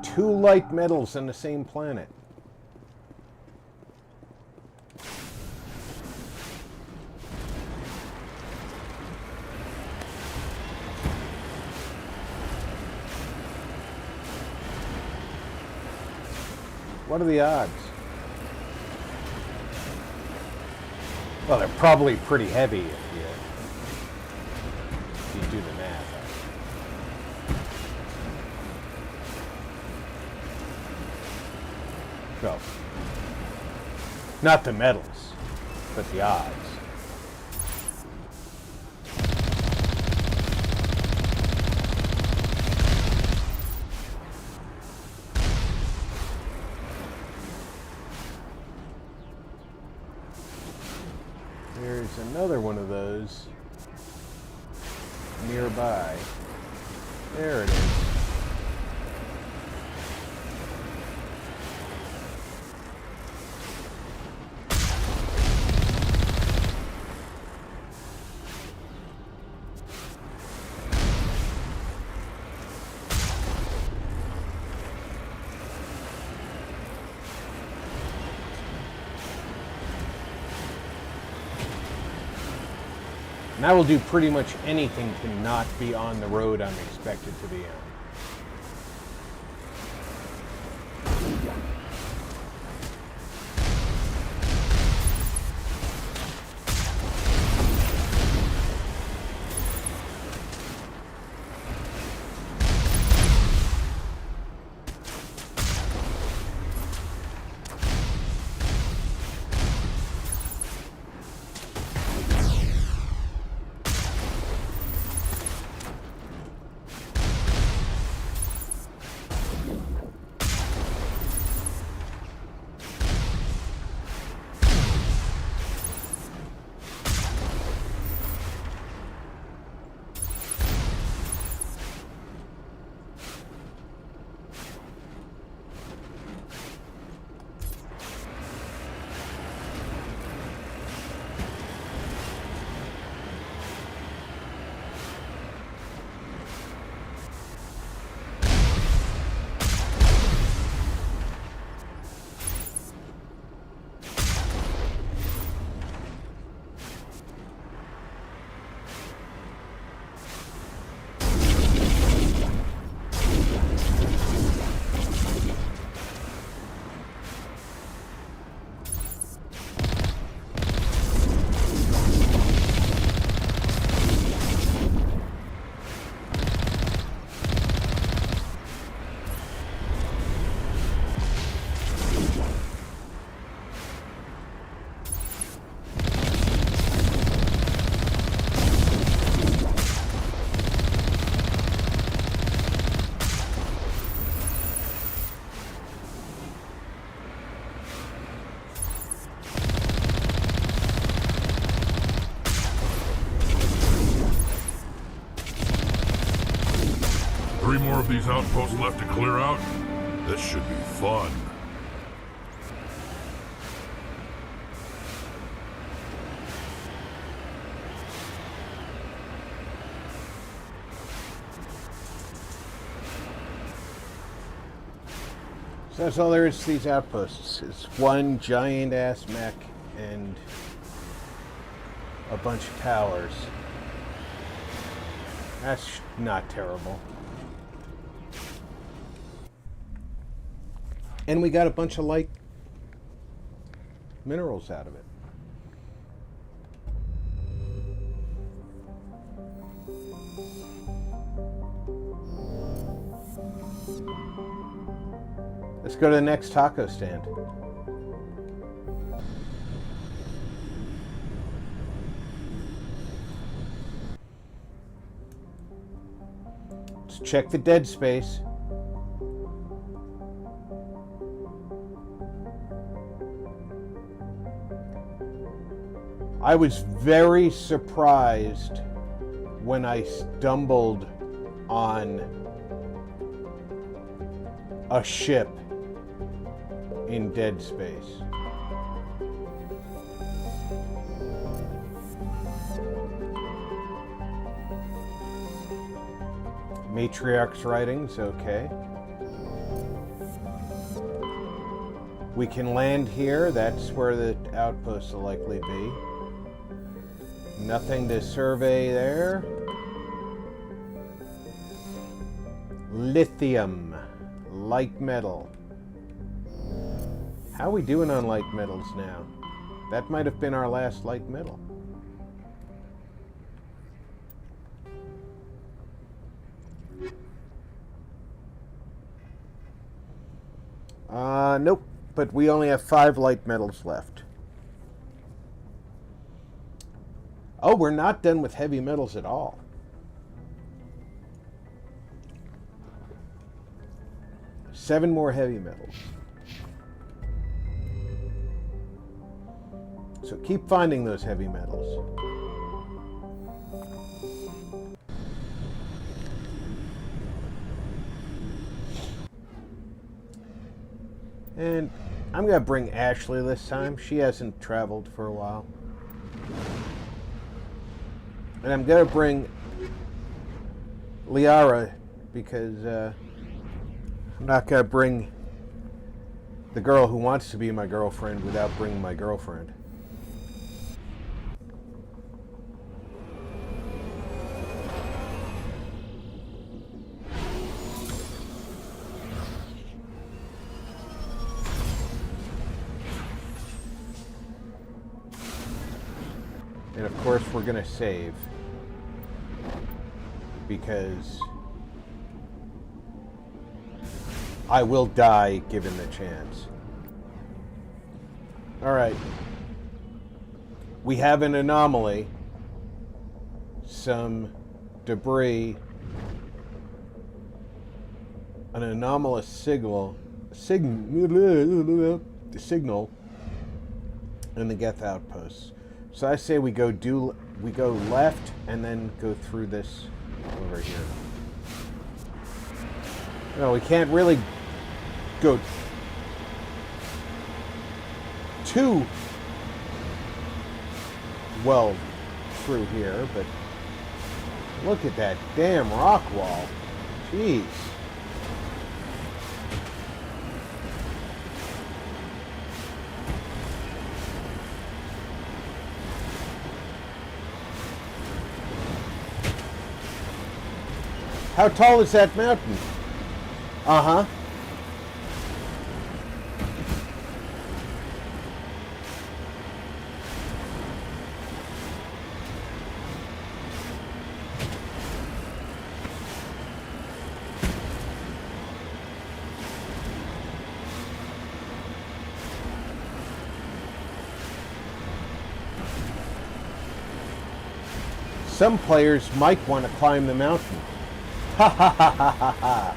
Two light metals on the same planet. What are the odds? Well, they're probably pretty heavy if you do the math. Well, not the metals, but the odds. There's another one of those nearby. There it is. And I will do pretty much anything to not be on the road I'm expected to be on. 3 more of these outposts left to clear out? This should be fun. So that's all there is to these outposts. It's one giant ass mech and a bunch of towers. That's not terrible. And we got a bunch of light minerals out of it. Let's go to the next taco stand. Let's check the dead space. I was very surprised when I stumbled on a ship in dead space. Matriarch's writings, okay. We can land here. That's where the outposts will likely be. Nothing to survey there. Lithium. Light metal. How are we doing on light metals now? That might have been our last light metal. Nope. But we only have 5 light metals left. Oh, we're not done with heavy metals at all. Seven more heavy metals. So keep finding those heavy metals. And I'm going to bring Ashley this time. She hasn't traveled for a while. And I'm going to bring Liara because I'm not going to bring the girl who wants to be my girlfriend without bringing my girlfriend. And of course we're going to save because I will die given the chance. Alright. We have an anomaly. Some debris. An anomalous signal in the Geth outposts. So I say we go left and then go through this over here. No, we can't really go too well through here, but look at that damn rock wall. Jeez. How tall is that mountain? Uh-huh. Some players might want to climb the mountain. Ha ha ha ha ha ha.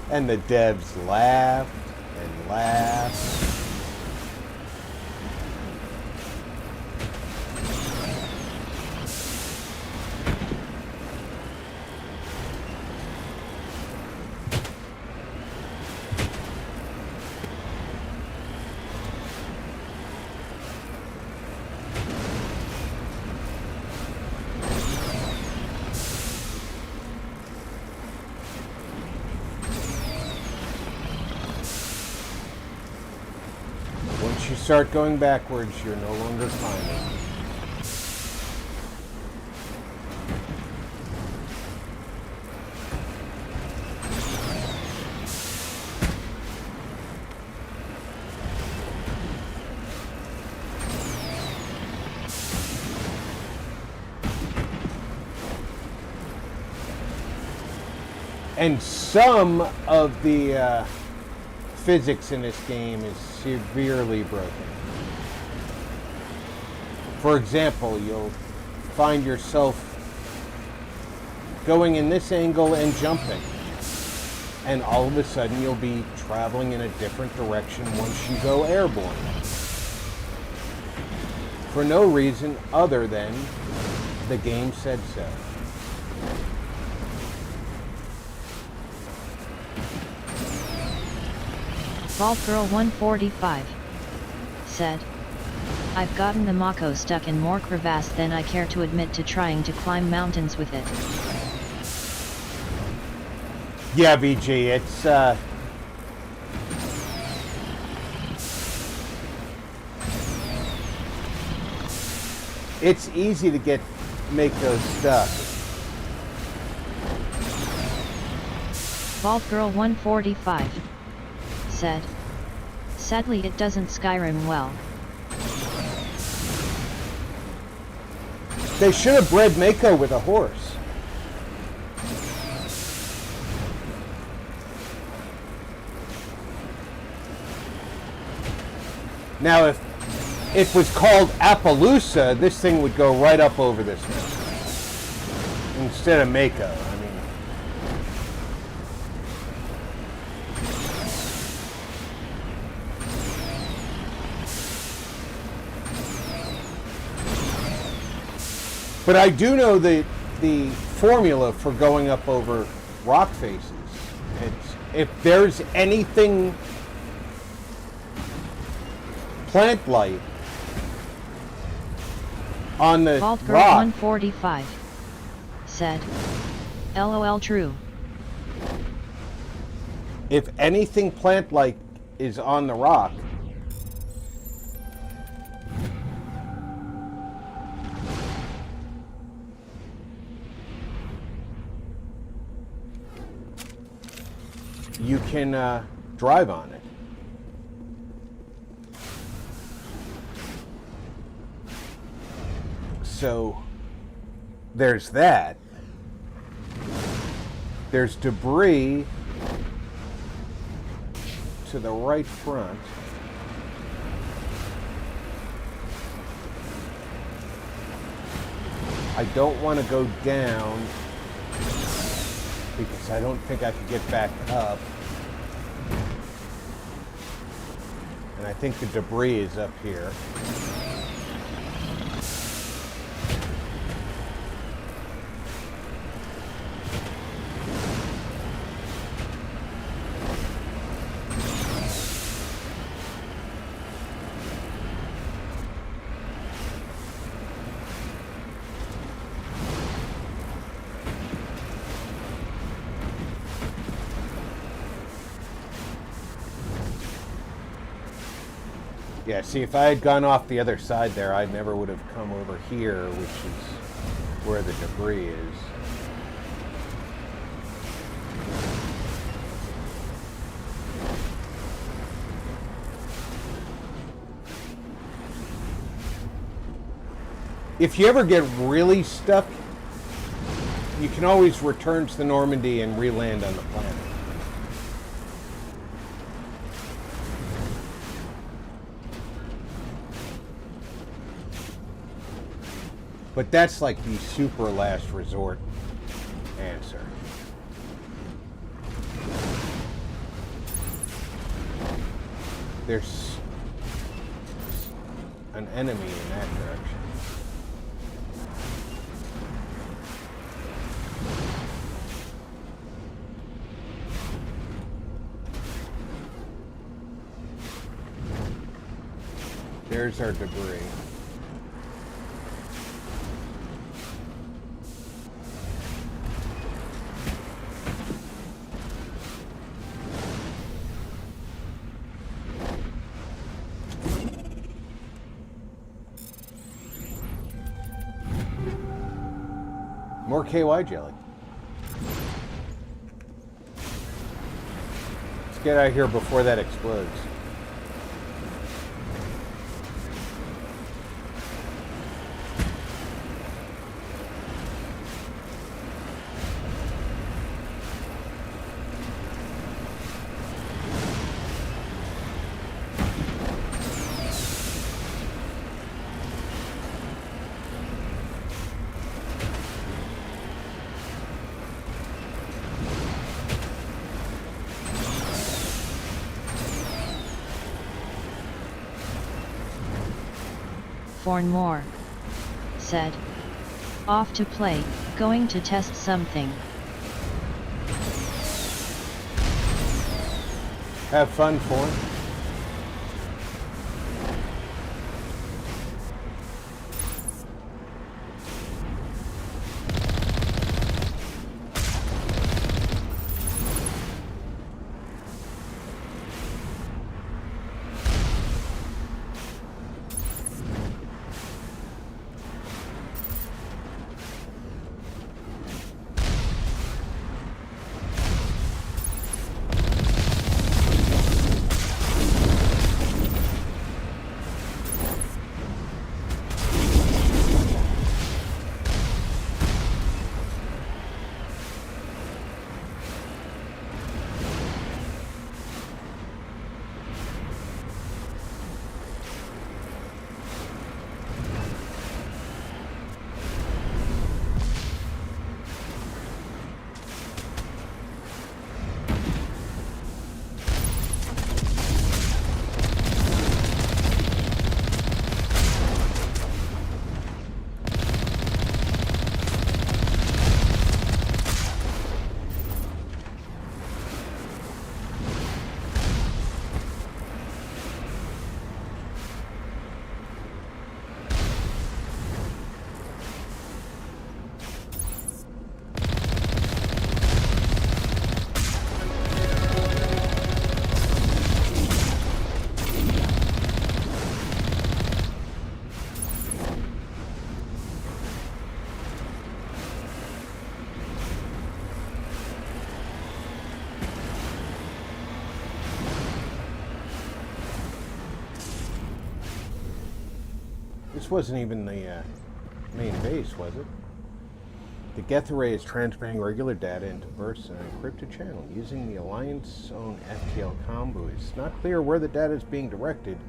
And the devs laughed and laughed. start going backwards, you're no longer climbing. And some of the physics in this game is severely broken. For example, you'll find yourself going in this angle and jumping. And all of a sudden you'll be traveling in a different direction once you go airborne. For no reason other than the game said so. Vault Girl 145 said, I've gotten the Mako stuck in more crevasse than I care to admit to trying to climb mountains with it. Yeah, VG, it's easy to make those stuck. Vault Girl 145 said, sadly it doesn't Skyrim well. They should have bred Mako with a horse. Now if it was called Appaloosa, this thing would go right up over this mountain instead of Mako. I mean, but I do know the formula for going up over rock faces. It's, if there's anything plant-like on the Vault Girl rock. 145 said, LOL true. If anything plant-like is on the rock, you can drive on it. So there's that. There's debris to the right front. I don't want to go down because I don't think I could get back up. And I think the debris is up here. Yeah, see, if I had gone off the other side there, I never would have come over here, which is where the debris is. If you ever get really stuck, you can always return to the Normandy and re-land on the planet. But that's like the super last resort answer. There's an enemy in that direction. There's our debris. More KY jelly. Let's get out of here before that explodes. Forn more. Said. Off to play, going to test something. Have fun, Forn. This wasn't even the main base, was it? The Geth array is transmitting regular data into bursts in an encrypted channel using the Alliance's own FTL comm. It's not clear where the data is being directed.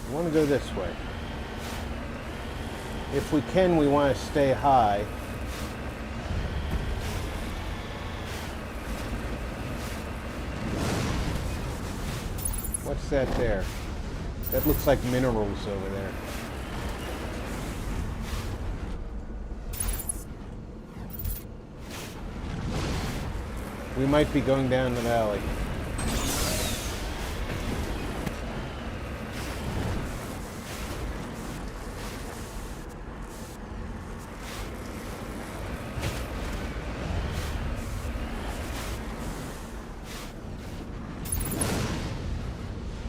I want to go this way. If we can, we want to stay high. What's that there? That looks like minerals over there. We might be going down the valley.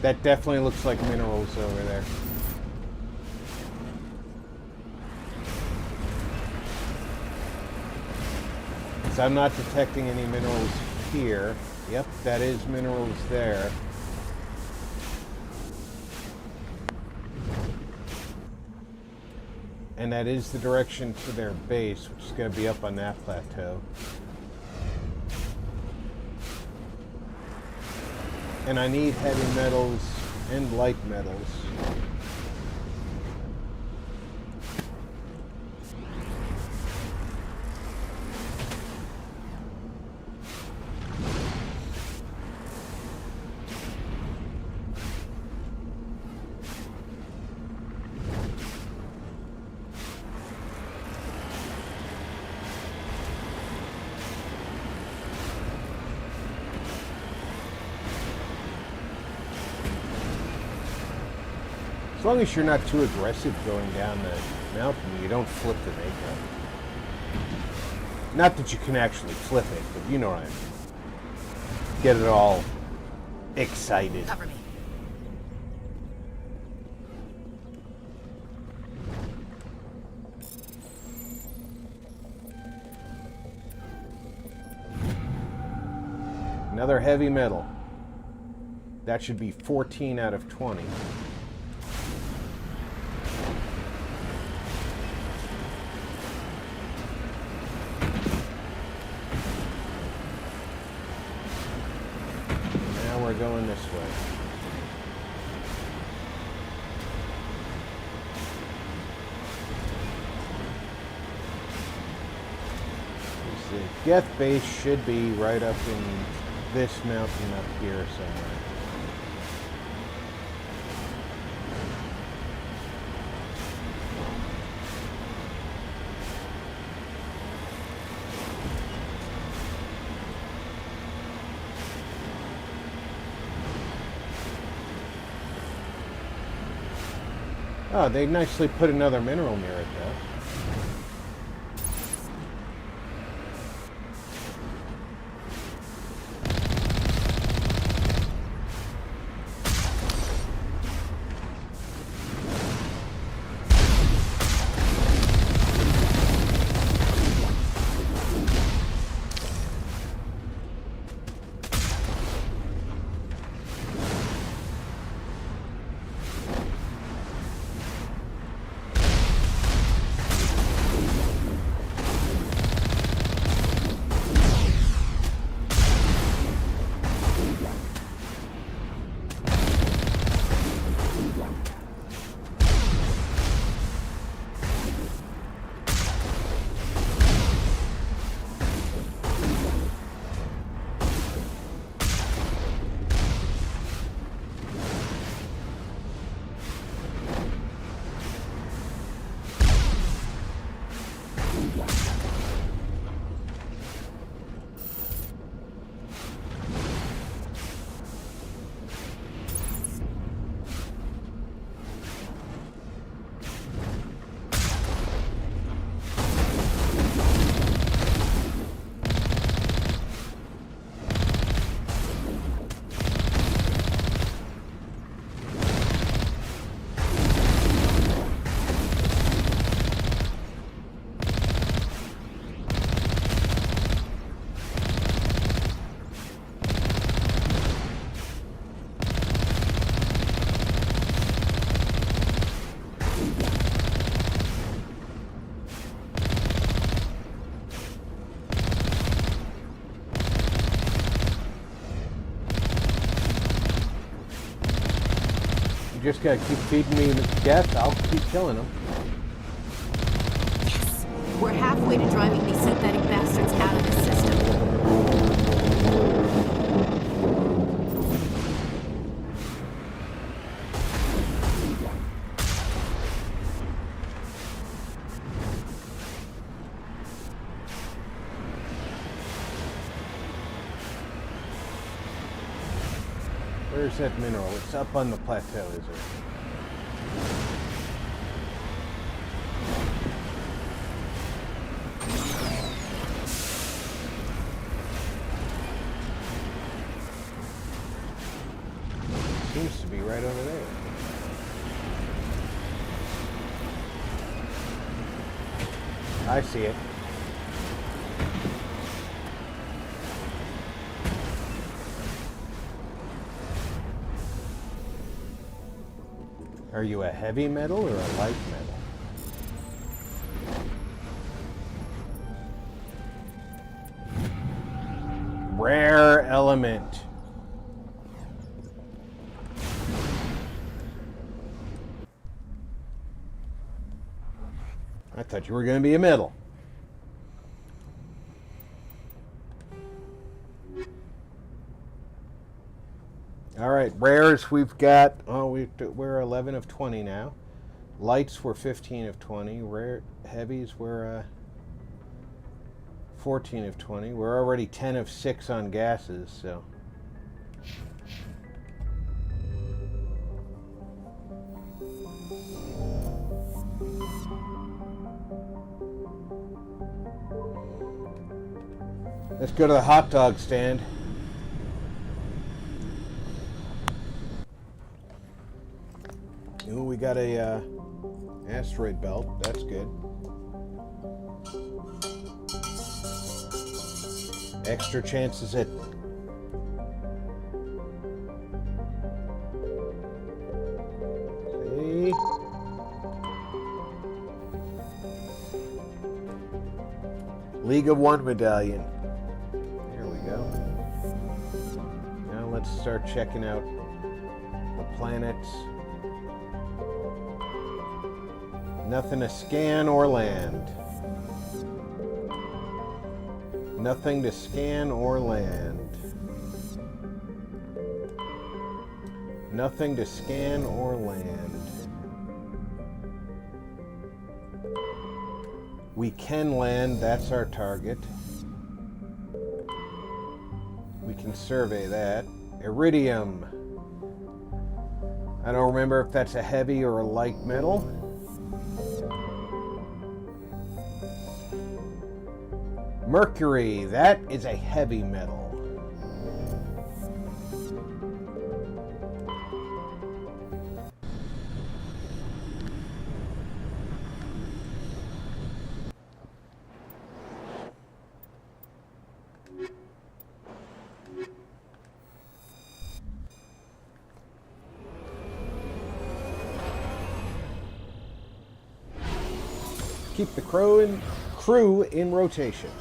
That definitely looks like minerals over there. So I'm not detecting any minerals here. Yep, that is minerals there. And that is the direction to their base, which is going to be up on that plateau. And I need heavy metals and light metals. As long as you're not too aggressive going down the mountain, you don't flip the makeup. Not that you can actually flip it, but you know what I mean. Get it all excited. Cover me. Another heavy metal. That should be 14 out of 20. Now we're going this way. The death base should be right up in this mountain up here somewhere. Oh, they nicely put another mineral near it, though. Just gotta keep feeding me death, I'll keep killing them. Yes! We're halfway to driving these synthetic bastards out of the system. Where's that mineral? It's up on the plateau, is it? Seems to be right over there. I see it. Are you a heavy metal or a light metal? Rare element. I thought you were going to be a metal. All right, rares we've got, we're 11 of 20 now. Lights were 15 of 20. Rare heavies were 14 of 20. We're already 10 of 6 on gases, so. Let's go to the hot dog stand. Ooh, we got a asteroid belt. That's good. Extra chances at see. League of One medallion. There we go. Now let's start checking out the planets. Nothing to scan or land. Nothing to scan or land. Nothing to scan or land. We can land, that's our target. We can survey that. Iridium. I don't remember if that's a heavy or a light metal. Mercury, that is a heavy metal. Keep the crew in rotation.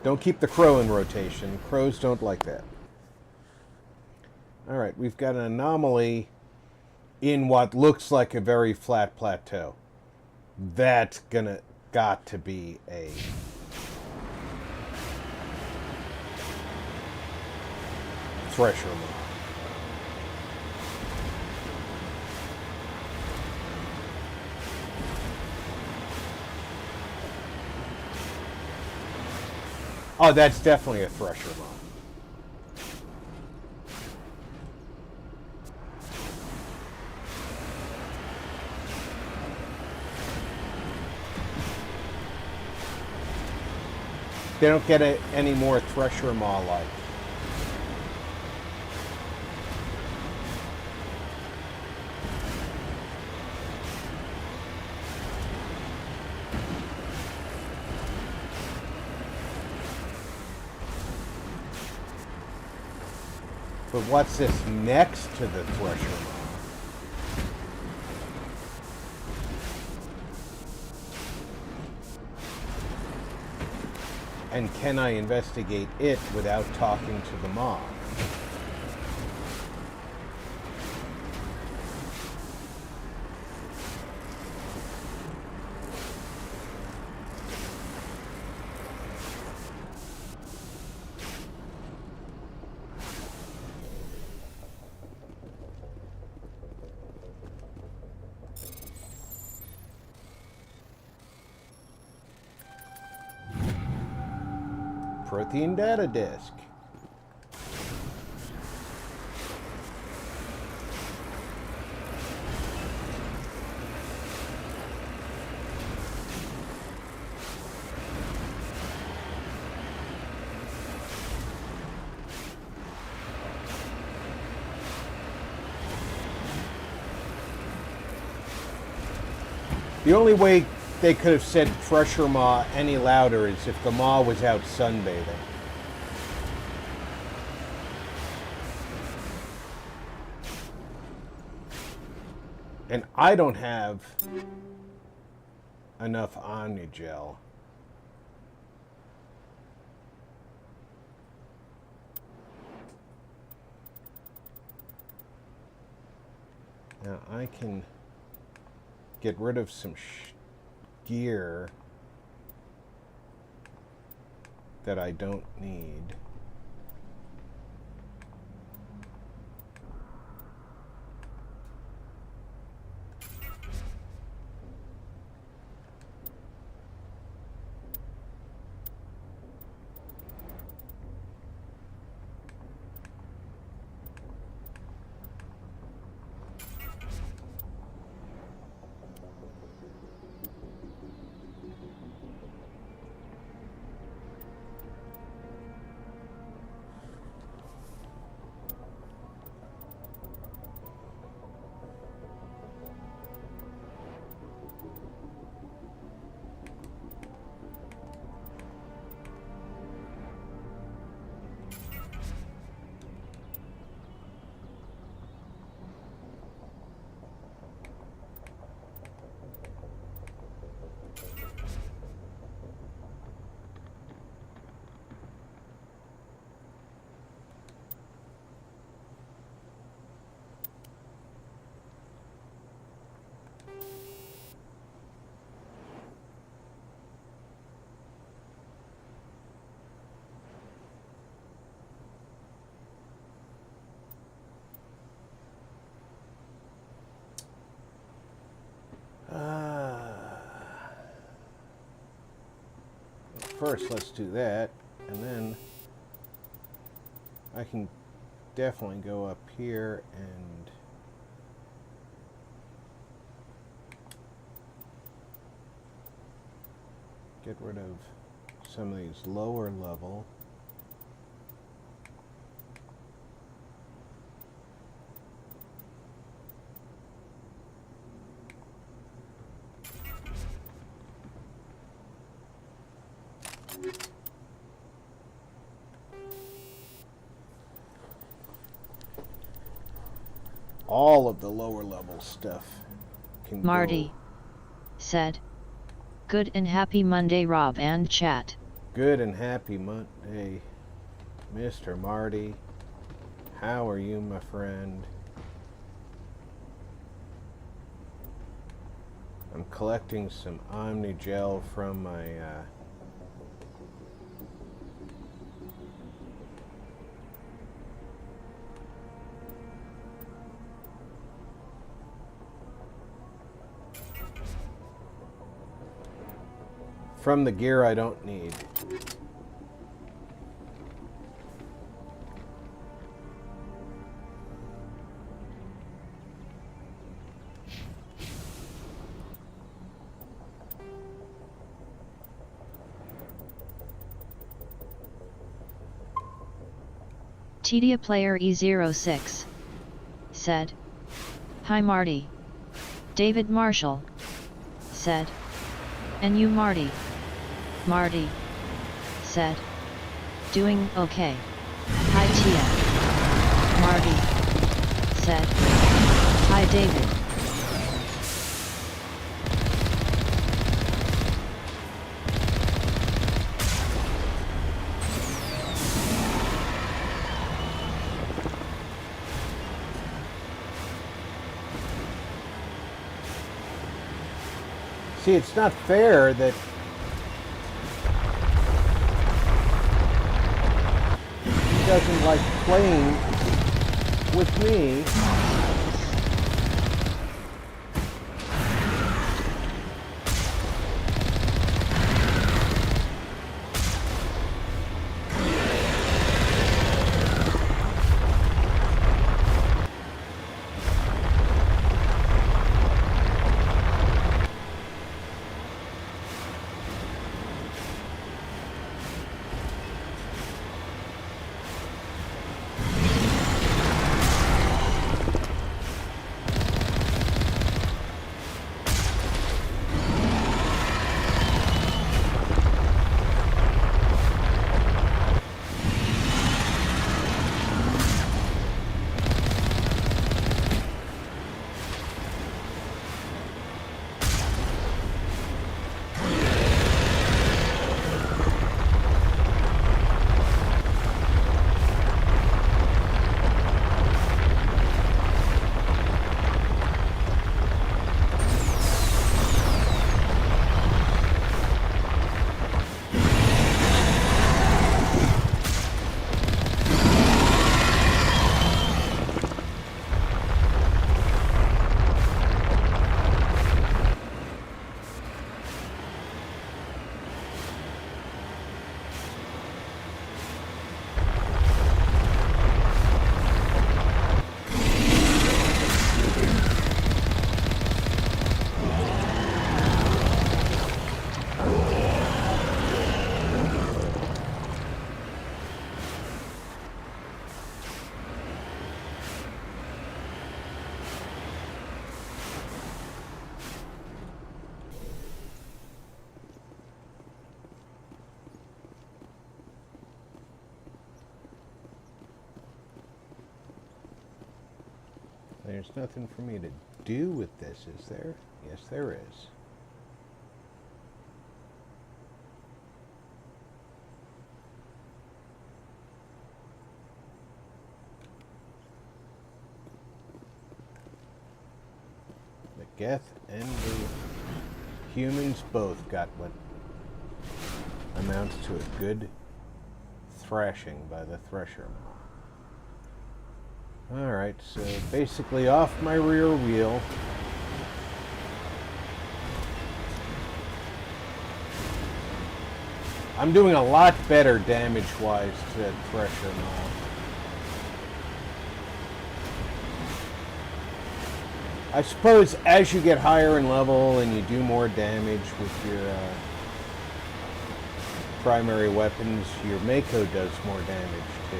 Don't keep the crow in rotation. Crows don't like that. Alright, we've got an anomaly in what looks like a very flat plateau. That's got to be a thresher mode. Oh, that's definitely a thresher mod. They don't get any more thresher maw like. But what's this next to the thresher maw? And can I investigate it without talking to the maw? Protein data disk. The only way they could have said thresher maw any louder is if the maw was out sunbathing. And I don't have enough Omnigel. Now I can get rid of some gear that I don't need. first let's do that, and then I can definitely go up here and get rid of some of these lower level. All of the lower level stuff can Marty said, "Good and happy Monday, Rob and chat." Good and happy Monday, Mr. Marty. How are you, my friend? I'm collecting some Omni Gel from my from the gear I don't need. Tedia Player E06 said, "Hi Marty." David Marshall said, "And you Marty?" Marty said, "Doing okay. Hi Tia." Marty said, "Hi David." See, it's not fair that he doesn't like playing with me. There's nothing for me to do with this, is there? Yes, there is. The Geth and the humans both got what amounts to a good thrashing by the Thresher. Alright, so basically off my rear wheel. I'm doing a lot better damage-wise to pressure now. I suppose as you get higher in level and you do more damage with your primary weapons, your Mako does more damage too.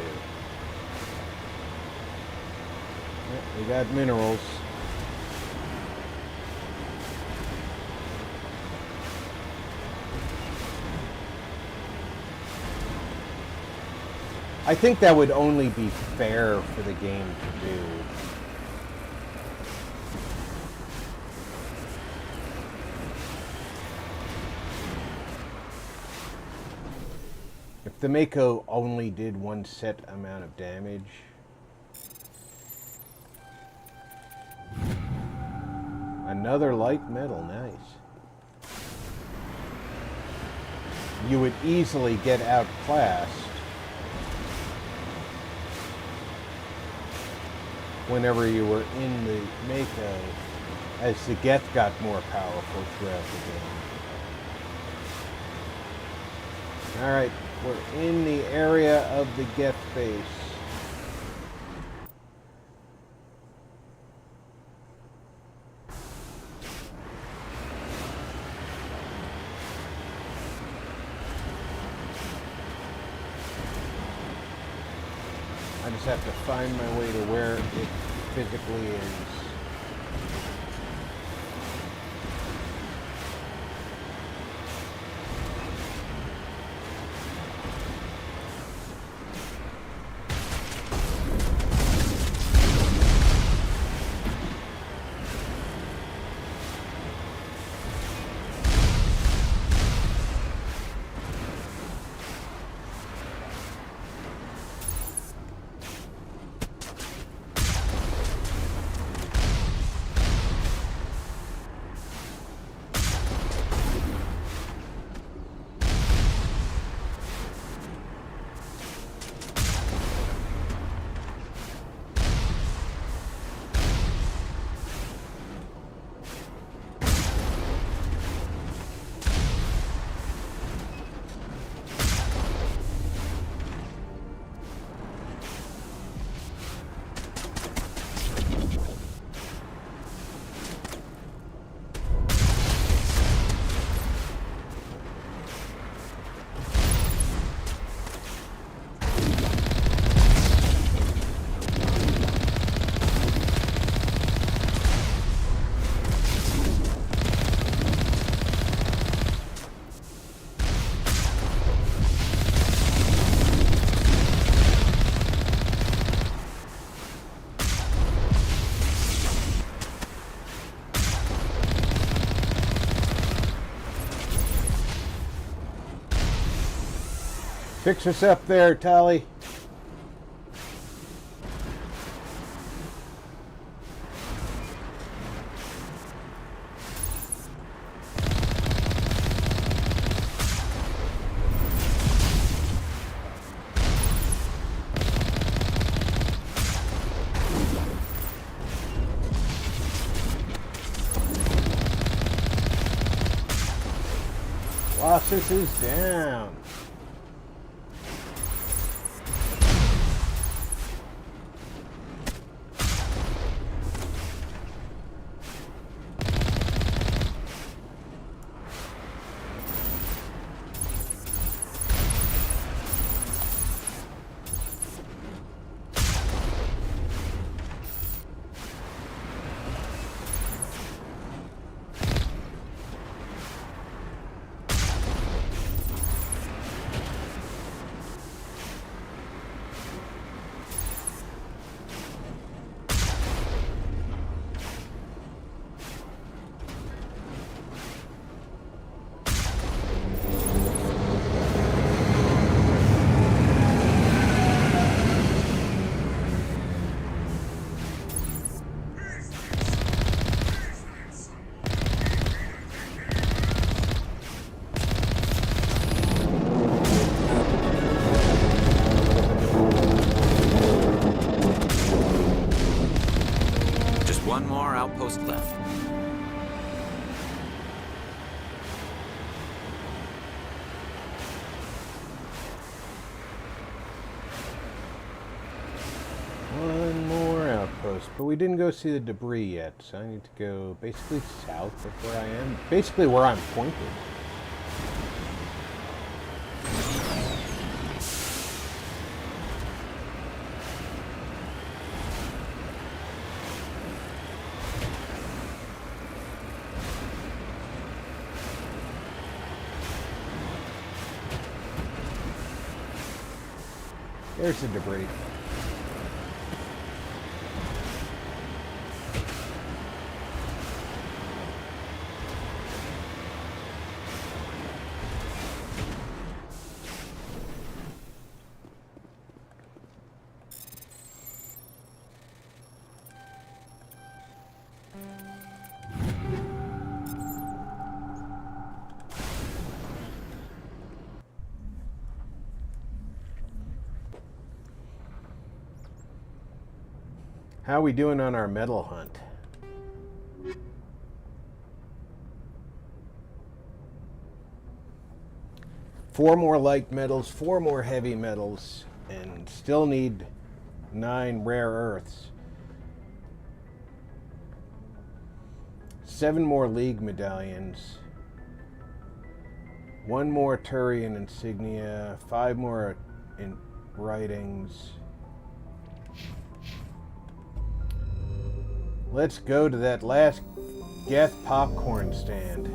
Yep, we got minerals. I think that would only be fair for the game to do. If the Mako only did one set amount of damage. Another light metal, nice. You would easily get outclassed whenever you were in the Mako as the Geth got more powerful throughout the game. Alright, we're in the area of the Geth base. I just have to find my way to where it physically is. Fix us up there, Tali. Colossus is down. One more outpost left. One more outpost, but we didn't go see the debris yet, so I need to go basically south of where I am. Basically where I'm pointed. There's the debris. How are we doing on our metal hunt? Four more light metals, 4 more heavy metals, and still need 9 rare earths. 7 more League medallions. 1 more Turian insignia. 5 more in writings. Let's go to that last Geth popcorn stand.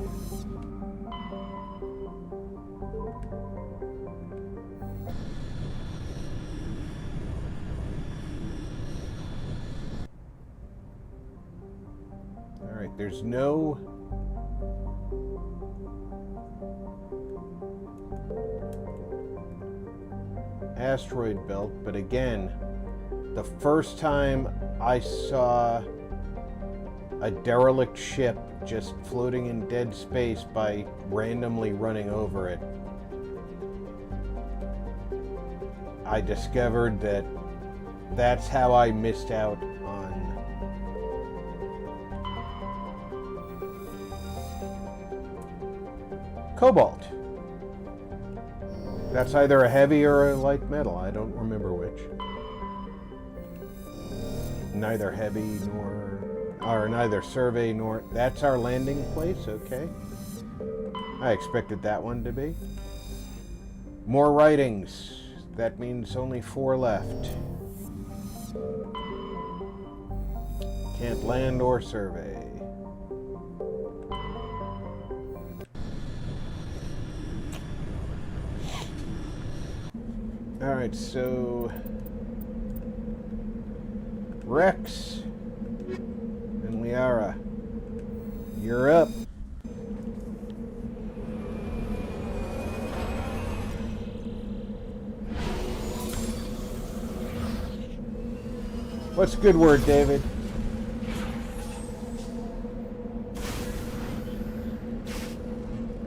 Alright, there's no asteroid belt, but again, the first time I saw a derelict ship just floating in dead space by randomly running over it, I discovered that that's how I missed out on cobalt. That's either a heavy or a light metal. I don't remember which. Neither heavy or neither survey nor... That's our landing place, okay. I expected that one to be. More writings. That means only 4 left. Can't land or survey. Alright, so... Rex and Liara, you're up. What's a good word, David?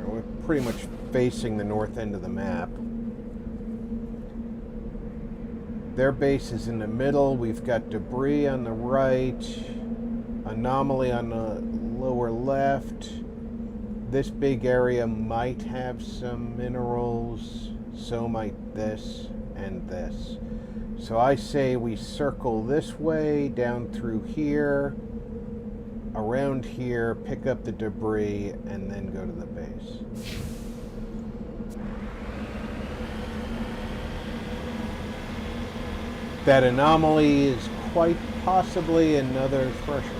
We're pretty much facing the north end of the map. Their base is in the middle. We've got debris on the right, anomaly on the lower left. This big area might have some minerals, so might this and this. So I say we circle this way, down through here, around here, pick up the debris, and then go to the base. That anomaly is quite possibly another threshold.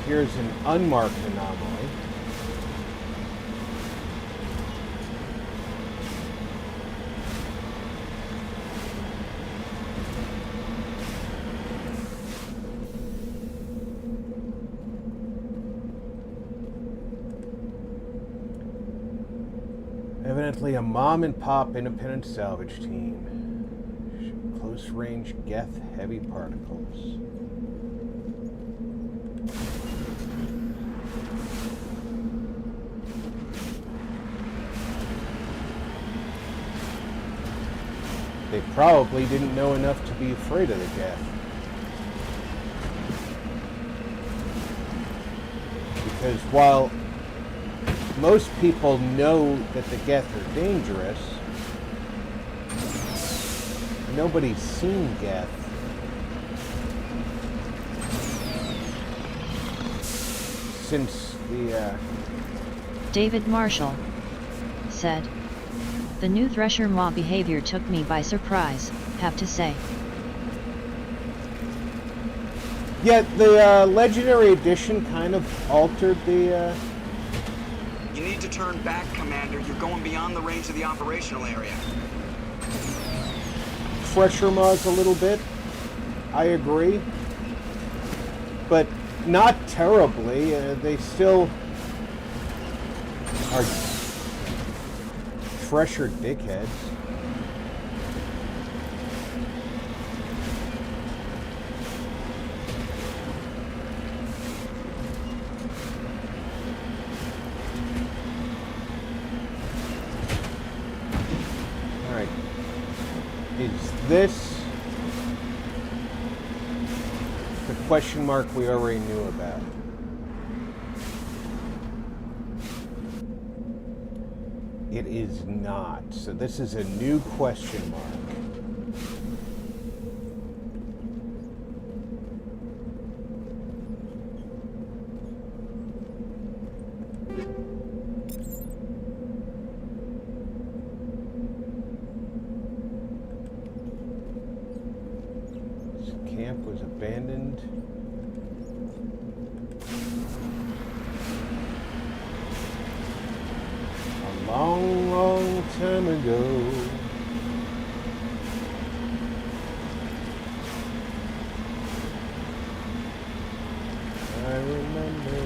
Here's an unmarked anomaly. Evidently a mom and pop independent salvage team. Close range Geth heavy particles. They probably didn't know enough to be afraid of the Geth. Because while most people know that the Geth are dangerous, nobody's seen Geth. Since the, David Marshall said, "The new Thresher Maw behavior took me by surprise, have to say." Yeah, the Legendary Edition kind of altered the, You need to turn back, Commander. You're going beyond the range of the operational area. Thresher Maws a little bit. I agree. But not terribly. They still are Thresher dickheads. Alright. Is this the question mark we already knew about? It is not. So this is a new question mark. This camp was abandoned. Long, long time ago. I remember.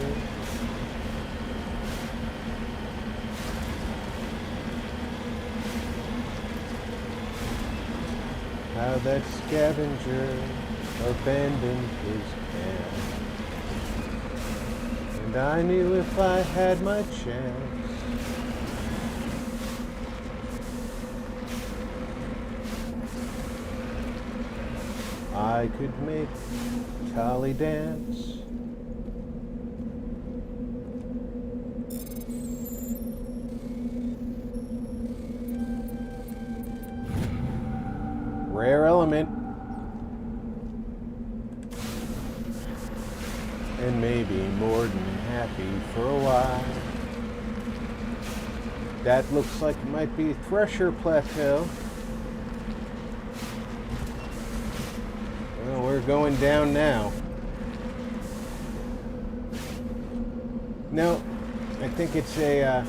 How that scavenger abandoned his camp. And I knew if I had my chance, I could make Tali dance. Rare element. And maybe more than happy for a while. That looks like it might be Thresher Plateau. Well, we're going down now. No, I think it's a,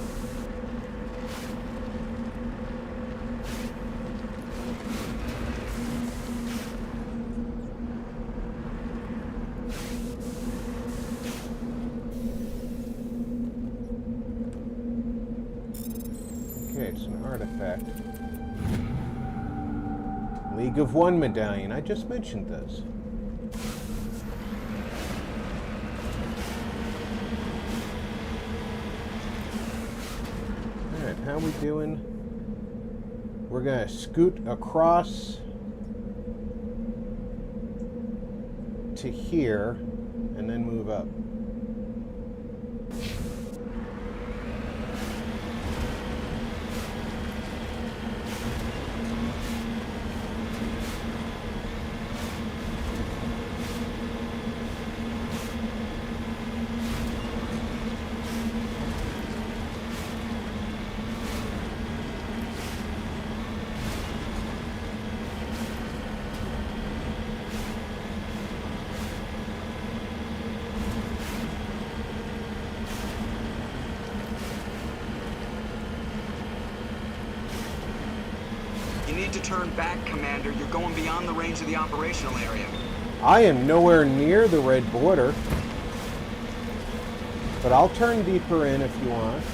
okay, it's an artifact. League of One medallion. I just mentioned this. Alright, how we doing? We're gonna scoot across to here and then move up. Turn back, Commander. You're going beyond the range of the operational area. I am nowhere near the red border. But I'll turn deeper in if you want.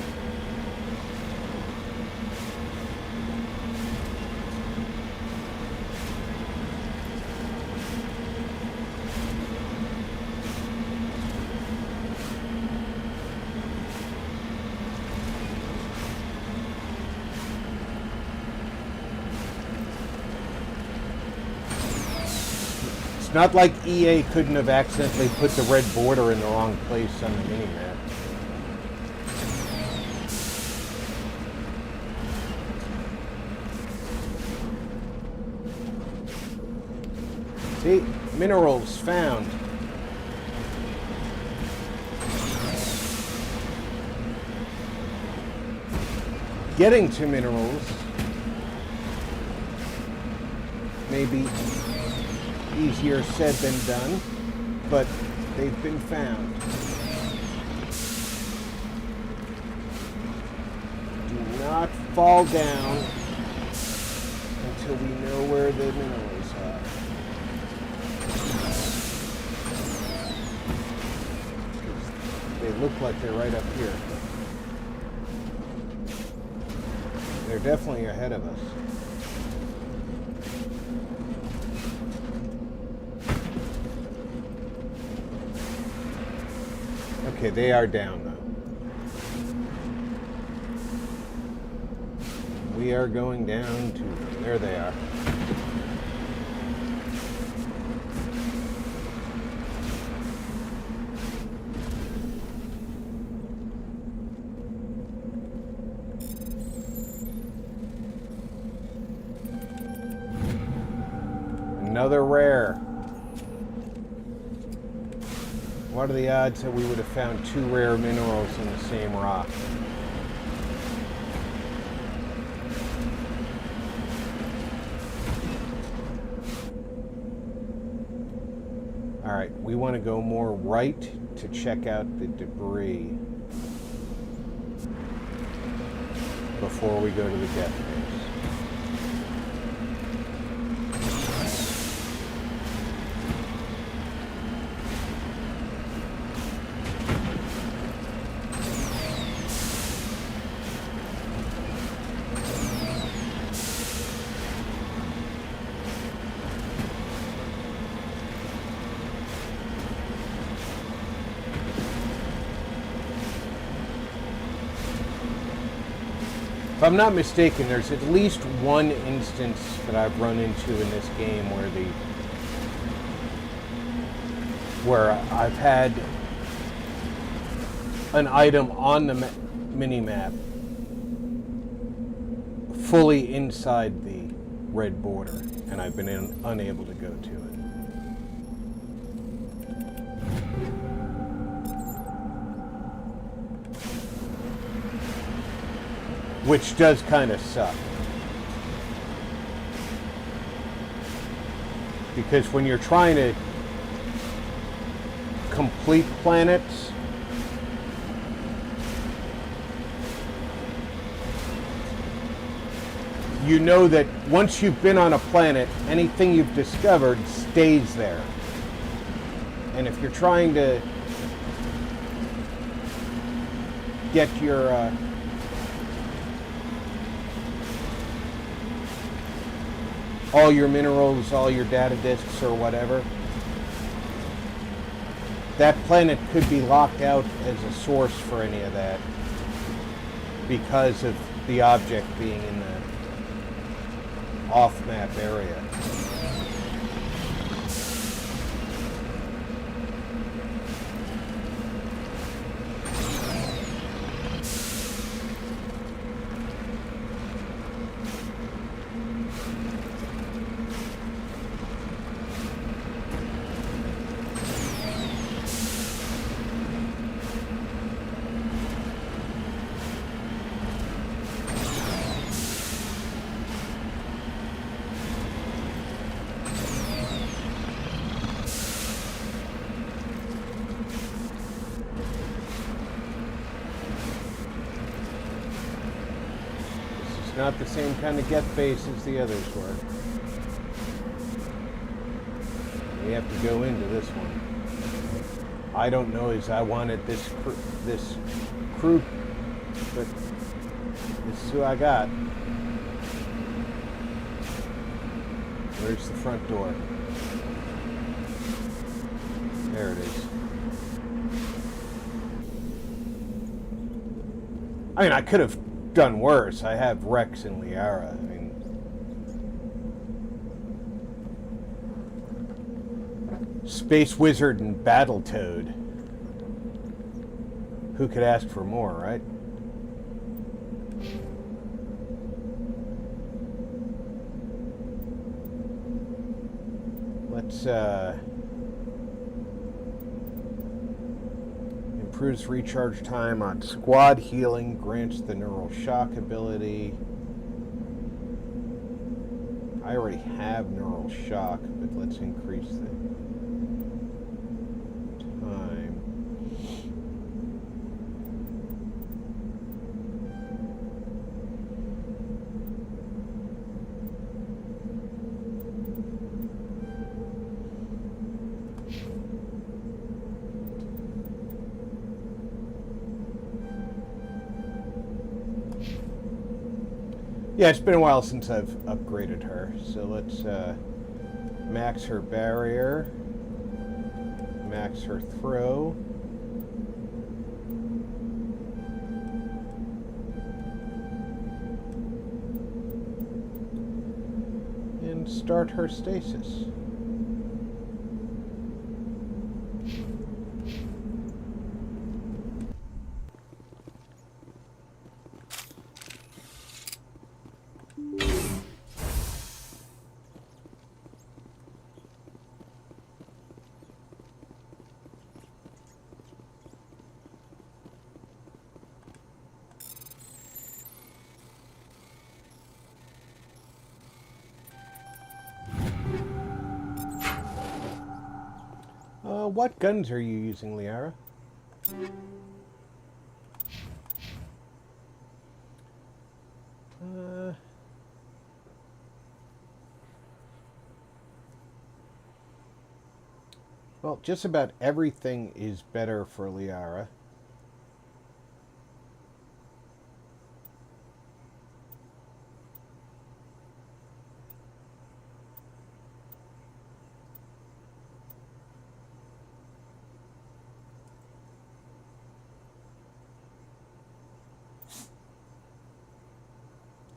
It's not like EA couldn't have accidentally put the red border in the wrong place on the minimap. See? Minerals found. Getting to minerals may be easier said than done, but they've been found. Do not fall down until we know where the minerals are. They look like they're right up here. They're definitely ahead of us. Okay, they are down though. We are going down to... There they are. Another rare. What are the odds that we would have found 2 rare minerals in the same rock? Alright, we want to go more right to check out the debris before we go to the death base. If I'm not mistaken, there's at least one instance that I've run into in this game where I've had an item on the mini-map fully inside the red border, and I've been unable to go to it. Which does kind of suck. Because when you're trying to complete planets, you know that once you've been on a planet, anything you've discovered stays there. And if you're trying to get your all your minerals, all your data disks or whatever, that planet could be locked out as a source for any of that because of the object being in the off-map area. Not the same kind of get base as the others were. We have to go into this one. I don't know as I wanted this crew, but this is who I got. Where's the front door? There it is. I mean, I could have done worse. I have Rex and Liara. I mean, Space Wizard and Battletoad. Who could ask for more, right? Let's, improves recharge time on squad healing, grants the neural shock ability. I already have neural shock, but let's increase the time. Yeah, it's been a while since I've upgraded her, so let's max her barrier, max her throw. And start her stasis. What guns are you using, Liara? Well, just about everything is better for Liara.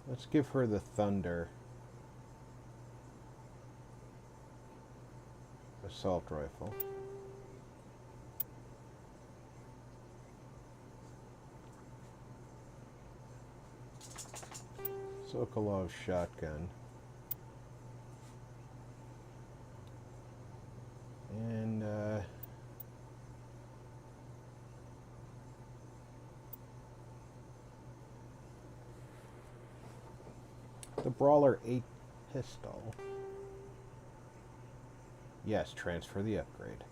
Let's give her the Thunder assault rifle. Sokolov shotgun. And the Brawler 8 pistol. Yes, transfer the upgrade.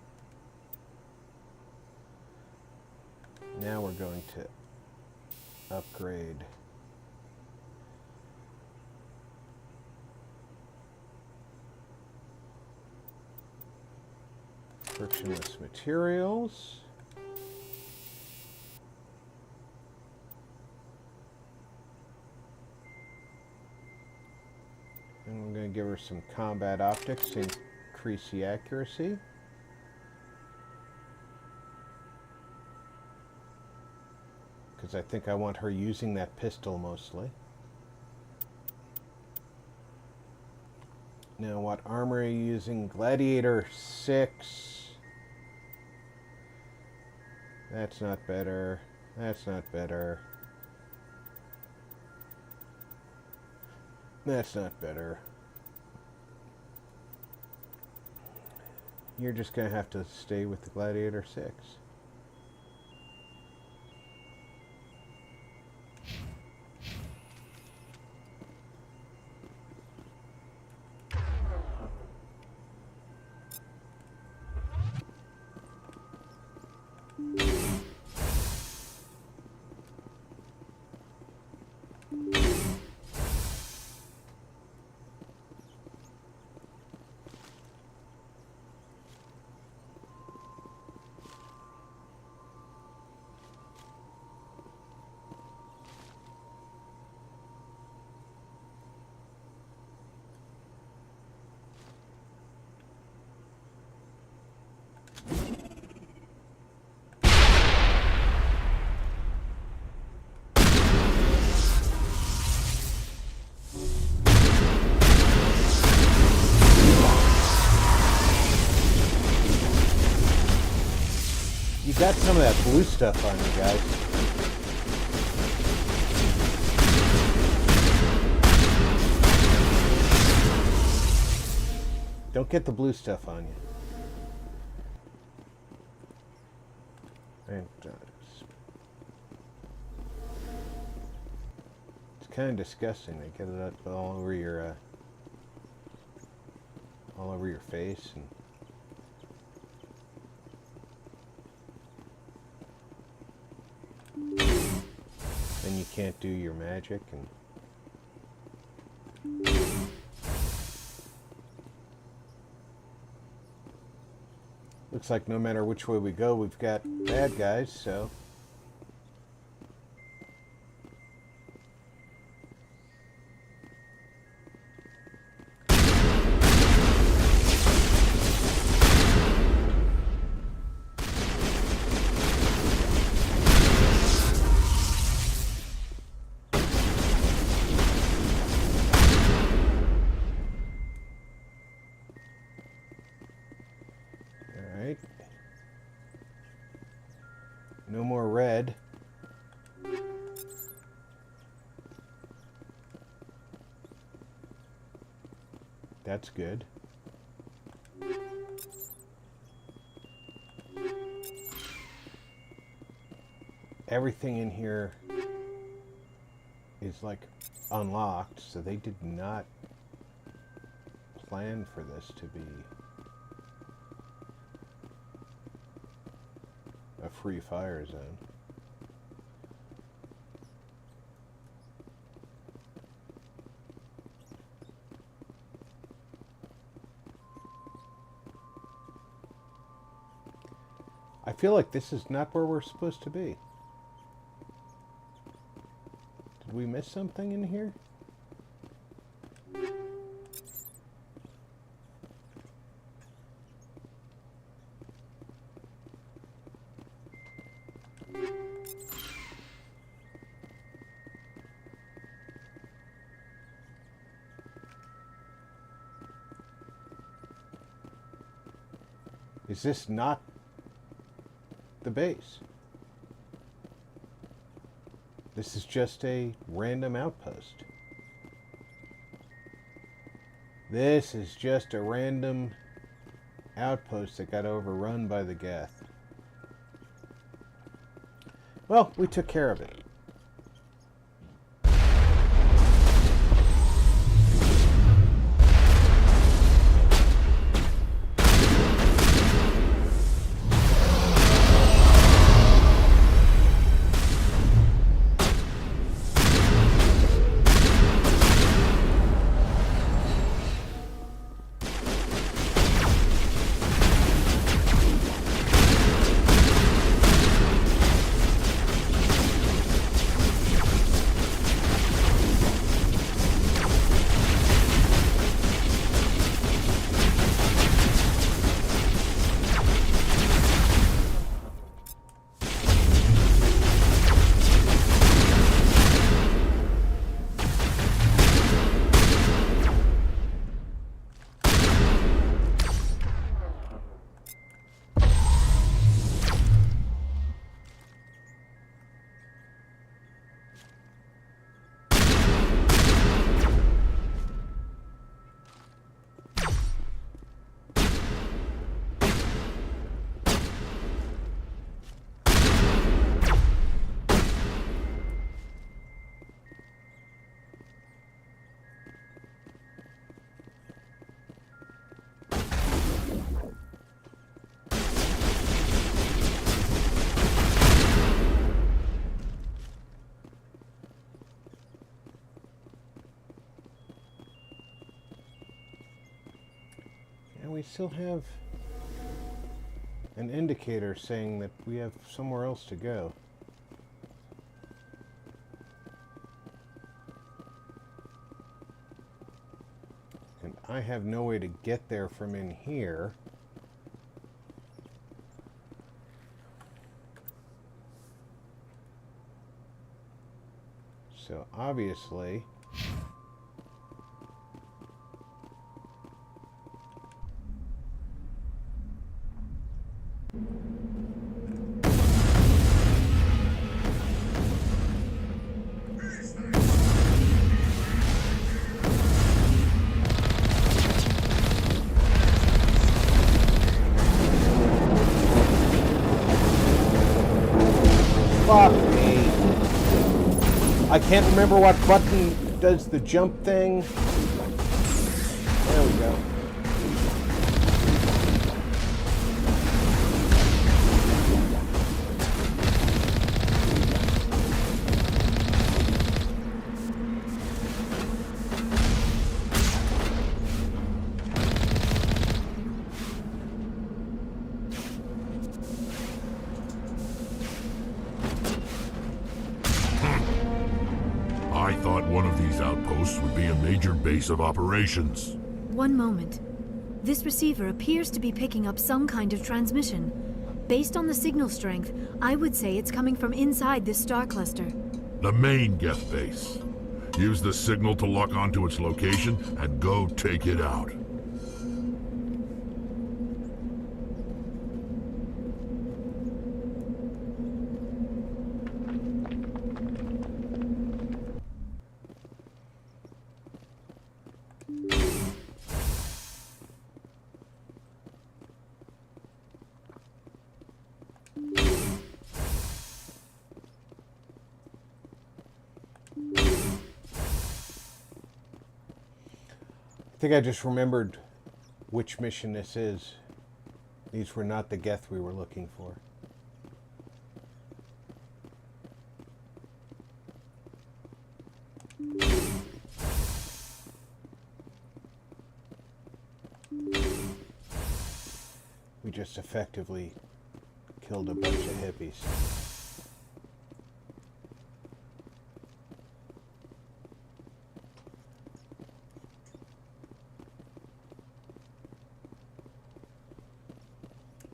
Now we're going to upgrade frictionless materials. And we're going to give her some combat optics to increase the accuracy. Because I think I want her using that pistol mostly. Now, what armor are you using? Gladiator 6. That's not better. That's not better. That's not better. You're just going to have to stay with the Gladiator 6. got some of that blue stuff on you guys. Don't get the blue stuff on you. And, it's kind of disgusting. They get it up all over your face, and then you can't do your magic. And looks like no matter which way we go, we've got bad guys, so no more red. That's good. Everything in here is like unlocked, so they did not plan for this to be a free fire zone. I feel like this is not where we're supposed to be. Did we miss something in here? Is this not the base? This is just a random outpost. This is just a random outpost that got overrun by the Geth. Well, we took care of it. We still have an indicator saying that we have somewhere else to go. And I have no way to get there from in here. So obviously me. I can't remember what button does the jump thing. There we go. I thought one of these outposts would be a major base of operations. One moment. This receiver appears to be picking up some kind of transmission. Based on the signal strength, I would say it's coming from inside this star cluster. The main Geth base. Use the signal to lock onto its location and go take it out. I think I just remembered which mission this is. These were not the Geth we were looking for. We just effectively killed a bunch of hippies.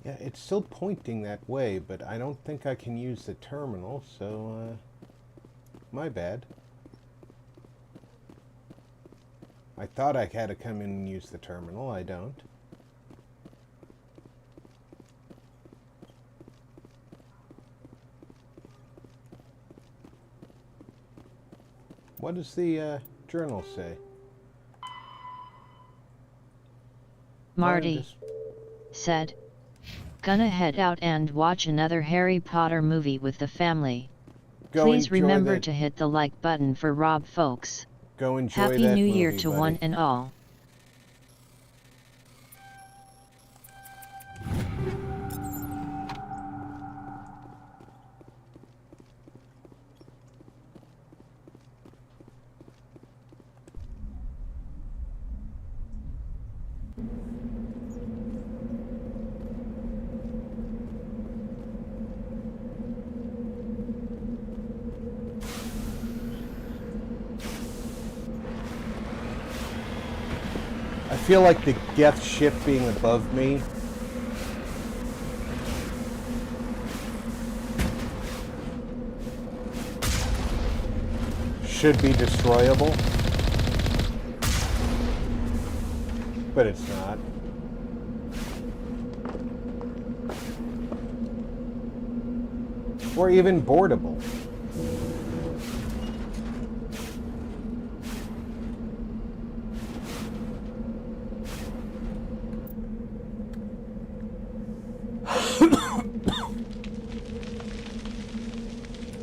Yeah, it's still pointing that way, but I don't think I can use the terminal, so, my bad. I thought I had to come in and use the terminal, I don't. What does the, journal say? Marty said, "Gonna head out and watch another Harry Potter movie with the family. Please remember to hit the like button for Rob folks. Go enjoy Happy that New Year movie, to buddy. one and all." I feel like the Geth ship being above me should be destroyable, but it's not. Or even boardable.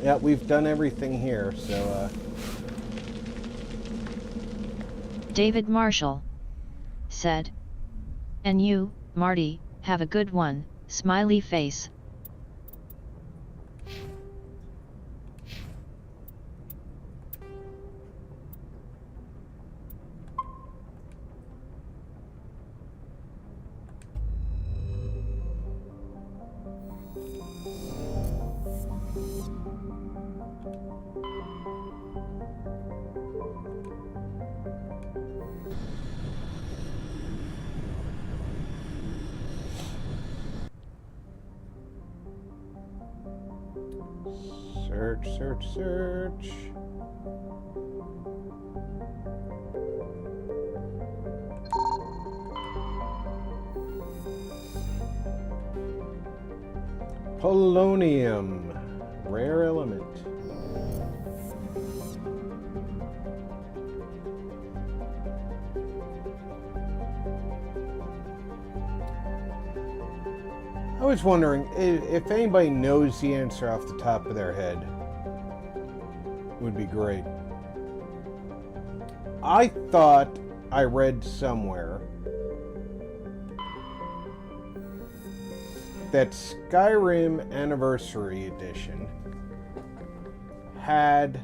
Yeah, we've done everything here, so, David Marshall said, "And you, Marty, have a good one, smiley face." Search. Polonium, rare element. I was wondering if anybody knows the answer off the top of their head. It would be great. I thought I read somewhere that Skyrim Anniversary Edition had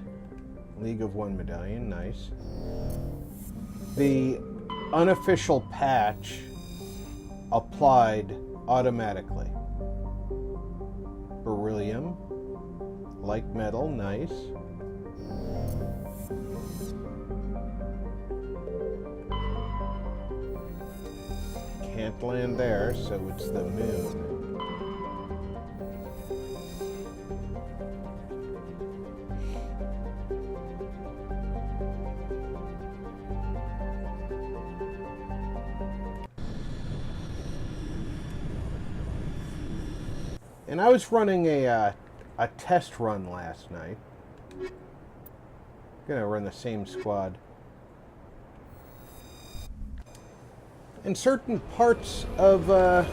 League of One Medallion, nice. The unofficial patch applied automatically. Beryllium, like metal, nice. Can't land there, so it's the moon. And I was running a test run last night. Gonna run the same squad. And certain parts of the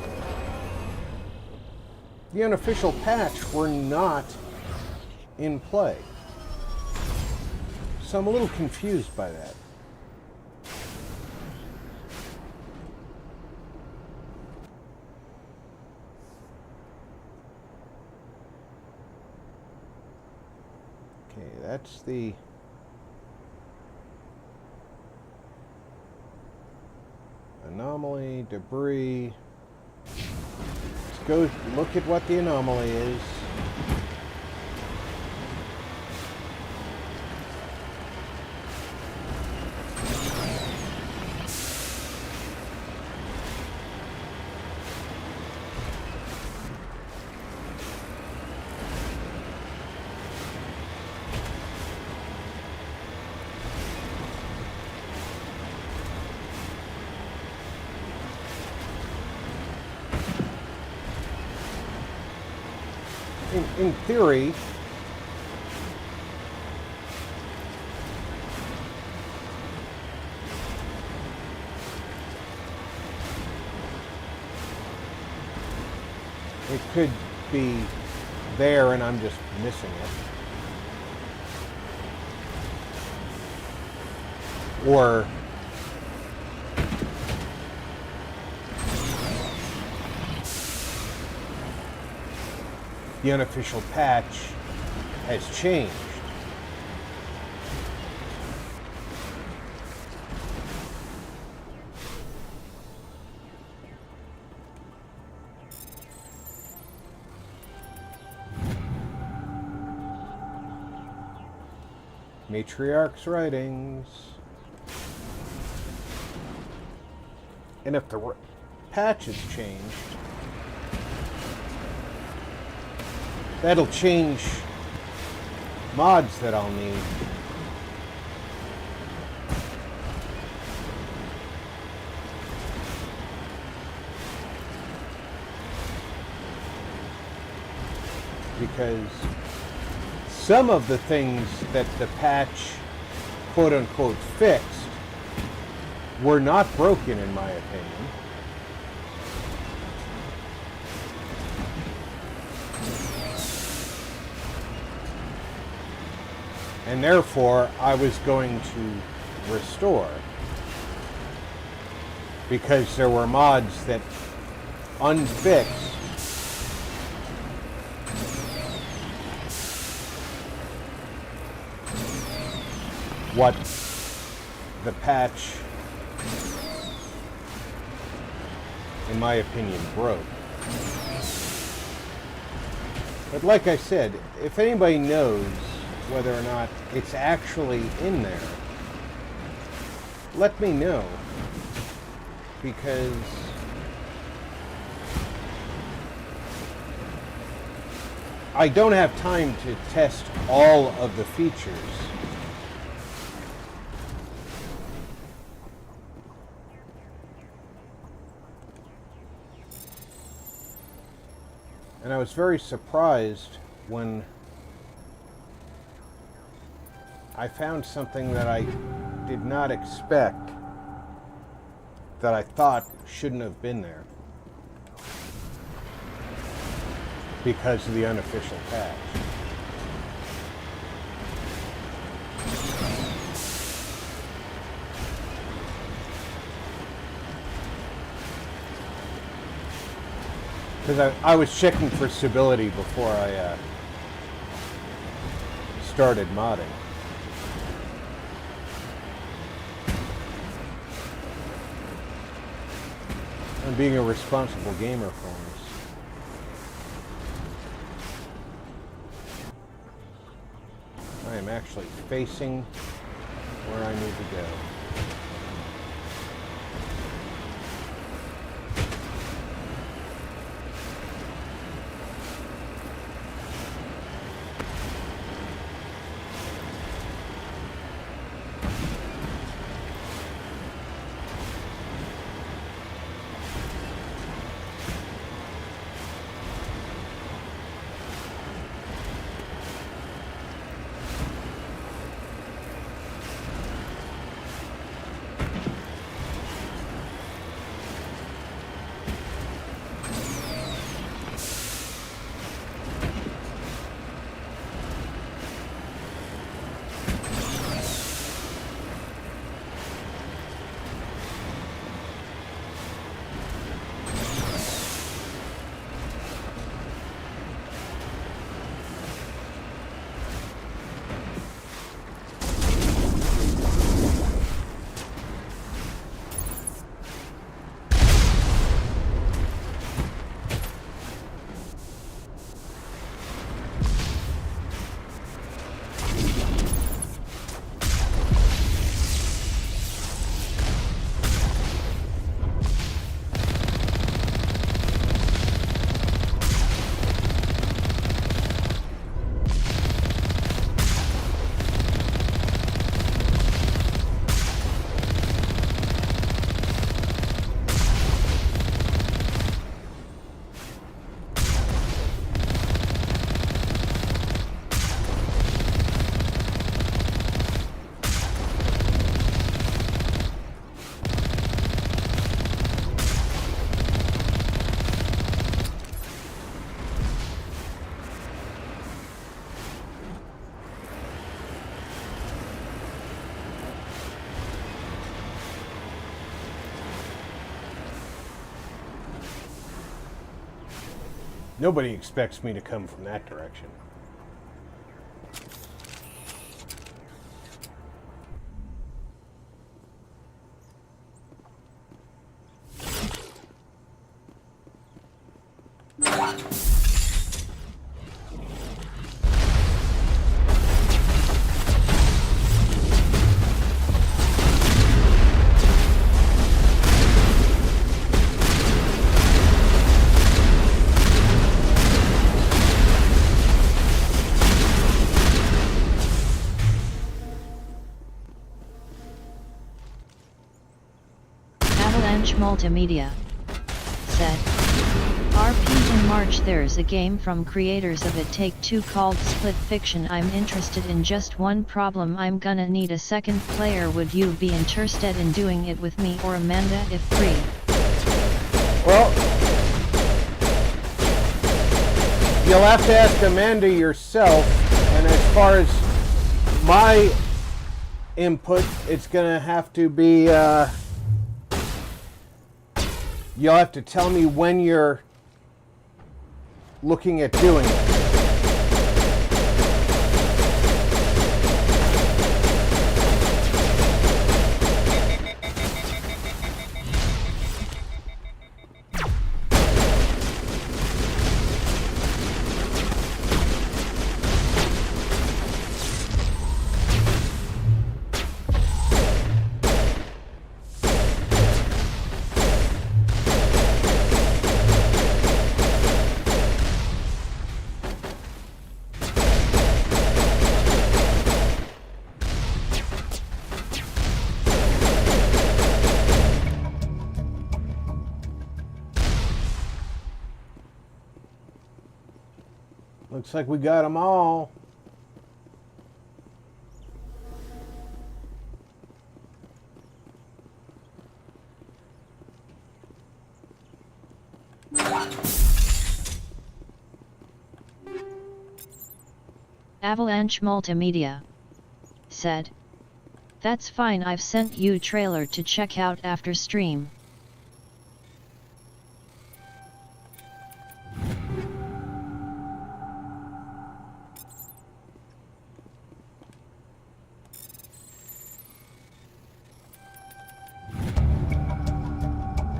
unofficial patch were not in play. So I'm a little confused by that. Okay, that's the anomaly, debris. Let's go look at what the anomaly is. In theory, it could be there and I'm just missing it. Or the unofficial patch has changed. Matriarch's writings. And if the patch has changed, that'll change mods that I'll need. Because some of the things that the patch quote-unquote fixed were not broken in my opinion. And therefore, I was going to restore. Because there were mods that unfixed what the patch, in my opinion, broke. But like I said, if anybody knows whether or not it's actually in there, let me know, because I don't have time to test all of the features. And I was very surprised when I found something that I did not expect, that I thought shouldn't have been there. because of the unofficial patch. Because I was checking for stability before I started modding. I'm being a responsible gamer for once. I am actually facing where I need to go. Nobody expects me to come from that direction. Multimedia said, RP in March. There's a game from creators of It Take Two called Split Fiction. I'm interested in just one problem. I'm gonna need a second player. Would you be interested in doing it with me or Amanda if free? Well, you'll have to ask Amanda yourself, and as far as my input, it's gonna have to be you'll have to tell me when you're looking at doing it. Looks like we got them all. Avalanche Multimedia said, "That's fine, I've sent you trailer to check out after stream."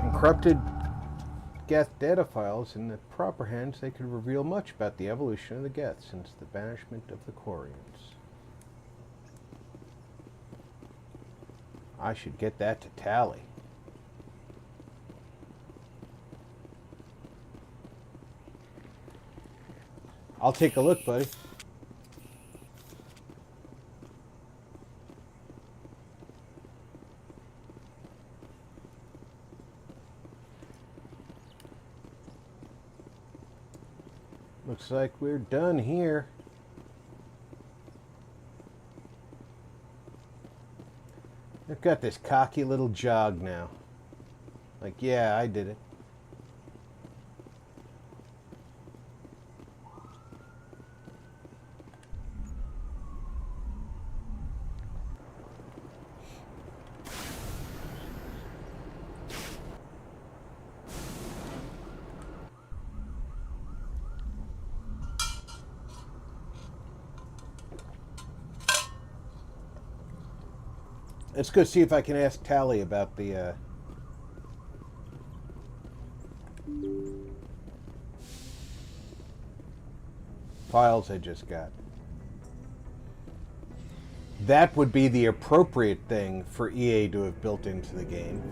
Encrypted Geth data files in the proper hands, they could reveal much about the evolution of the Geth since the banishment of the Quarians. I should get that to tally. I'll take a look, buddy. Looks like we're done here. I've got this cocky little jog now. Like, yeah, I did it. Let's go see if I can ask Tally about the files I just got. That would be the appropriate thing for EA to have built into the game.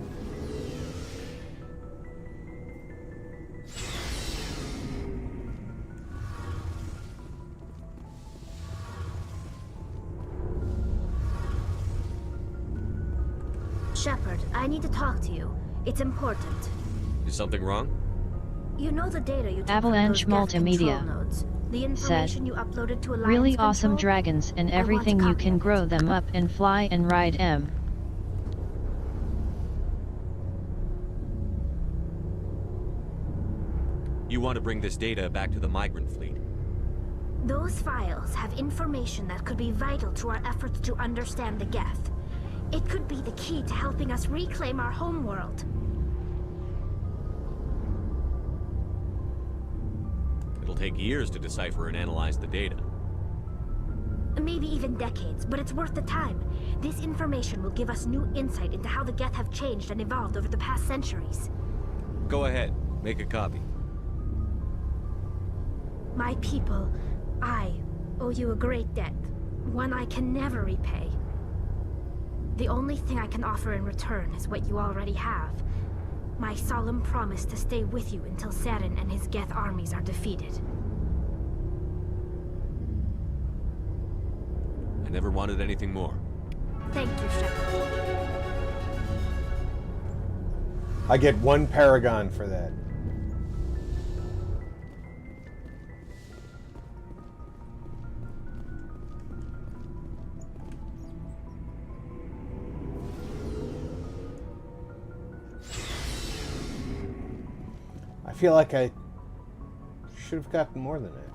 Shepard, I need to talk to you. It's important. Is something wrong? You know the data you took Avalanche from those Geth Multimedia control nodes? The said, information you uploaded to Alliance "Really control? awesome dragons and I want a everything, you copy can of grow it. them up and fly and ride 'em." You want to bring this data back to the migrant fleet? Those files have information that could be vital to our efforts to understand the Geth. It could be the key to helping us reclaim our homeworld. It'll take years to decipher and analyze the data. Maybe even decades, but it's worth the time. This information will give us new insight into how the Geth have changed and evolved over the past centuries. Go ahead, make a copy. My people, I owe you a great debt, one I can never repay. The only thing I can offer in return is what you already have. My solemn promise to stay with you until Saren and his Geth armies are defeated. I never wanted anything more. Thank you, Shepard. I get 1 paragon for that. I feel like I should have gotten more than that.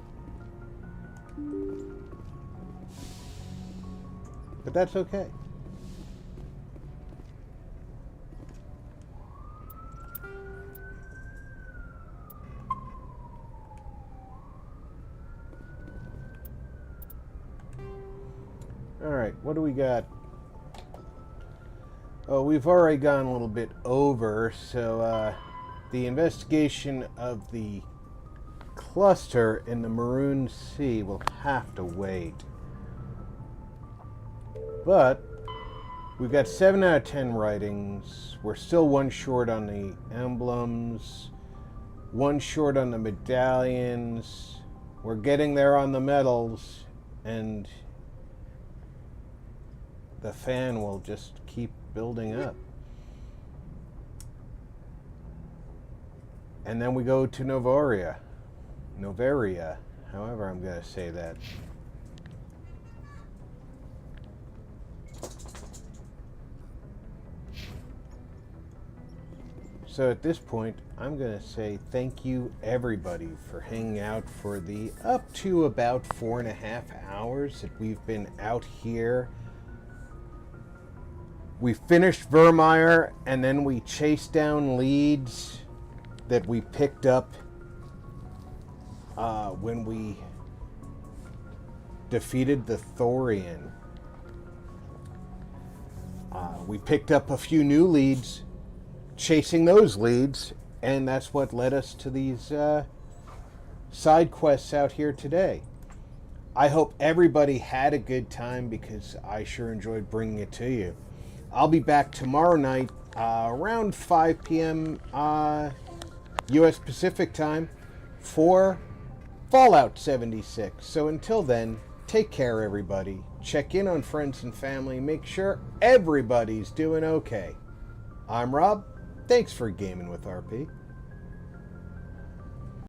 But that's okay. All right, what do we got? Oh, we've already gone a little bit over, so the investigation of the cluster in the Maroon Sea will have to wait. But we've got 7 out of 10 writings. We're still 1 short on the emblems, 1 short on the medallions. We're getting there on the medals, and the fan will just keep building up. And then we go to Novaria, however I'm going to say that. So at this point, I'm going to say thank you everybody for hanging out for the up to about 4.5 hours that we've been out here. We finished Vermire, and then we chased down leads that we picked up when we defeated the Thorian. We picked up a few new leads, chasing those leads, and that's what led us to these side quests out here today. I hope everybody had a good time, because I sure enjoyed bringing it to you. I'll be back tomorrow night around 5 p.m. U.S. Pacific time for Fallout 76. So until then, take care, everybody. Check in on friends and family. Make sure everybody's doing okay. I'm Rob. Thanks for gaming with RP.